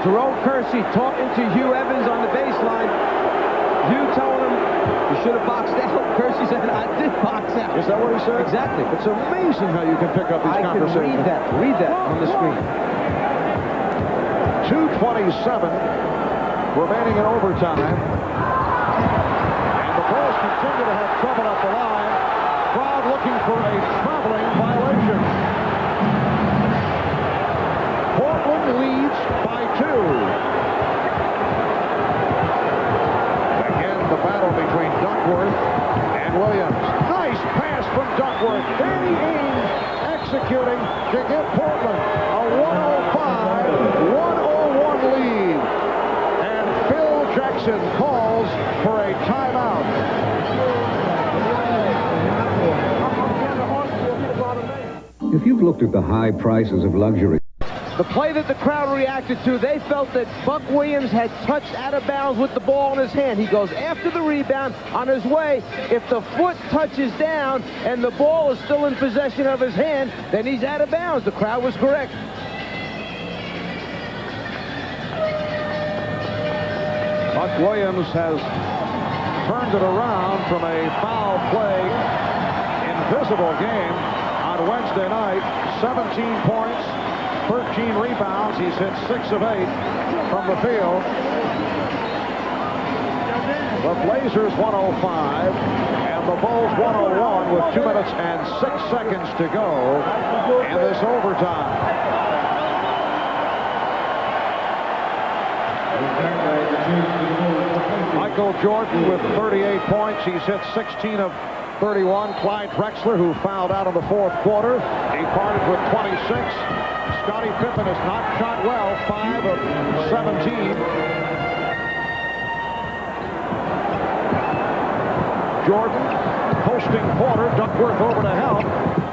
Jerome Kersey talking to Hugh Evans on the baseline. Hugh telling him you should have boxed out. Kersey said, I did box out. Is that what he said? Exactly. It's amazing how you can pick up these conversations. I can read that on the screen. 2:27 remaining in overtime. And the Bulls continue to have trouble up the line. Crowd looking for a traveling violation. Portland leads by 2. Again, the battle between Duckworth and Williams. Nice pass from Duckworth. Danny Ainge executing to give Portland a 105-101 lead. And Phil Jackson calls for a timeout. If you've looked at the high prices of luxury, The play that the crowd reacted to, they felt that Buck Williams had touched out of bounds with the ball in his hand. He goes after the rebound on his way. If the foot touches down and the ball is still in possession of his hand, then he's out of bounds. The crowd was correct. Buck Williams has turned it around from a foul play, invisible game on Wednesday night. 17 points. 13 rebounds. He's hit 6 of 8 from the field. The Blazers 105 and the Bulls 101 with 2 minutes and 6 seconds to go in this overtime. Michael Jordan with 38 points. He's hit 16 of 31. Clyde Drexler, who fouled out in the fourth quarter, departed with 26. Scottie Pippen has not shot well, 5 of 17. Jordan posting Porter, Duckworth over to help.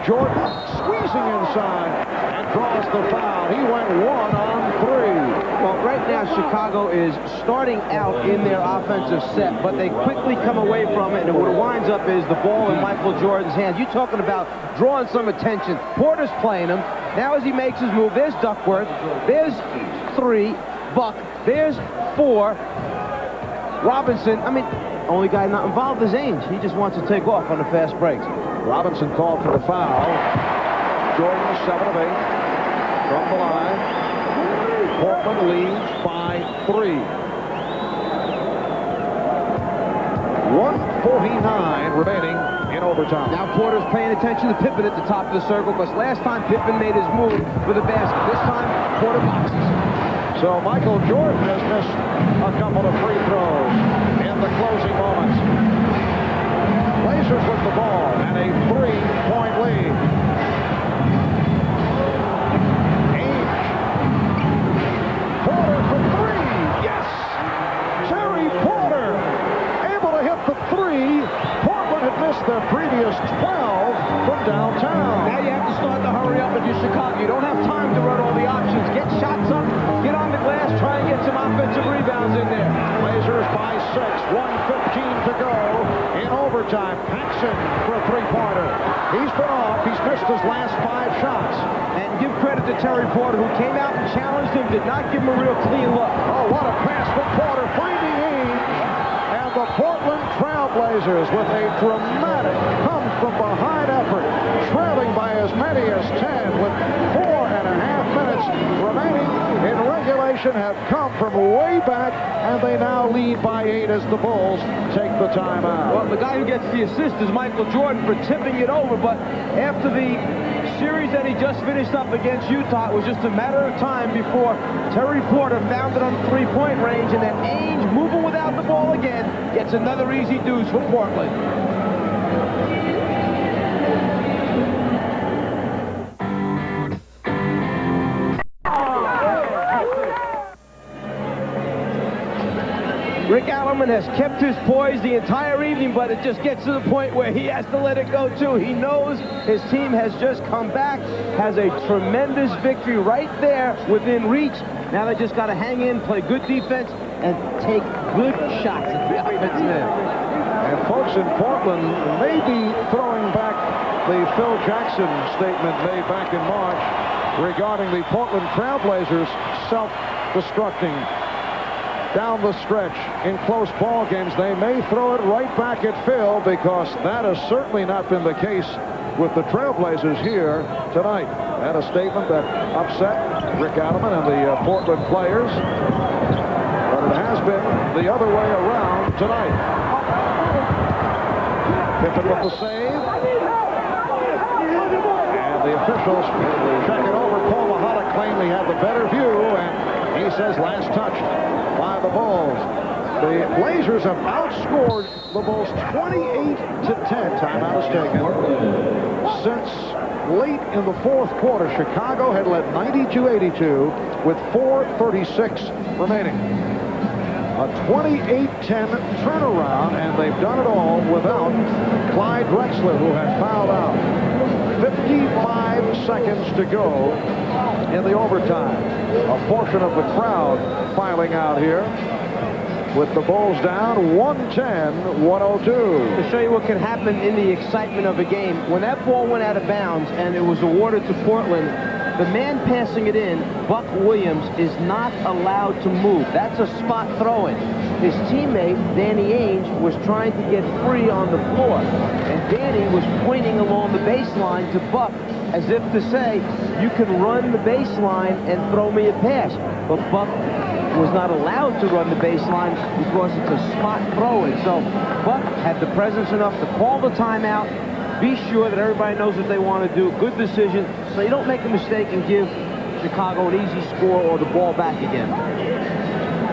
Jordan squeezing inside and draws the foul. He went 1 on 3. Well, right now Chicago is starting out in their offensive set, but they quickly come away from it, and what it winds up is the ball in Michael Jordan's hands. You're talking about drawing some attention. Porter's playing him. Now as he makes his move, there's Duckworth. There's 3. Buck. There's 4. Robinson. I mean, only guy not involved is Ainge. He just wants to take off on the fast breaks. Robinson called for the foul. Jordan 7 of 8 from the line. Portland leads by 3. 1:49 remaining in overtime. Now Porter's paying attention to Pippen at the top of the circle, because last time Pippen made his move for the basket. This time, Porter boxes. So Michael Jordan has missed a couple of free throws in the closing moments. Blazers with the ball and a 3-point lead. Ainge. Porter for 3. Yes! Terry Porter able to hit the 3. Portland had missed their previous 12 from downtown. Now you have to start to hurry up if you're Chicago. You don't have time to run all the options. Get shots up, get on the glass, try and get some offensive rebounds in there. Blazers by 6, 1:15 to go in overtime. Paxson for a 3-pointer. He's been off. He's missed his last 5 shots. And give credit to Terry Porter, who came out and challenged him, did not give him a real clean look. Oh, what a pass from Porter, finding Ainge. And the Portland Trailblazers with a dramatic come-from-behind effort, trailing by as many as 10 with 4.5 minutes remaining in regulation, have come from way back, and they now lead by 8 as the Bulls take the timeout. Well, the guy who gets the assist is Michael Jordan for tipping it over, but after the series that he just finished up against Utah, it was just a matter of time before Terry Porter found it on the 3-point range, and then Ainge, moving without the ball again, gets another easy deuce for Portland. Rick Alleman has kept his poise the entire evening, but it just gets to the point where he has to let it go, too. He knows his team has just come back, has a tremendous victory right there within reach. Now they just got to hang in, play good defense, and take good shots at the offensive end. And folks in Portland may be throwing back the Phil Jackson statement made back in March regarding the Portland Trailblazers self-destructing down the stretch in close ball games. They may throw it right back at Phil, because that has certainly not been the case with the Trailblazers here tonight. And a statement that upset Rick Alleman and the Portland players, but it has been the other way around tonight. Pippen with the save, and the officials check it over. Paul Mahalik claimed he had the better view, and he says last touched by the Bulls. The Blazers have outscored the Bulls 28-10. Timeout is taken. Since late in the 4th quarter, Chicago had led 92-82 with 4:36 remaining. A 28-10 turnaround, and they've done it all without Clyde Drexler, who had fouled out. 55 seconds to go in the overtime. A portion of the crowd filing out here with the Bulls down 110-102. To show you what can happen in the excitement of a game, when that ball went out of bounds and it was awarded to Portland, the man passing it in, Buck Williams, is not allowed to move. That's a spot throw-in. His teammate, Danny Ainge, was trying to get free on the floor, and Danny was pointing along the baseline to Buck as if to say, you can run the baseline and throw me a pass. But Buck was not allowed to run the baseline because it's a spot throw-in. So Buck had the presence enough to call the timeout, be sure that everybody knows what they want to do. Good decision, so you don't make a mistake and give Chicago an easy score or the ball back again.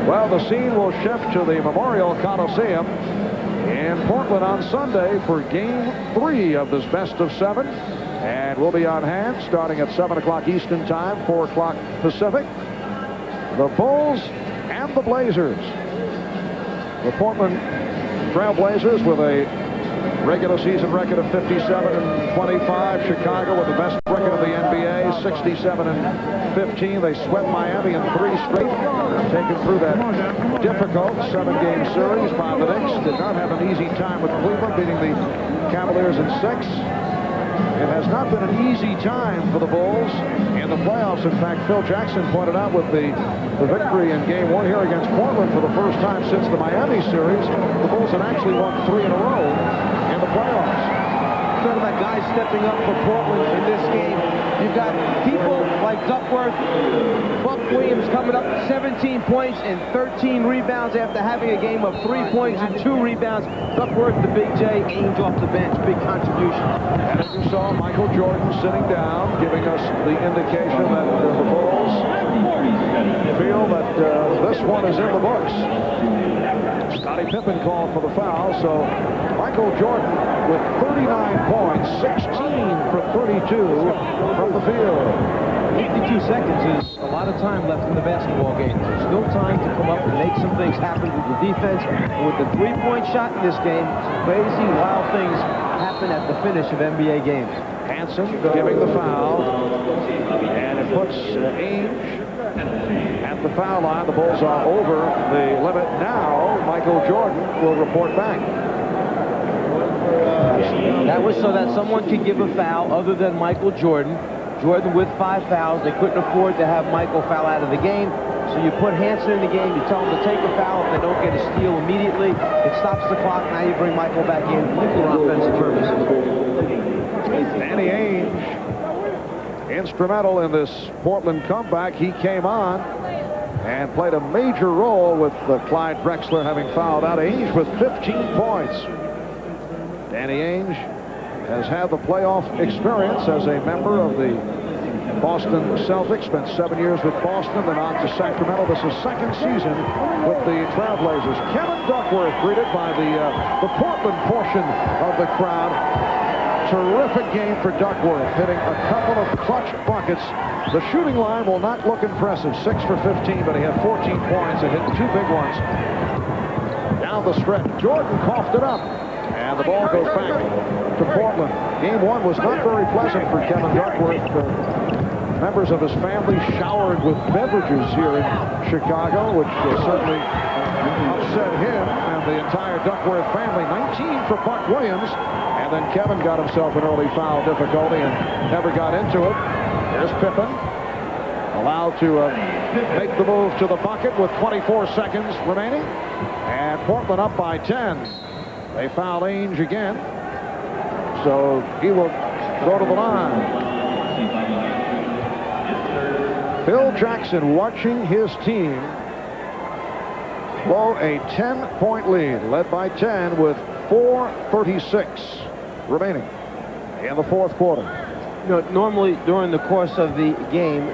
Well, the scene will shift to the Memorial Coliseum in Portland on Sunday for Game 3 of this best of 7. And we'll be on hand starting at 7 o'clock Eastern Time, 4 o'clock Pacific. The Bulls and the Blazers. The Portland Trailblazers with a regular season record of 57-25. Chicago with the best record of the NBA, 67-15. They swept Miami in 3 straight, taken through that difficult 7-game series by the Knicks. Did not have an easy time with Cleveland, beating the Cavaliers in 6. It has not been an easy time for the Bulls in the playoffs. In fact, Phil Jackson pointed out with the victory in Game 1 here against Portland for the first time since the Miami series, the Bulls had actually won 3 in a row in the playoffs. Talking about guys stepping up for Portland in this game. You've got people like Duckworth, Buck Williams coming up 17 points and 13 rebounds after having a game of 3 points and 2 rebounds. Duckworth, the Big J, Ainge off the bench, big contribution. And as you saw, Michael Jordan sitting down, giving us the indication that the Bulls feel that this one is in the books. Scottie Pippen called for the foul, so Michael Jordan with 39 points, 16 for 32 from the field. 52 seconds is a lot of time left in the basketball game. There's still time to come up and make some things happen with the defense. And with the 3-point shot in this game, crazy, wild things happen at the finish of NBA games. Hansen giving the foul, and it puts Ainge at the foul line. The Bulls are over the limit now. Michael Jordan will report back. That was so that someone could give a foul other than Michael Jordan. Jordan with 5 fouls. They couldn't afford to have Michael foul out of the game. So you put Hansen in the game. You tell them to take a foul. If they don't get a steal immediately, it stops the clock. Now you bring Michael back in for offensive purposes. Danny Ainge, instrumental in this Portland comeback. He came on and played a major role with Clyde Drexler having fouled out. Ainge with 15 points. Danny Ainge has had the playoff experience as a member of the Boston Celtics. Spent 7 years with Boston, then on to Sacramento. This is second season with the Trailblazers. Kevin Duckworth greeted by the Portland portion of the crowd. Terrific game for Duckworth, hitting a couple of clutch buckets. The shooting line will not look impressive, 6 for 15, but he had 14 points and hit 2 big ones. Down the stretch, Jordan coughed it up, and the ball goes back to Portland. Game 1 was not very pleasant for Kevin Duckworth. Members of his family showered with beverages here in Chicago, which certainly upset him and the entire Duckworth family. 19 for Buck Williams. And then Kevin got himself an early foul difficulty and never got into it. Here's Pippen, allowed to make the move to the bucket with 24 seconds remaining. And Portland up by 10. They foul Ainge again, so he will go to the line. Phil Jackson watching his team blow a 10-point lead, led by 10 with 4:36 remaining in the 4th quarter. You know, normally during the course of the game,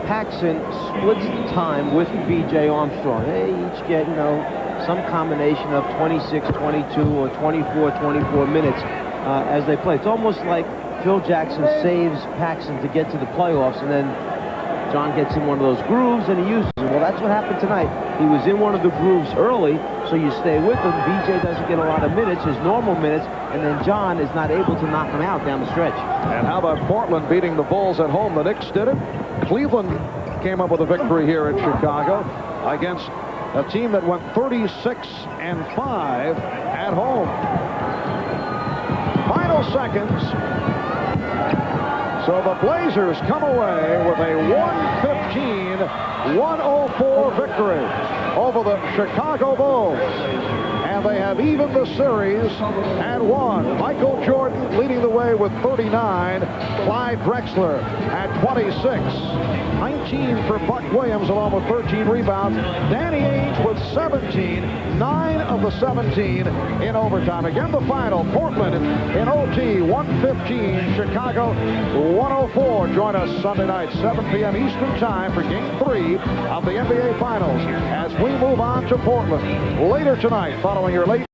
Paxson splits the time with B.J. Armstrong. They each get, you know, some combination of 26, 22, or 24, 24 minutes as they play. It's almost like Phil Jackson saves Paxson to get to the playoffs, and then John gets in one of those grooves and he uses it. Well, that's what happened tonight. He was in one of the grooves early, so you stay with him. BJ doesn't get a lot of minutes, his normal minutes, and then John is not able to knock him out down the stretch. And how about Portland beating the Bulls at home? The Knicks did it. Cleveland came up with a victory here in Chicago against a team that went 36-5 at home. Final seconds. So the Blazers come away with a 115-104 victory over the Chicago Bulls. And they have evened the series at 1. Michael Jordan leading the way with 39. Clyde Drexler at 26. 19 for Buck Williams along with 13 rebounds. Danny Ainge with 17. 9 of the 17 in overtime. Again, the final. Portland in OT 115. Chicago 104. Join us Sunday night 7 p.m. Eastern Time for Game 3 of the NBA Finals as we move on to Portland later tonight following your late